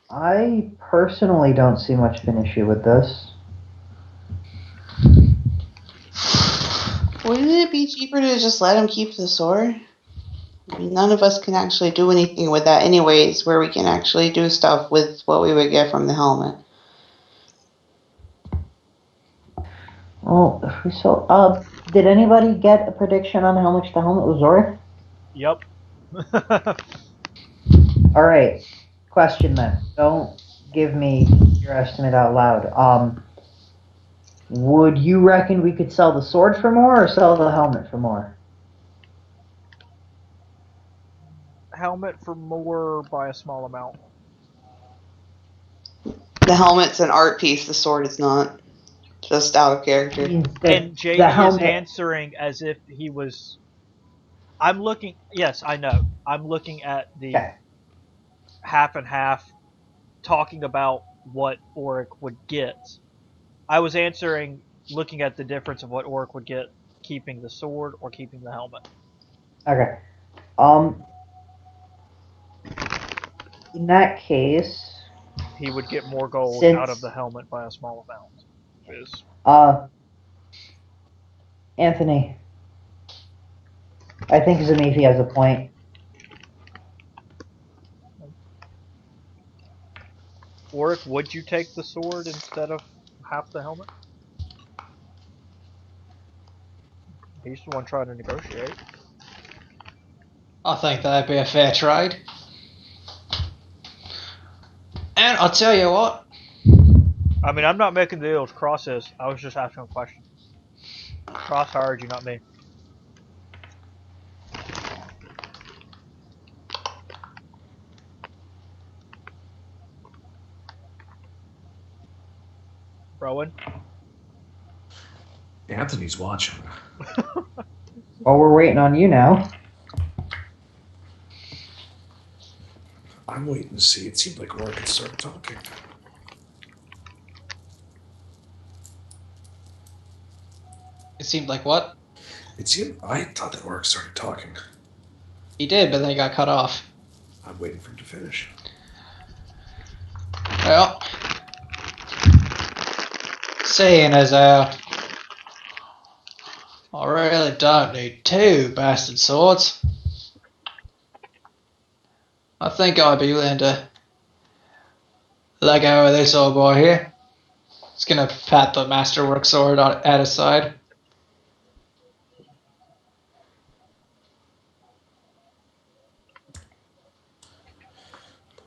I personally don't see much of an issue with this. Wouldn't it be cheaper to just let him keep the sword? I mean, none of us can actually do anything with that anyways, where we can actually do stuff with what we would get from the helmet. Well, did anybody get a prediction on how much the helmet was worth? Yep. All right. Question then. Don't give me your estimate out loud. Would you reckon we could sell the sword for more or sell the helmet for more? Helmet for more by a small amount. The helmet's an art piece, the sword is not. Just out of character. And JD is answering as if he was. I'm looking. Yes, I know. I'm looking at the half and half, talking about what Auric would get. I was answering, looking at the difference of what Auric would get keeping the sword or keeping the helmet. Okay. In that case, he would get more gold out of the helmet by a small amount. Anthony, I think Zamifi has a point. Auric, would you take the sword instead of half the helmet? He's the one trying to negotiate. I think that'd be a fair trade. And I'll tell you what. I mean, I'm not making the deal with Cross is. I was just asking a question. Cross hired you, not me. Rowan? Anthony's watching. Well, we're waiting on you now. I'm waiting to see. It seemed like Rourke had started talking. It seemed like what? I thought that Rourke started talking. He did, but then he got cut off. I'm waiting for him to finish. Well, seeing as I really don't need 2 bastard swords, I think I'd be willing to let go of this old boy here. He's gonna pat the masterwork sword at his side.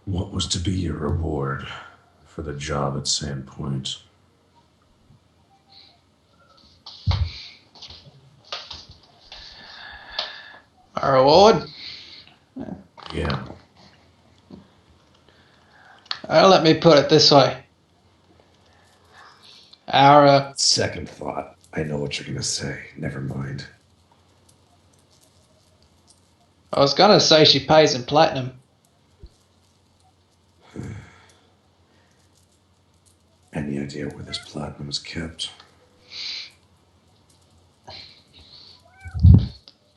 What was to be your reward for the job at Sandpoint? My reward? Yeah. Let me put it this way. Our second thought. I know what you're gonna say. Never mind. I was gonna say she pays in platinum. Any idea where this platinum is kept?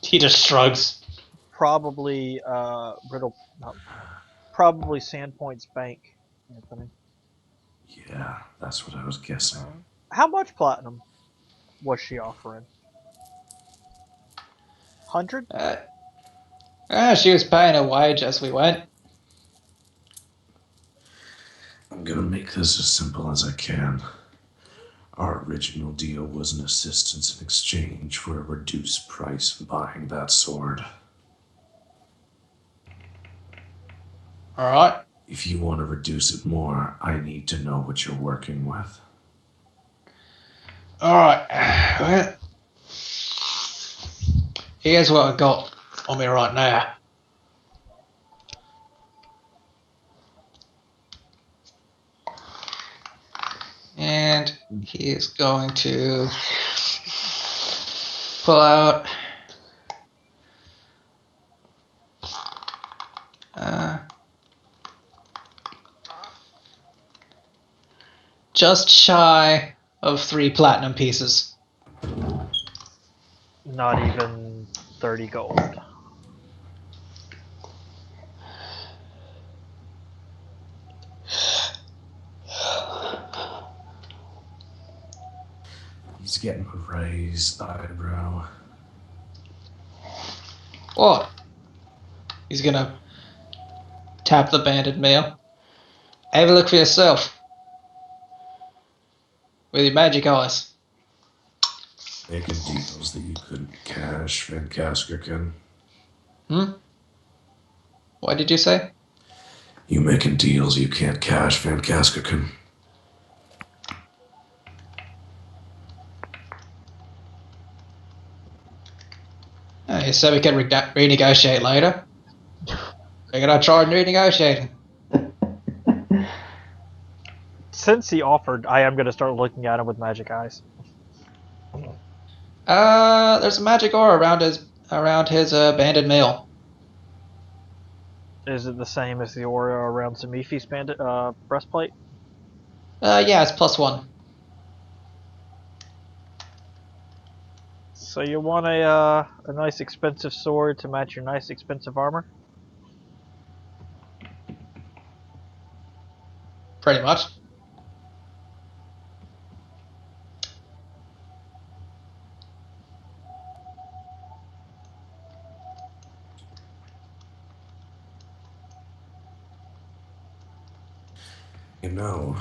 He just shrugs. Probably probably Sandpoint's bank, Anthony. Yeah, that's what I was guessing. How much platinum was she offering? 100? She was paying a wage as we went. I'm gonna make this as simple as I can. Our original deal was an assistance in exchange for a reduced price buying that sword. Alright. If you want to reduce it more, I need to know what you're working with. Alright. Well, here's what I got on me right now. And he is going to pull out just shy of 3 platinum pieces. Not even 30 gold. He's getting a raised eyebrow. What? He's gonna tap the banded mail. Have a look for yourself. With your magic eyes. Making deals that you couldn't cash, Van Kaskerkin. What did you say? You making deals you can't cash, Van Kaskerkin. You said we could renegotiate later. Figured I'd try renegotiating. Since he offered, I am going to start looking at him with magic eyes. There's a magic aura around his banded mail. Is it the same as the aura around Zamifi's breastplate? Yeah, it's +1. So you want a nice expensive sword to match your nice expensive armor? Pretty much. You know,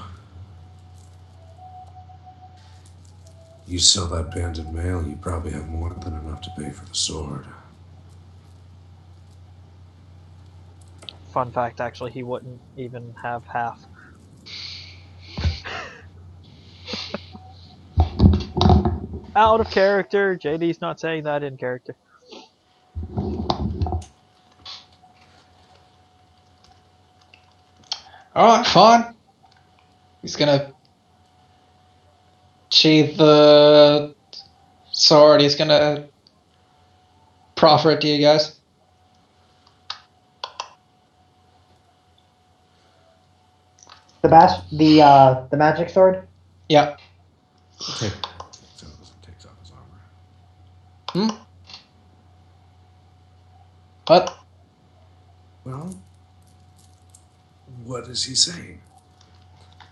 you sell that banded mail, you probably have more than enough to pay for the sword. Fun fact, actually, he wouldn't even have half. Out of character. JD's not saying that in character. Alright, fine. He's gonna sheath the sword. He's gonna proffer it to you guys. The magic sword? Yeah. Takes off his armor. What? Well, what is he saying?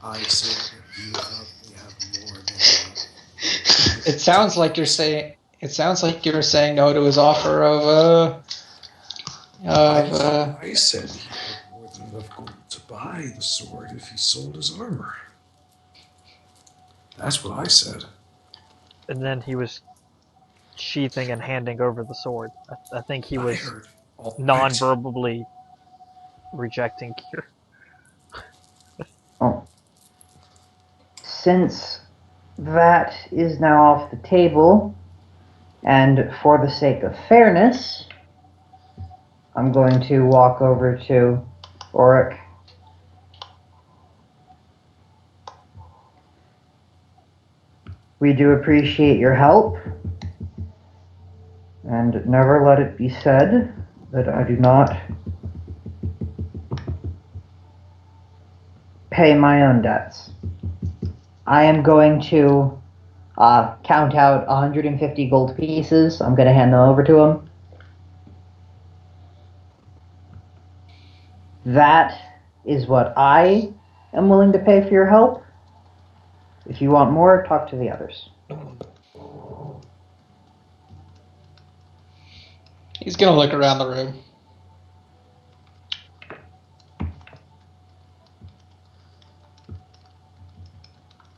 I say you probably have more than enough. It sounds like you're saying no to his offer of I said he had more than enough gold to buy the sword if he sold his armor. That's what I said. And then he was sheathing and handing over the sword. I think he was non-verbally rejecting Kier. Oh. Since that is now off the table, and for the sake of fairness, I'm going to walk over to Auric. We do appreciate your help, and never let it be said that I do not pay my own debts. I am going to count out 150 gold pieces. I'm going to hand them over to him. That is what I am willing to pay for your help. If you want more, talk to the others. He's gonna look around the room.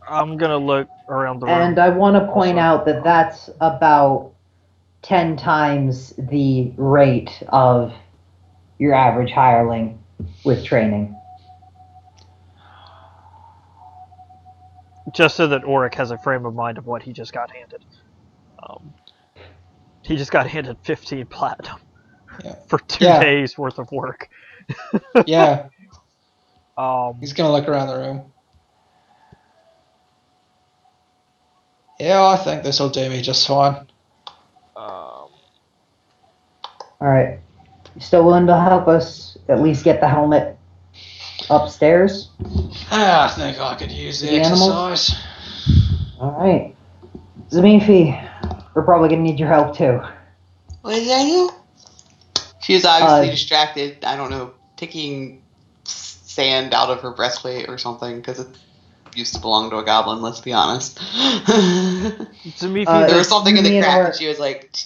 I'm gonna look around the room. And I want to point out that that's about 10 times the rate of your average hireling with training. Just so that Auric has a frame of mind of what he just got handed. He just got handed 15 platinum for 2 days worth of work. Yeah. He's gonna look around the room. Yeah, I think this will do me just fine. Alright. You still willing to help us at least get the helmet upstairs? I think I could use the exercise. Alright. Zamifi, we're probably going to need your help too. What did I do? She was obviously distracted. I don't know, picking sand out of her breastplate or something. used to belong to a goblin, let's be honest. There was something in the crack, and she was like...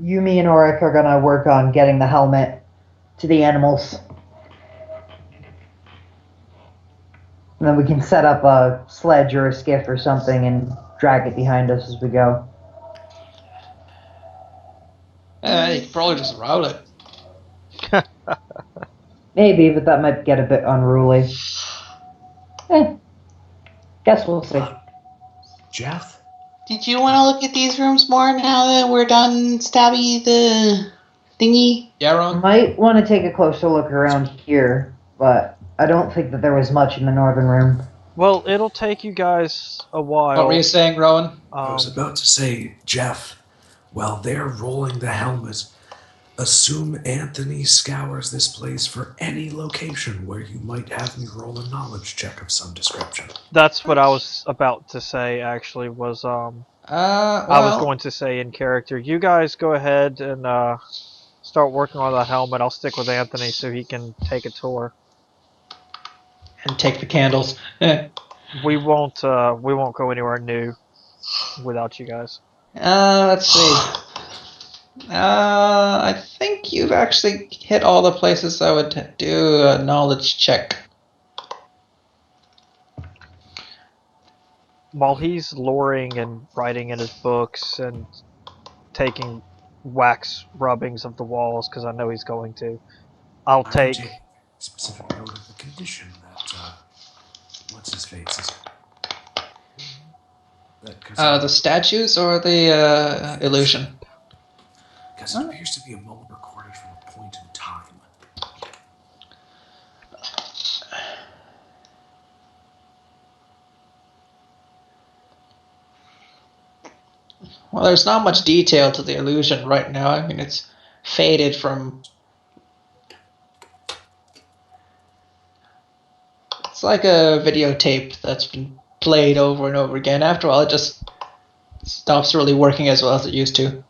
Yumi and Oric are gonna work on getting the helmet to the animals. And then we can set up a sledge or a skiff or something and drag it behind us as we go. You could probably just route it. Maybe, but that might get a bit unruly. Guess we'll see. Jeff? Did you want to look at these rooms more now that we're done Stabby the thingy? Yeah, Ron? Might want to take a closer look around here, but I don't think that there was much in the northern room. Well, it'll take you guys a while. What were you saying, Rowan? I was about to say, Jeff, while they're rolling the helmet, assume Anthony scours this place for any location where you might have me roll a knowledge check of some description. That's what I was about to say, actually, was, I was going to say in character, you guys go ahead and, start working on the helmet. I'll stick with Anthony so he can take a tour. And take the candles. We won't go anywhere new without you guys. Let's see. I think you've actually hit all the places I would do a knowledge check. While he's loring and writing in his books and taking wax rubbings of the walls, because I know he's going to, I'll take specific note of the condition that, what's his face is. The statues or the illusion? Because it appears to be a moment recorded from a point in time. Well, there's not much detail to the illusion right now. I mean, it's faded from... It's like a videotape that's been played over and over again. After all, it just stops really working as well as it used to.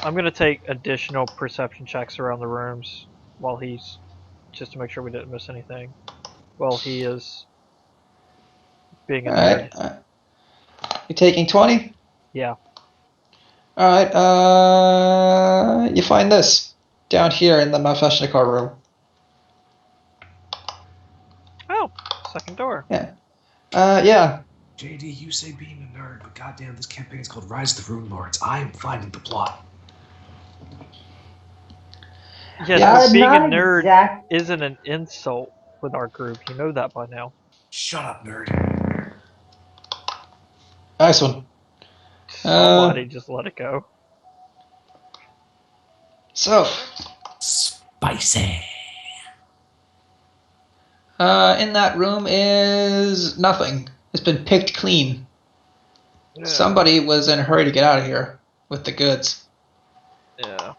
I'm going to take additional perception checks around the rooms while he's, just to make sure we didn't miss anything, while he is being a nerd. Alright, you're taking 20? Yeah. Alright, you find this down here in the Mafeshnikar room. Oh, second door. Yeah. Yeah. JD, you say being a nerd, but goddamn, this campaign is called Rise of the Runelords. I'm finding the plot. Yeah, being a nerd isn't an insult with our group. You know that by now. Shut up, nerd. Nice one. Somebody just let it go. So. Spicy. In that room is nothing. It's been picked clean. Yeah. Somebody was in a hurry to get out of here with the goods. Yeah.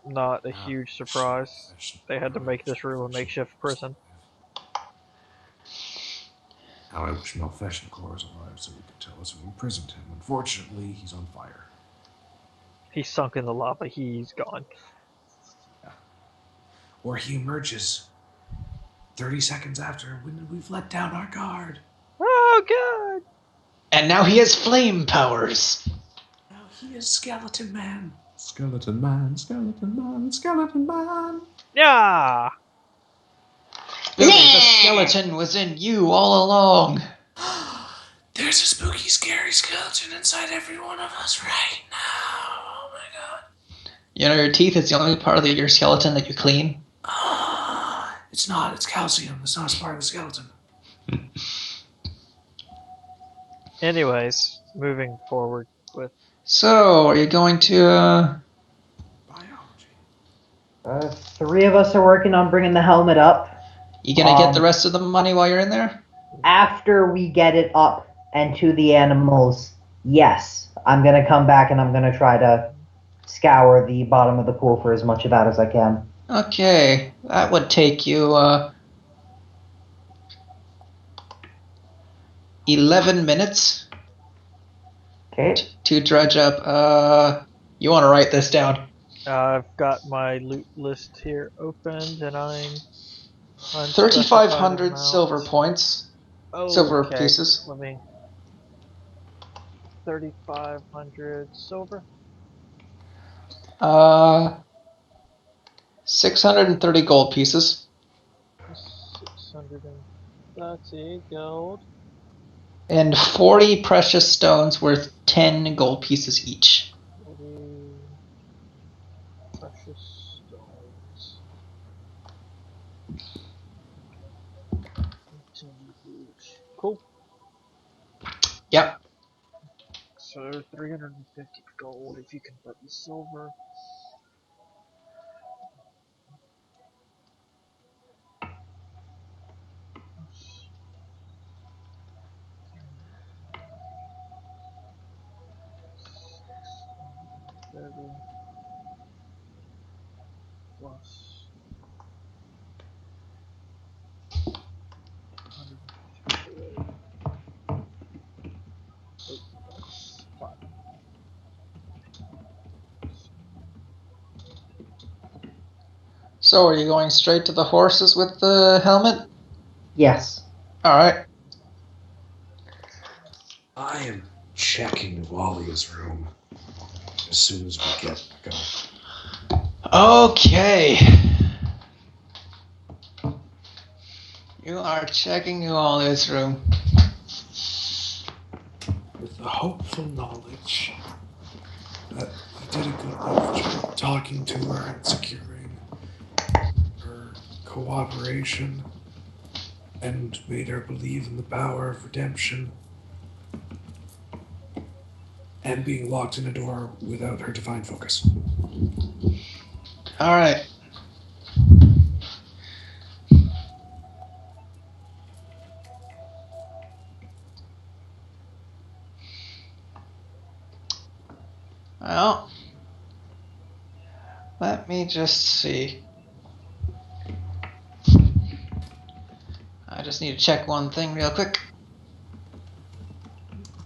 Not a huge surprise. They had to make this room a makeshift prison. How I wish Mafeshnikar was alive so he could tell us who imprisoned him. Unfortunately, he's on fire. He's sunk in the lava. He's gone. Yeah. Or he emerges 30 seconds after when we've let down our guard. Oh, God! And now he has flame powers. Now he is Skeleton Man. Skeleton Man, Skeleton Man, Skeleton Man. Yeah! Billy, the skeleton was in you all along. There's a spooky, scary skeleton inside every one of us right now. Oh my god. You know, your teeth is the only part of your skeleton that you clean? It's not. It's calcium. It's not a part of the skeleton. Anyways, moving forward with... So, are you going to, Biology. 3 of us are working on bringing the helmet up. You gonna get the rest of the money while you're in there? After we get it up and to the animals, yes. I'm gonna come back and I'm gonna try to scour the bottom of the pool for as much of that as I can. Okay, that would take you, 11 minutes. Okay. To dredge up, you want to write this down. I've got my loot list here opened, and I'm 3,500 silver points. Silver Okay, pieces. let me. 3,500 silver. 630 gold pieces. 630 gold. And 40 precious stones worth 10 gold pieces each. 40 precious stones. Cool. Yep. So 350 gold if you convert the silver. Plus 150. That's 5. So are you going straight to the horses with the helmet? Yes. Alright. I am checking Wally's room as soon as we get going. Okay. You are checking Wally's room. With the hopeful knowledge that I did a good enough job talking to her and securing her cooperation and made her believe in the power of redemption and being locked in a door without her divine focus. Alright. Well, let me just see. I just need to check one thing real quick.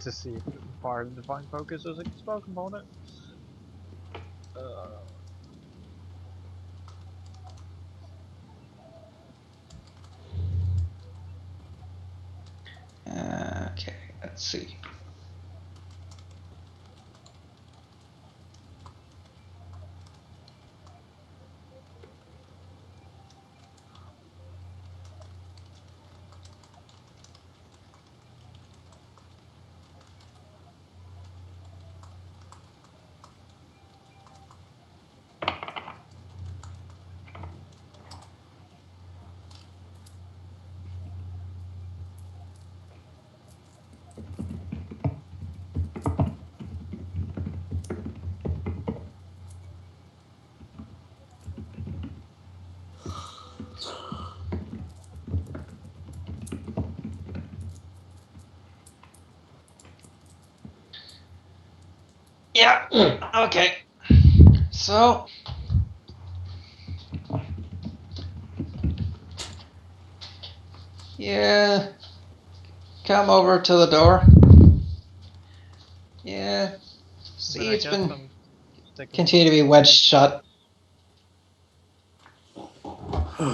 To see if part of divine focus is a spell component. Okay, let's see. Yeah, okay. So, yeah, come over to the door. Yeah, see, it's been continue to be wedged shut. Give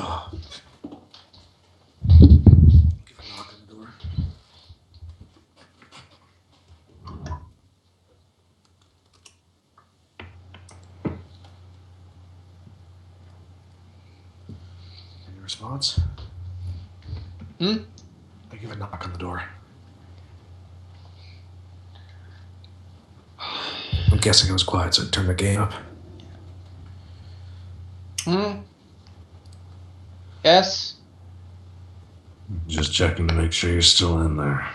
a knock on the door. Any response? I give a knock on the door. I'm guessing it was quiet, so I turned the game up. Yes? Just checking to make sure you're still in there.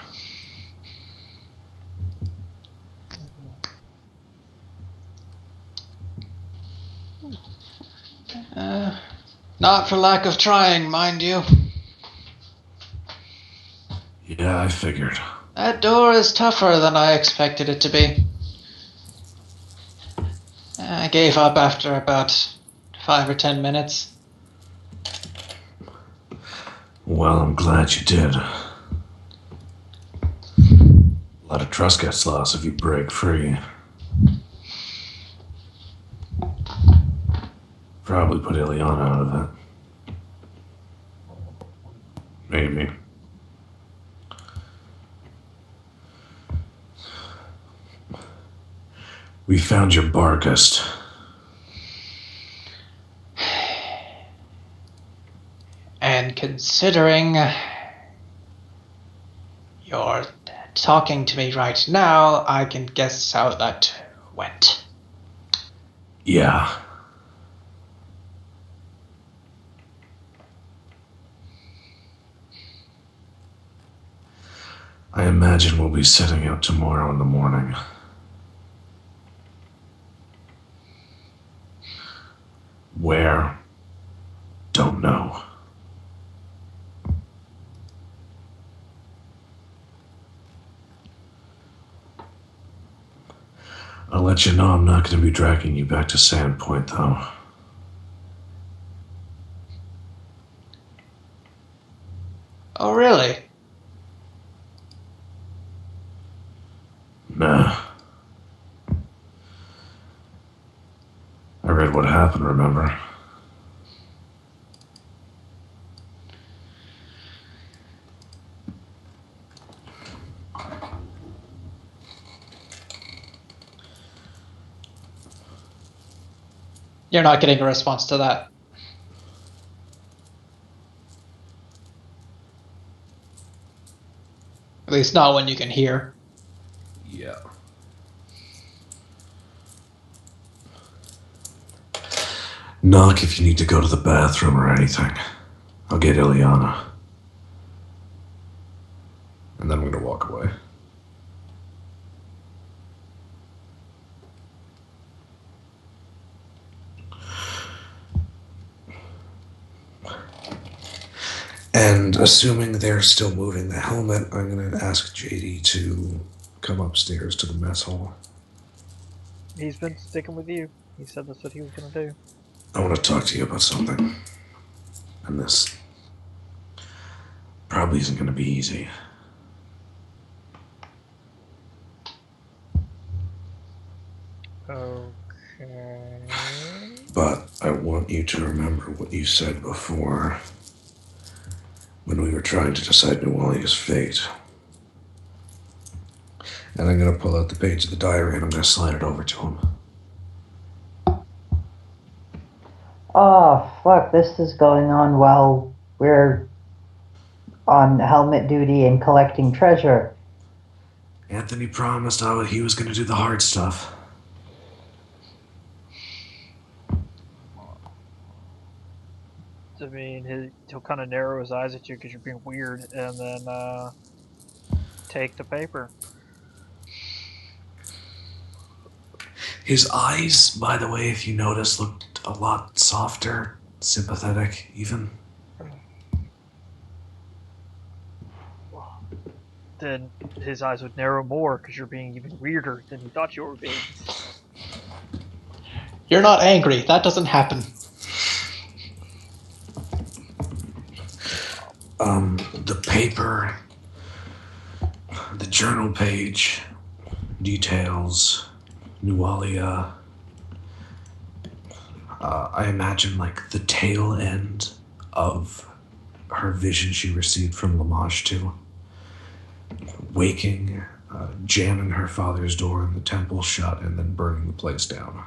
Not for lack of trying, mind you. Yeah, I figured. That door is tougher than I expected it to be. I gave up after about 5 or 10 minutes. Well, I'm glad you did. A lot of trust gets lost if you break free. probably put Ileana out of it. Maybe. We found your Barkist. And considering you're talking to me right now, I can guess how that went. Yeah. I imagine we'll be setting out tomorrow in the morning. Where? Don't know. I'll let you know I'm not going to be dragging you back to Sandpoint, though. Oh, really? Nah. I read what happened, remember? You're not getting a response to that. At least not one you can hear. Yeah. Knock if you need to go to the bathroom or anything. I'll get Ileana. And then I'm gonna walk away. And assuming they're still moving the helmet, I'm gonna ask JD to come upstairs to the mess hall. He's been sticking with you. He said that's what he was going to do. I want to talk to you about something. And this probably isn't gonna be easy. Okay. But I want you to remember what you said before when we were trying to decide Nualia's fate. And I'm gonna pull out the page of the diary and I'm gonna slide it over to him. Oh, fuck, this is going on while we're on helmet duty and collecting treasure. Anthony promised he was gonna do the hard stuff. I mean, he'll kind of narrow his eyes at you because you're being weird, and then take the paper. His eyes, by the way, if you notice, looked a lot softer, sympathetic, even. Then his eyes would narrow more because you're being even weirder than he thought you were being. You're not angry. That doesn't happen. The paper, the journal page, details, Nualia. I imagine like the tail end of her vision she received from Lamage 2. Waking, jamming her father's door in the temple shut, and then burning the place down.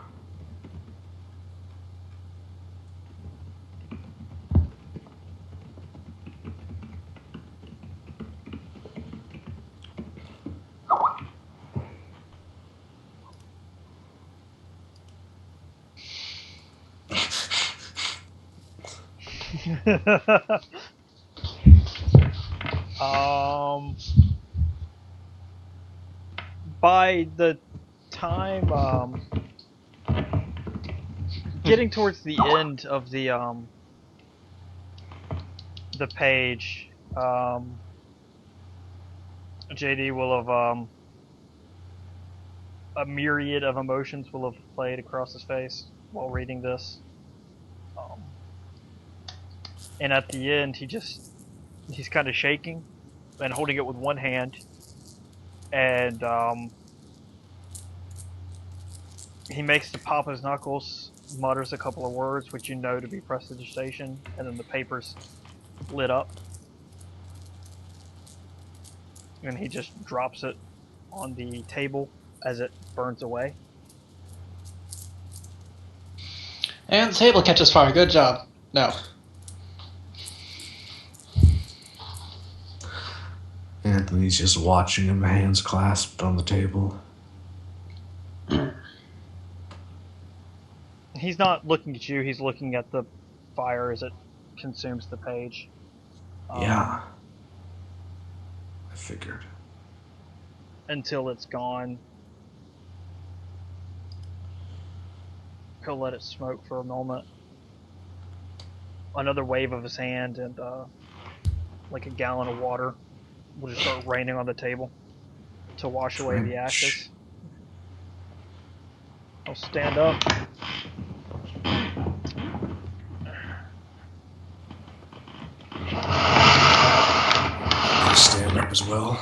By the time getting towards the end of the page, JD will have a myriad of emotions will have played across his face while reading this. And at the end, he's kind of shaking and holding it with one hand, and he makes to pop his knuckles, mutters a couple of words, which you know to be prestidigitation, and then the paper's lit up. And he just drops it on the table as it burns away. And the table catches fire. Good job. No. Anthony's just watching him, hands clasped on the table. He's not looking at you, he's looking at the fire as it consumes the page. Yeah. I figured. Until it's gone. He'll let it smoke for a moment. Another wave of his hand and like a gallon of water will just start raining on the table to wash away the ashes. I'll stand up. I stand up as well.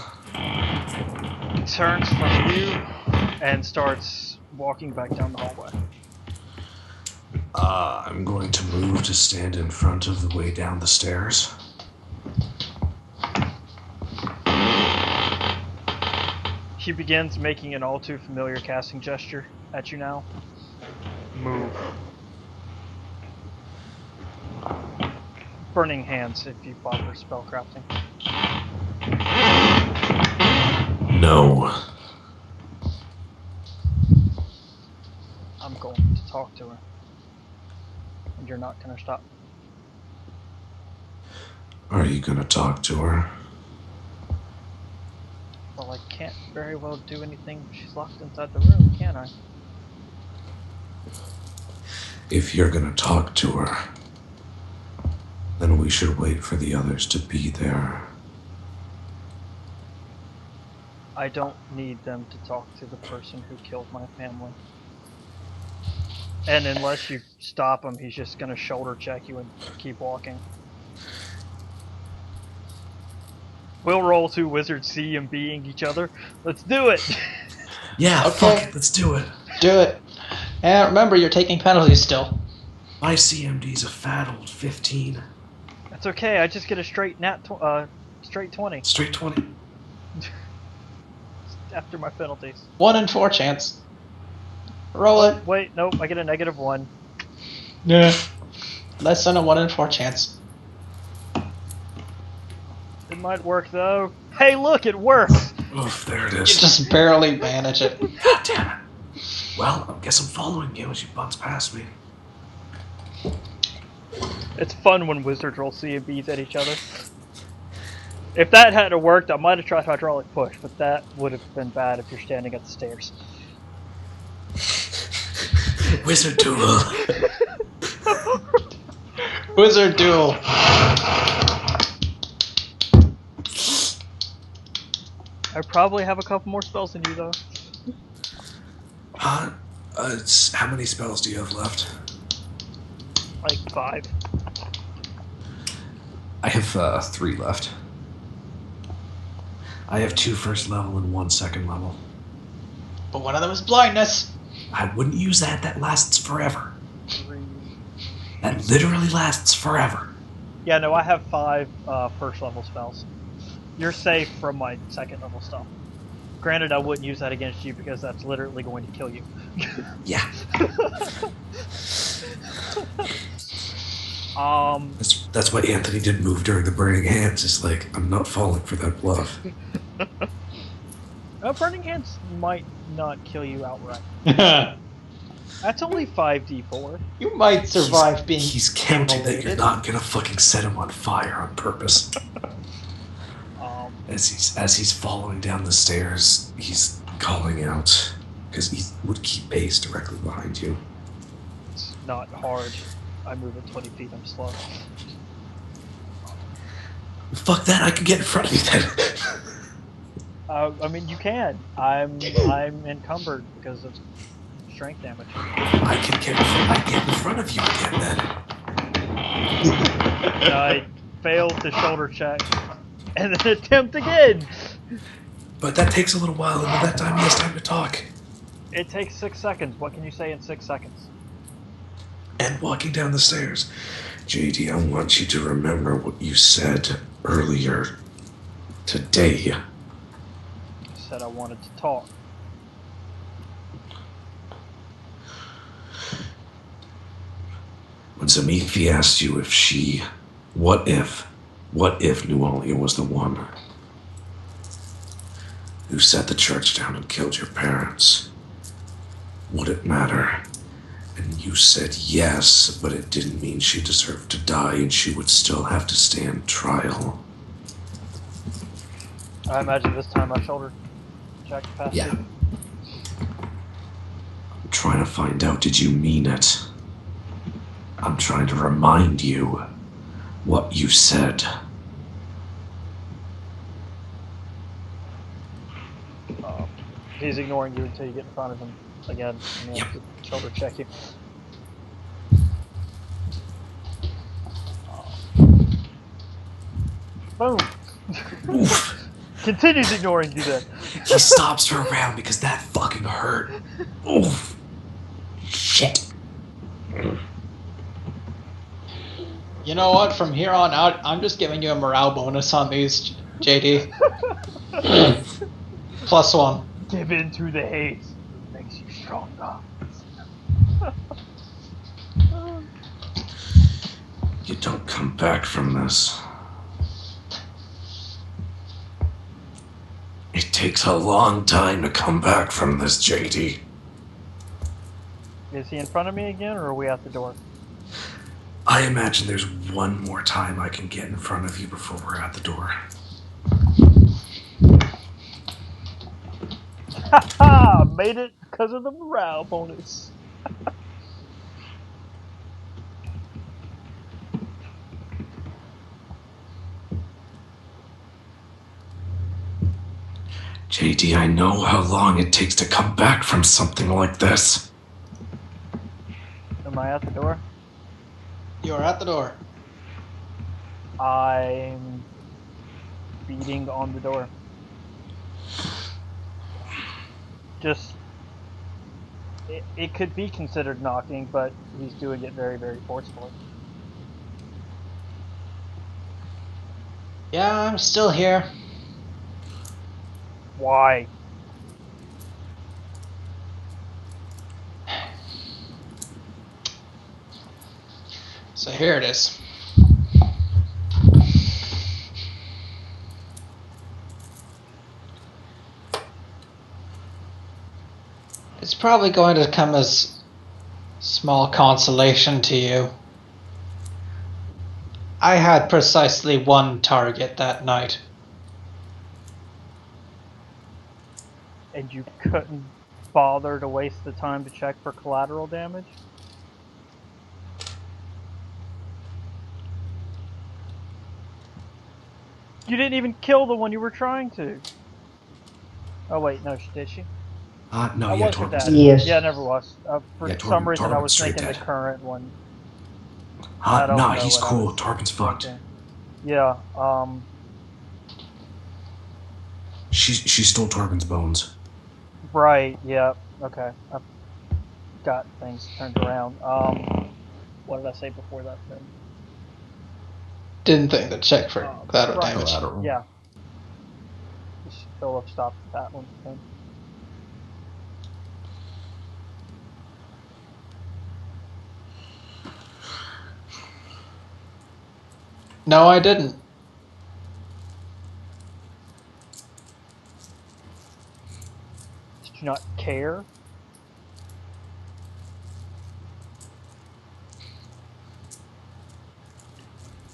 He turns from you and starts walking back down the hallway. I'm going to move to stand in front of the way down the stairs. He begins making an all too familiar casting gesture at you now. Move. Burning hands if you bother spellcrafting. No. I'm going to talk to her. And you're not going to stop. Are you going to talk to her? Well, I can't very well do anything if she's locked inside the room, can I? If you're going to talk to her, then we should wait for the others to be there. I don't need them to talk to the person who killed my family. And unless you stop him, he's just gonna shoulder check you and keep walking. We'll roll two wizards C and Bing each other. Let's do it! Yeah, Okay. fuck it, let's do it. Do it. And remember, you're taking penalties still. My CMD's a fat old 15. That's okay, I just get a straight straight 20 Straight 20. after my penalties. 1 in 4 chance. Roll it. Wait, nope, I get a -1. Yeah. Less than a 1 in 4 chance. It might work though. Hey, look, it works! Oof, there it You is. just barely manage it. God damn it. Well, I guess I'm following you as you bounce past me. It's fun when wizards roll C and B's at each other. If that hadn't worked, I might have tried hydraulic push, but that would have been bad if you're standing at the stairs. Wizard duel. Wizard duel. I probably have a couple more spells than you, though. How many spells do you have left? Like 5. I have 3 left. I have 2 first level and 1 second level. But one of them is blindness. I wouldn't use that. That lasts forever. 3. That literally lasts forever. Yeah, no, I have 5 first level spells. You're safe from my second level stuff. Granted, I wouldn't use that against you because that's literally going to kill you. Yeah. That's why Anthony didn't move during the burning hands. It's like, I'm not falling for that bluff. Burning hands might not kill you outright. That's only 5d4. You might survive being. He's counting that you're immolated. not gonna fucking set him on fire on purpose. As he's following down the stairs, he's calling out because he would keep pace directly behind you. It's not hard. I move at 20 feet. I'm slow. Fuck that! I can get in front of you then. I mean, you can. I'm encumbered because of strength damage. I get in front of you again then. I failed the shoulder check, and then attempt again. But that takes a little while, and by that time he has time to talk. It takes 6 seconds. What can you say in 6 seconds? and walking down the stairs. JD, I want you to remember what you said earlier today. I said I wanted to talk. When Zamifi asked you if she... What if Nualia was the one who set the church down and killed your parents? Would it matter? And you said yes, but it didn't mean she deserved to die and she would still have to stand trial. I imagine this time my shoulder check passed. Yeah. I'm trying to find out, did you mean it? I'm trying to remind you what you said. He's ignoring you until you get in front of him again. And Yep. Shoulder check you. Boom. Oof. Continues ignoring you then. He stops her around because that fucking hurt. Oof. Shit. You know what? From here on out, I'm just giving you a morale bonus on these, JD. +1. Give in to the hate. It makes you stronger. You don't come back from this. It takes a long time to come back from this, JD. Is he in front of me again, or are we at the door? I imagine there's one more time I can get in front of you before we're at the door. Haha! Made it because of the morale bonus. JD, I know how long it takes to come back from something like this. Am I at the door? You are at the door. I'm beating on the door. Just, it could be considered knocking, but he's doing it very, very forcefully. Yeah, I'm still here. Why? So here it is. It's probably going to come as small consolation to you. I had precisely one target that night. And you couldn't bother to waste the time to check for collateral damage? You didn't even kill the one you were trying to. Oh wait, no, did she? No, Oh, yeah, was her Torben's dad? Yes. Yeah, never was. For Yeah, some reason, I Torben's was straight thinking the dead. current one. I don't Nah, know he's what I cool. was Torben's fucked. thinking. Yeah, She stole Torben's bones. right, yeah, okay. I've got things turned around. What did I say before that then? Didn't think to check for collateral right. damage. Collateral. Yeah. Philip stopped that one then. No, I didn't. Did you not care?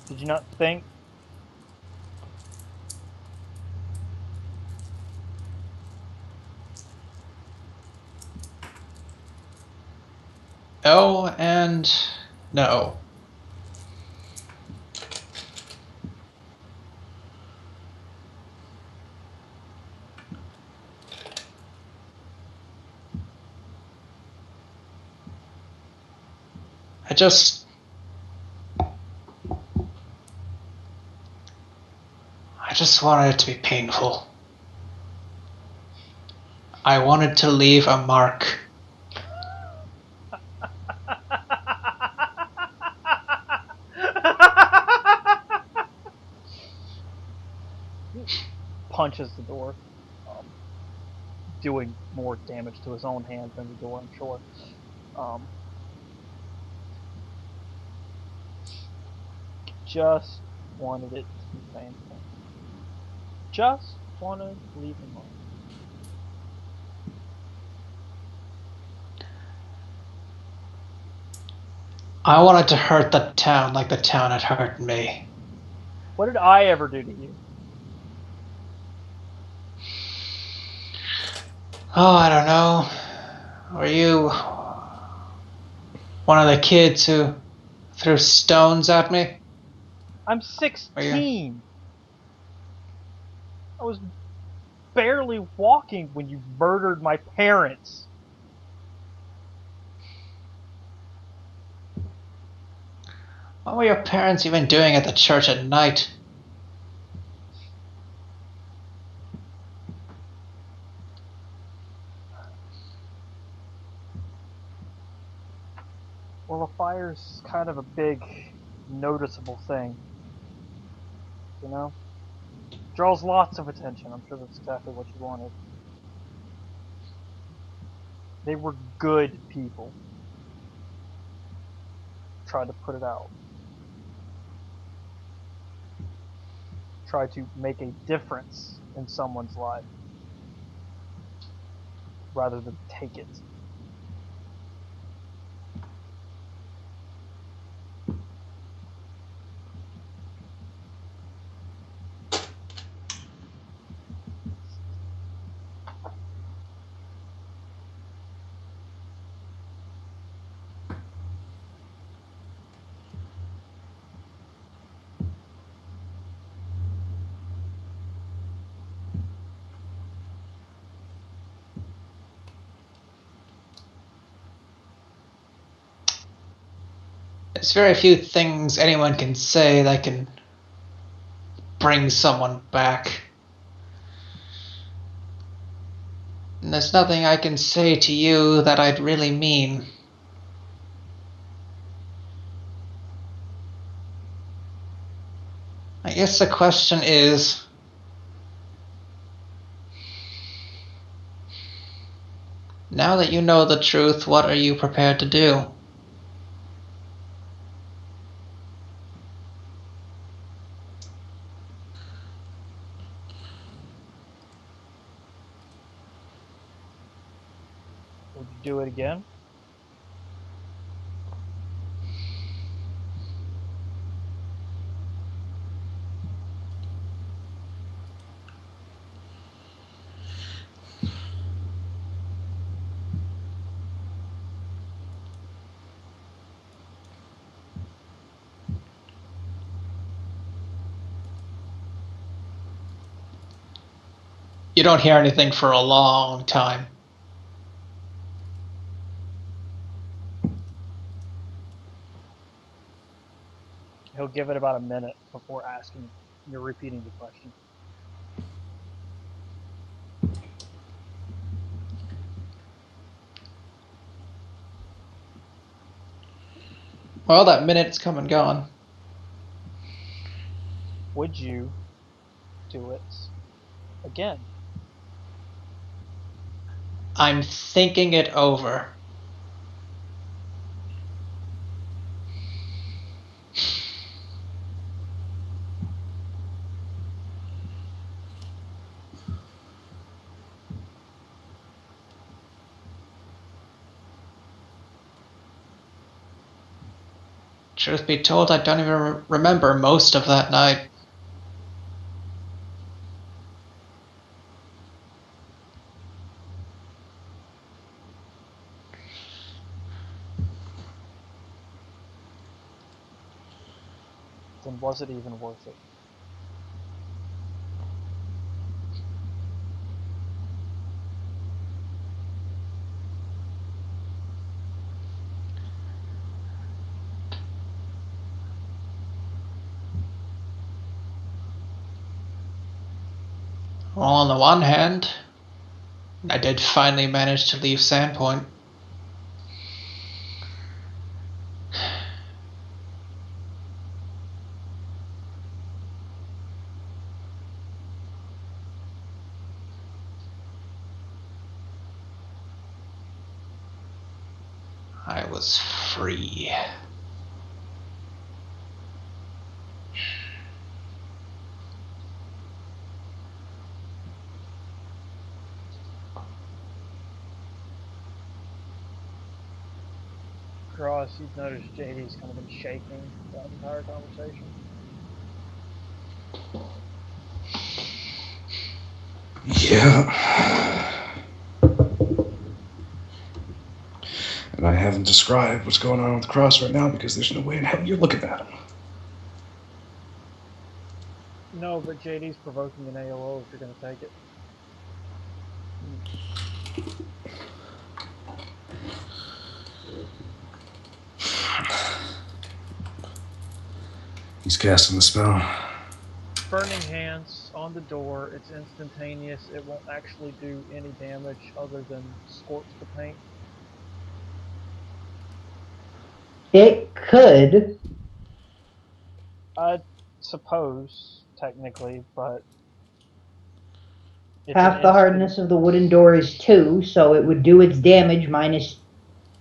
Did you not think? No and no. I just wanted it to be painful. I wanted to leave a mark. punches the door, doing more damage to his own hand than the door, I'm sure. Just wanted it to be painful. Just wanted to leave him alone. I wanted to hurt the town like the town had hurt me. What did I ever do to you? Oh, I don't know. Were you one of the kids who threw stones at me? I'm 16. I was barely walking when you murdered my parents. What were your parents even doing at the church at night? Well, a fire's kind of a big, noticeable thing. You know? Draws lots of attention. I'm sure that's exactly what you wanted. They were good people. Tried to put it out. Try to make a difference in someone's life rather than take it. There's very few things anyone can say that can bring someone back. And there's nothing I can say to you that I'd really mean. I guess the question is, now that you know the truth, what are you prepared to do? Would you do it again? You don't hear anything for a long time. He'll give it about a minute before asking. You're repeating the question. Well, that minute's come and gone. Would you do it again? I'm thinking it over. Truth be told, I don't even remember most of that night. Then was it even worth it? Well, on the one hand, I did finally manage to leave Sandpoint. I was free. Cross, you've noticed JD's kind of been shaking that entire conversation. Yeah. And I haven't described what's going on with Cross right now because there's no way in hell you're looking at him. No, but JD's provoking an AOO if you're going to take it. He's casting the spell. Burning Hands on the door. It's instantaneous. It won't actually do any damage other than scorch the paint. It could. I suppose, technically, but it's Half the hardness of the wooden door is 2, so it would do its damage minus...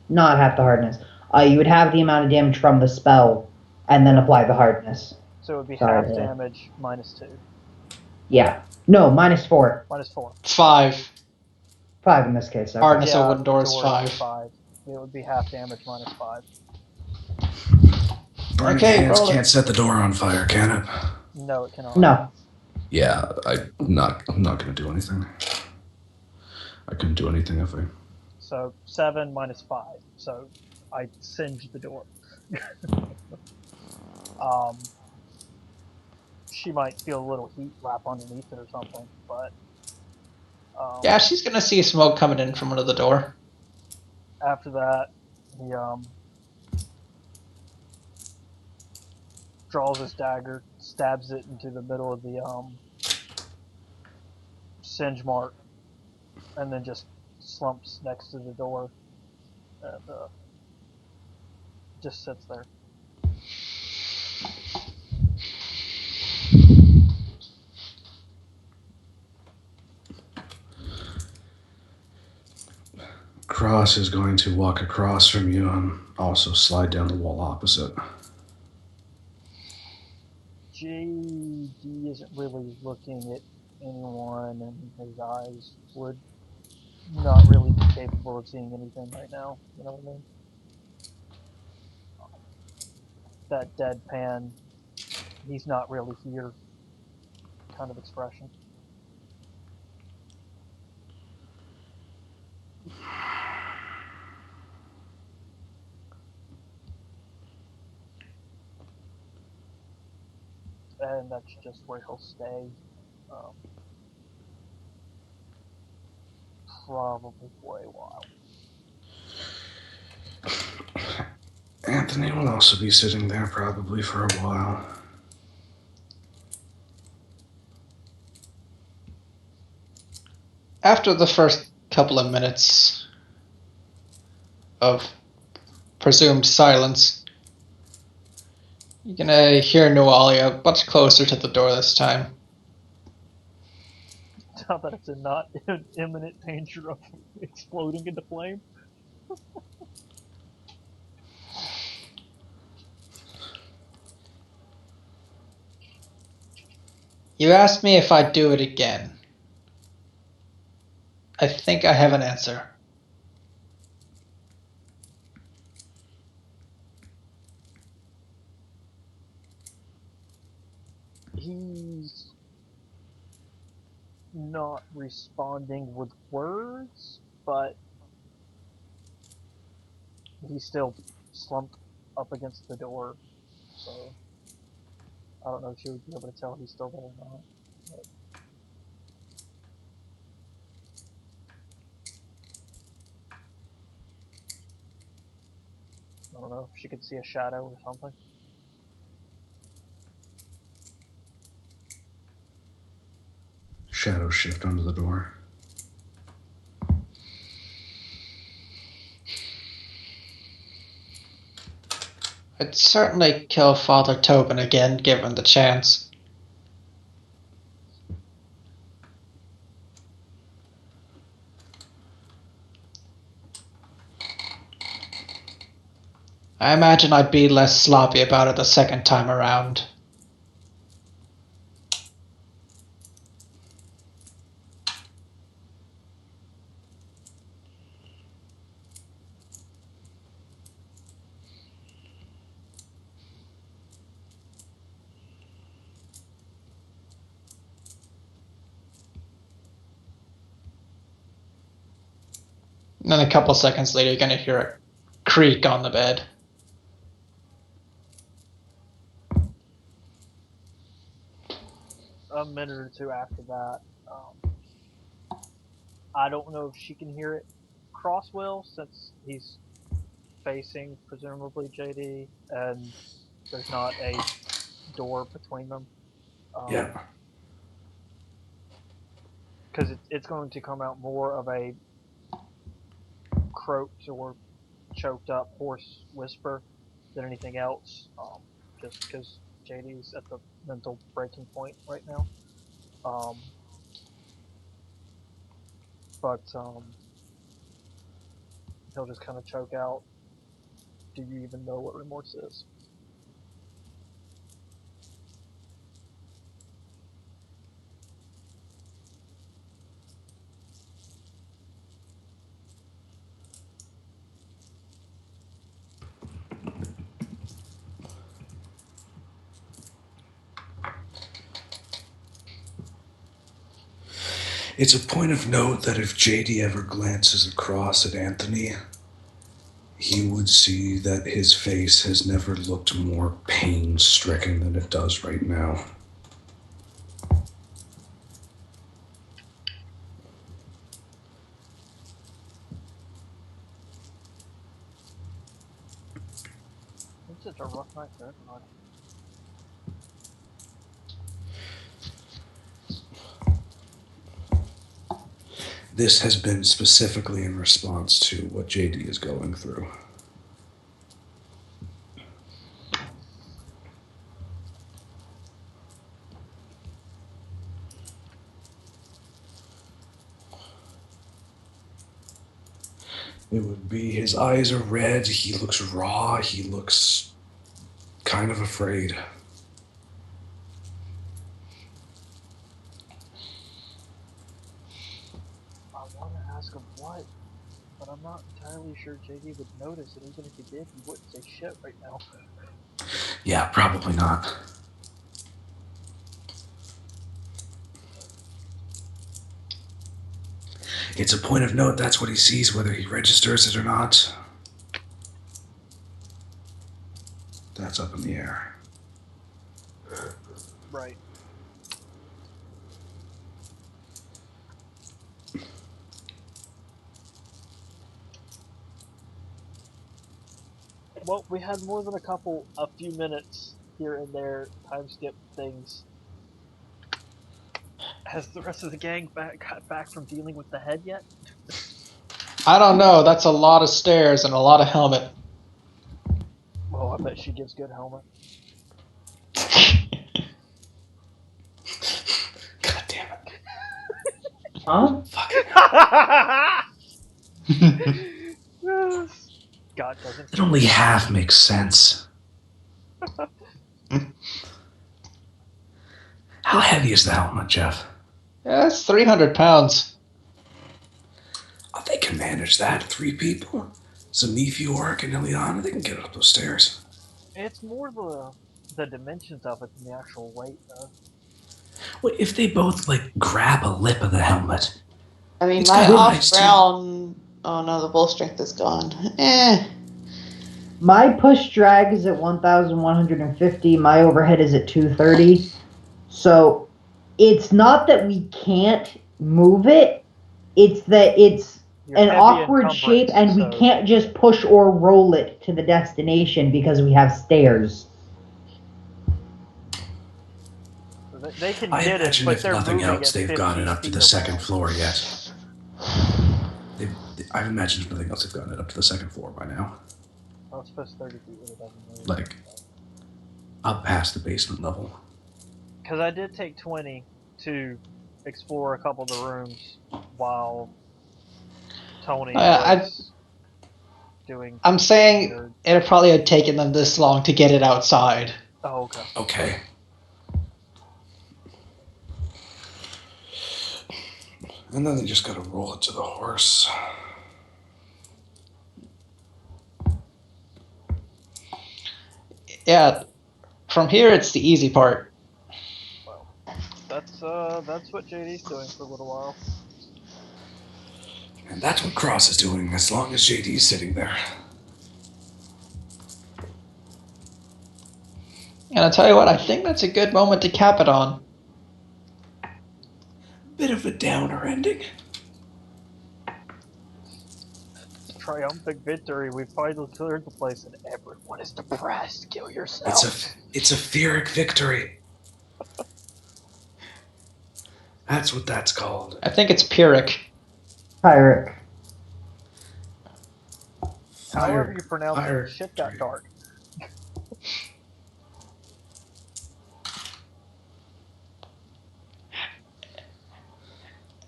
Not half the hardness. You would have the amount of damage from the spell, and then apply the hardness. So it would be Sorry, half damage minus 2. Yeah. No, minus 4. Minus 4. 5. 5 in this case. Okay. Hardness of wooden door is 5. 5. It would be half damage minus 5. Burning Hands can't set the door on fire, can it? No, it cannot. No. Yeah, I'm not going to do anything. I couldn't do anything if I... So 7 minus 5. So I singed the door. She might feel a little heat wrap underneath it or something, but... yeah, she's going to see smoke coming in from under the door. After that, he draws his dagger, stabs it into the middle of the singe mark, and then just slumps next to the door and just sits there. Cross is going to walk across from you and also slide down the wall opposite. JD isn't really looking at anyone, and his eyes would not really be capable of seeing anything right now. You know what I mean? That deadpan, he's not really here kind of expression. And that's just where he'll stay. Probably for a while. Anthony will also be sitting there probably for a while. After the first couple of minutes of presumed silence, you're going to hear Noalia much closer to the door this time. Now that it's not in imminent danger of exploding into flame. You asked me if I'd do it again. I think I have an answer. He's not responding with words, but he's still slumped up against the door, so I don't know if she would be able to tell he's still there or not. But I don't know if she could see a shadow or something. Shadow shift under the door. I'd certainly kill Father Tobin again, given the chance. I imagine I'd be less sloppy about it the second time around. And then a couple seconds later, you're going to hear a creak on the bed. A minute or two after that, I don't know if she can hear it. Crosswell, since he's facing presumably JD, and there's not a door between them. Yeah. Because it's going to come out more of a croaked or choked up hoarse whisper than anything else. Just because JD's at the mental breaking point right now. But he'll just kind of choke out. Do you even know what remorse is? It's a point of note that if JD ever glances across at Anthony, he would see that his face has never looked more pain-stricken than it does right now. It's such a rough night for everybody. This has been specifically in response to what JD is going through. It would be his eyes are red, he looks raw, he looks kind of afraid. I want to ask him what, but I'm not entirely sure JD would notice, and even if he did, he wouldn't say shit right now. Yeah, probably not. It's a point of note, that's what he sees, whether he registers it or not. That's up in the air. Right. Well, we had more than a few minutes here and there, time skip things. Has the rest of the gang got back from dealing with the head yet? I don't know. That's a lot of stairs and a lot of helmet. Well, I bet she gives good helmet. God damn it. Huh? God doesn't. It only half makes sense. How heavy is the helmet, Jeff? Yeah, it's 300 pounds. Oh, they can manage that. 3 people. Zamifiork and Ileana, they can get up those stairs. It's more the dimensions of it than the actual weight, though. What if they both, grab a lip of the helmet? I mean, It's my got off eyes, too. ground. Oh no, the bull strength is gone. My push drag is at 1,150. My overhead is at 230. So it's not that we can't move it. It's that it's You're an heavy awkward shape, and encumbrance, we can't just push or roll it to the destination because we have stairs. They can I get it, imagine but if they're nothing moving else, at they've 15 gotten it up to feet the a second round. floor yet. I imagine if nothing else, they've gotten it up to the second floor by now. I was supposed 30 feet when it doesn't move. Up past the basement level. Because I did take 20 to explore a couple of the rooms while Tony was doing. I'm saying it probably had taken them this long to get it outside. Oh, okay. Okay. And then they just gotta roll it to the horse. Yeah, from here it's the easy part. Well, that's what JD's doing for a little while. And that's what Cross is doing, as long as JD's sitting there. And I'll tell you what, I think that's a good moment to cap it on. Bit of a downer ending. Triumphant victory. We finally cleared the place, and everyone is depressed. Kill yourself. It's a Pyrrhic victory. That's what that's called. I think it's Pyrrhic. Pyrrhic. However you pronounce it, shit got dark.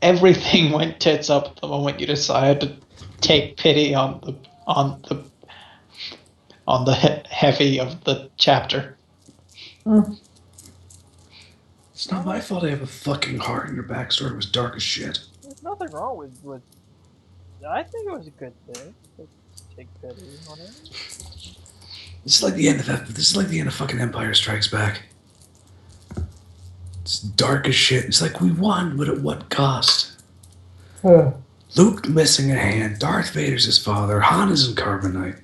Everything went tits up the moment you decided to take pity on the heavy of the chapter. It's not my fault I have a fucking heart and your backstory was dark as shit. There's nothing wrong with. I think it was a good thing to take pity on it. This is like the end of fucking Empire Strikes Back. It's dark as shit. It's like we won, but at what cost? Luke missing a hand. Darth Vader's his father. Han is in carbonite.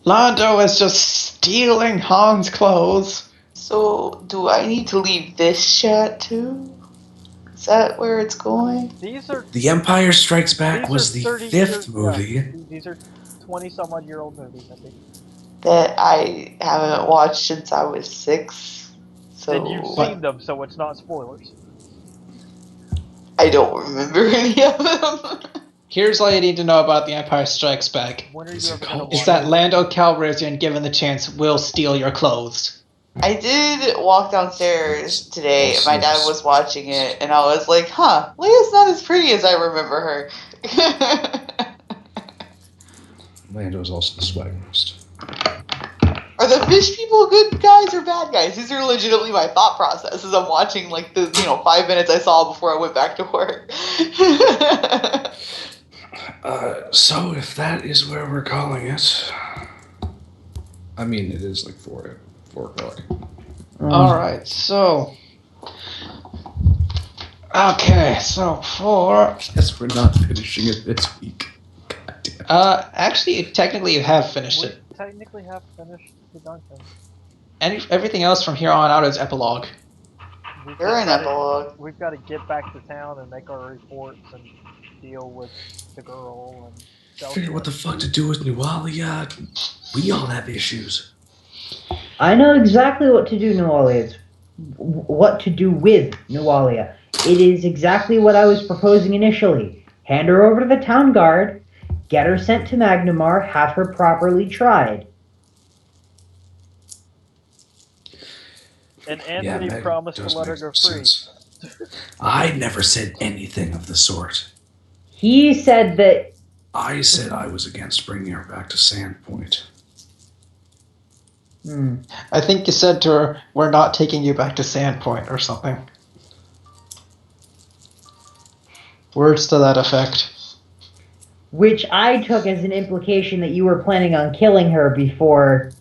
Lando is just stealing Han's clothes. So, do I need to leave this chat too? Is that where it's going? The Empire Strikes Back was the 5th movie. Yeah, these are 20-some-odd-year-old movies, I think. That I haven't watched since I was 6. So and you've seen them, so it's not spoilers. I don't remember any of them. Here's all you need to know about The Empire Strikes Back. Is that Lando Calrissian, given the chance, will steal your clothes. I did walk downstairs today. My dad was watching it, and I was like, huh, Leia's not as pretty as I remember her. Lando's also the swaggerest. Are the fish people good guys or bad guys? These are legitimately my thought process as I'm watching like the 5 minutes I saw before I went back to work. So if that is where we're calling it, I mean it is like 4 o'clock. Alright, so okay, so for guess we're not finishing it this week. Actually technically you have finished it. Technically have finished the dungeon. Everything else from here on out is epilogue. You're an epilogue. We've got to get back to town and make our reports and deal with the girl and figure what the fuck to do with Nualia. We all have issues. I know exactly what to do, Nualia. What to do with Nualia. It is exactly what I was proposing initially. Hand her over to the town guard, get her sent to Magnamar, have her properly tried. And Anthony promised to let her go free. I never said anything of the sort. He said that... I said I was against bringing her back to Sandpoint. I think you said to her, we're not taking you back to Sandpoint or something. Words to that effect. Which I took as an implication that you were planning on killing her before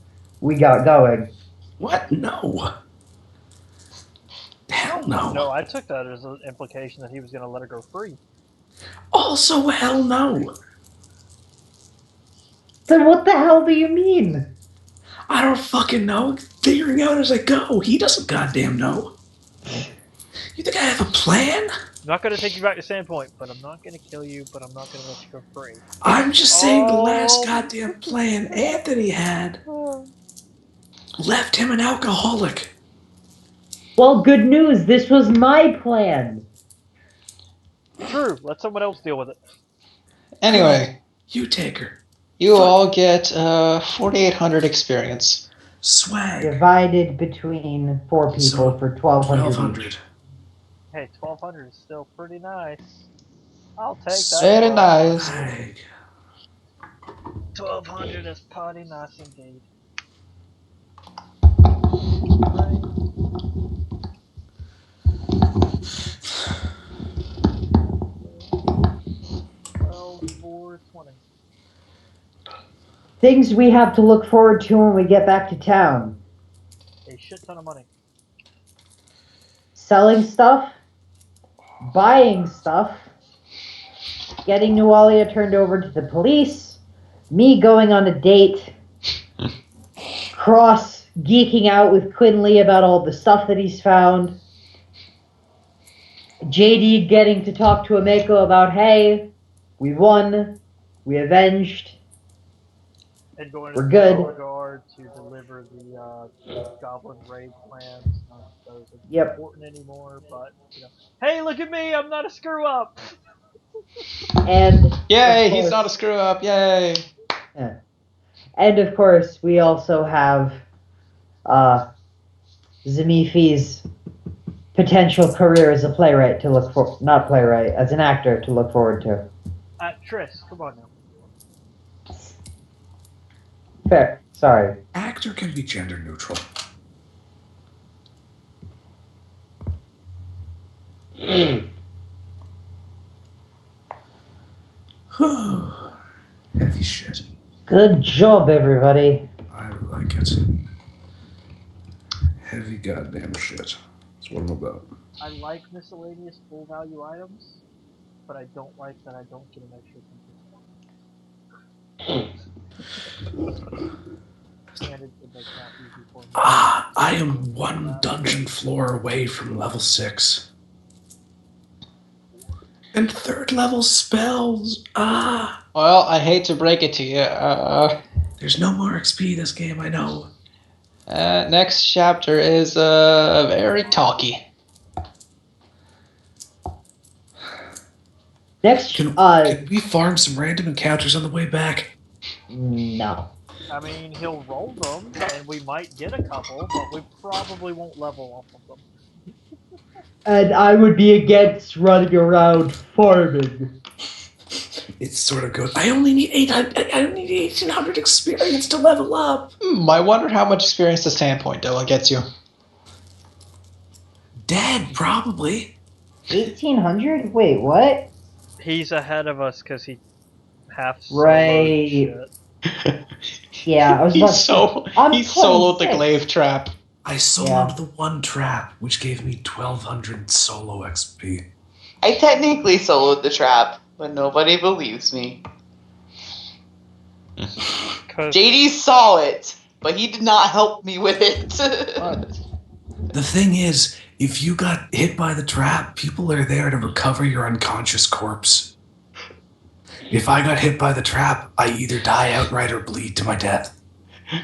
we got going. What? No. Hell no. No, I took that as an implication that he was going to let her go free. Also, hell no. Then what the hell do you mean? I don't fucking know. Figuring out as I go. He doesn't goddamn know. You think I have a plan? I'm not going to take you back to Sandpoint, but I'm not going to kill you, but I'm not going to let you go free. I'm just saying the last goddamn plan Anthony had left him an alcoholic. Well, good news. This was my plan. True. Let someone else deal with it. Anyway. You take her. You all get 4,800 experience. Swag. Divided between 4 people for 1,200. Hey, 1,200 is still pretty nice. I'll take that. Very nice. Swag. 1200 is putty nice indeed. Right. 420. Things we have to look forward to when we get back to town. A shit ton of money. Selling stuff, buying stuff, getting Nualia turned over to the police, me going on a date, Cross geeking out with Quinley about all the stuff that he's found, JD getting to talk to Ameko about, hey, we won, we avenged, And going we're to good. the guard to deliver the goblin raid plans. Not that those are Yep. important anymore, but hey, look at me! I'm not a screw up. And yay, he's not a screw up. Yay. Yeah. And of course, we also have Zamifi's potential career as a playwright to look for, not playwright, as an actor to look forward to. Triss, come on now. Fair. Sorry. Actor can be gender neutral. Heavy shit. Good job, everybody. I like it. Heavy goddamn shit. That's what I'm about. I like miscellaneous full value items, but I don't like that I don't get an extra 10%. And it makes that easy for me. I am one dungeon floor away from level 6. And 3rd level spells. Well, I hate to break it to you. There's no more XP this game, I know. Next chapter is very talky. Next, Can we farm some random encounters on the way back? No. I mean, he'll roll them, and we might get a couple, but we probably won't level off of them. And I would be against running around farming. It's sort of good. I only need 1,800 experience to level up. I wonder how much experience the Sandpoint Doa gets you. Dead, probably. 1,800? Wait, what? He's ahead of us because he half Right. shit. Yeah, I was about he soloed the glaive trap. I soloed the one trap, which gave me 1,200 solo XP. I technically soloed the trap, but nobody believes me. JD saw it, but he did not help me with it. The thing is, if you got hit by the trap, people are there to recover your unconscious corpse. If I got hit by the trap, I either die outright or bleed to my death.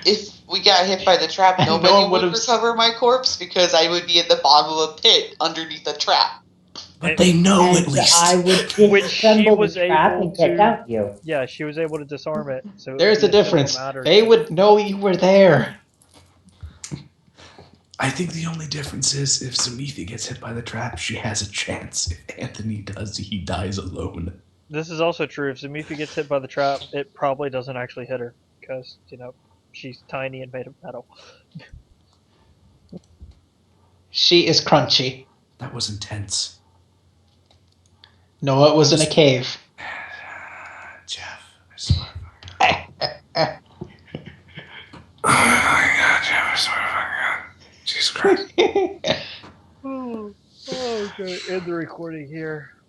If we got hit by the trap, nobody would recover my corpse because I would be at the bottom of a pit underneath a trap. But they know at least. I would disassemble the trap and get out you. Yeah, she was able to disarm it. So there's a difference. They would know you were there. I think the only difference is if Zamithi gets hit by the trap, she has a chance. If Anthony does, he dies alone. This is also true. If Zamithi gets hit by the trap, it probably doesn't actually hit her because, she's tiny and made of metal. She is crunchy. That was intense. No, it was in a cave. Jeff, I swear oh my god, Jeff, I swear to God. Jesus Christ. Okay, end the recording here.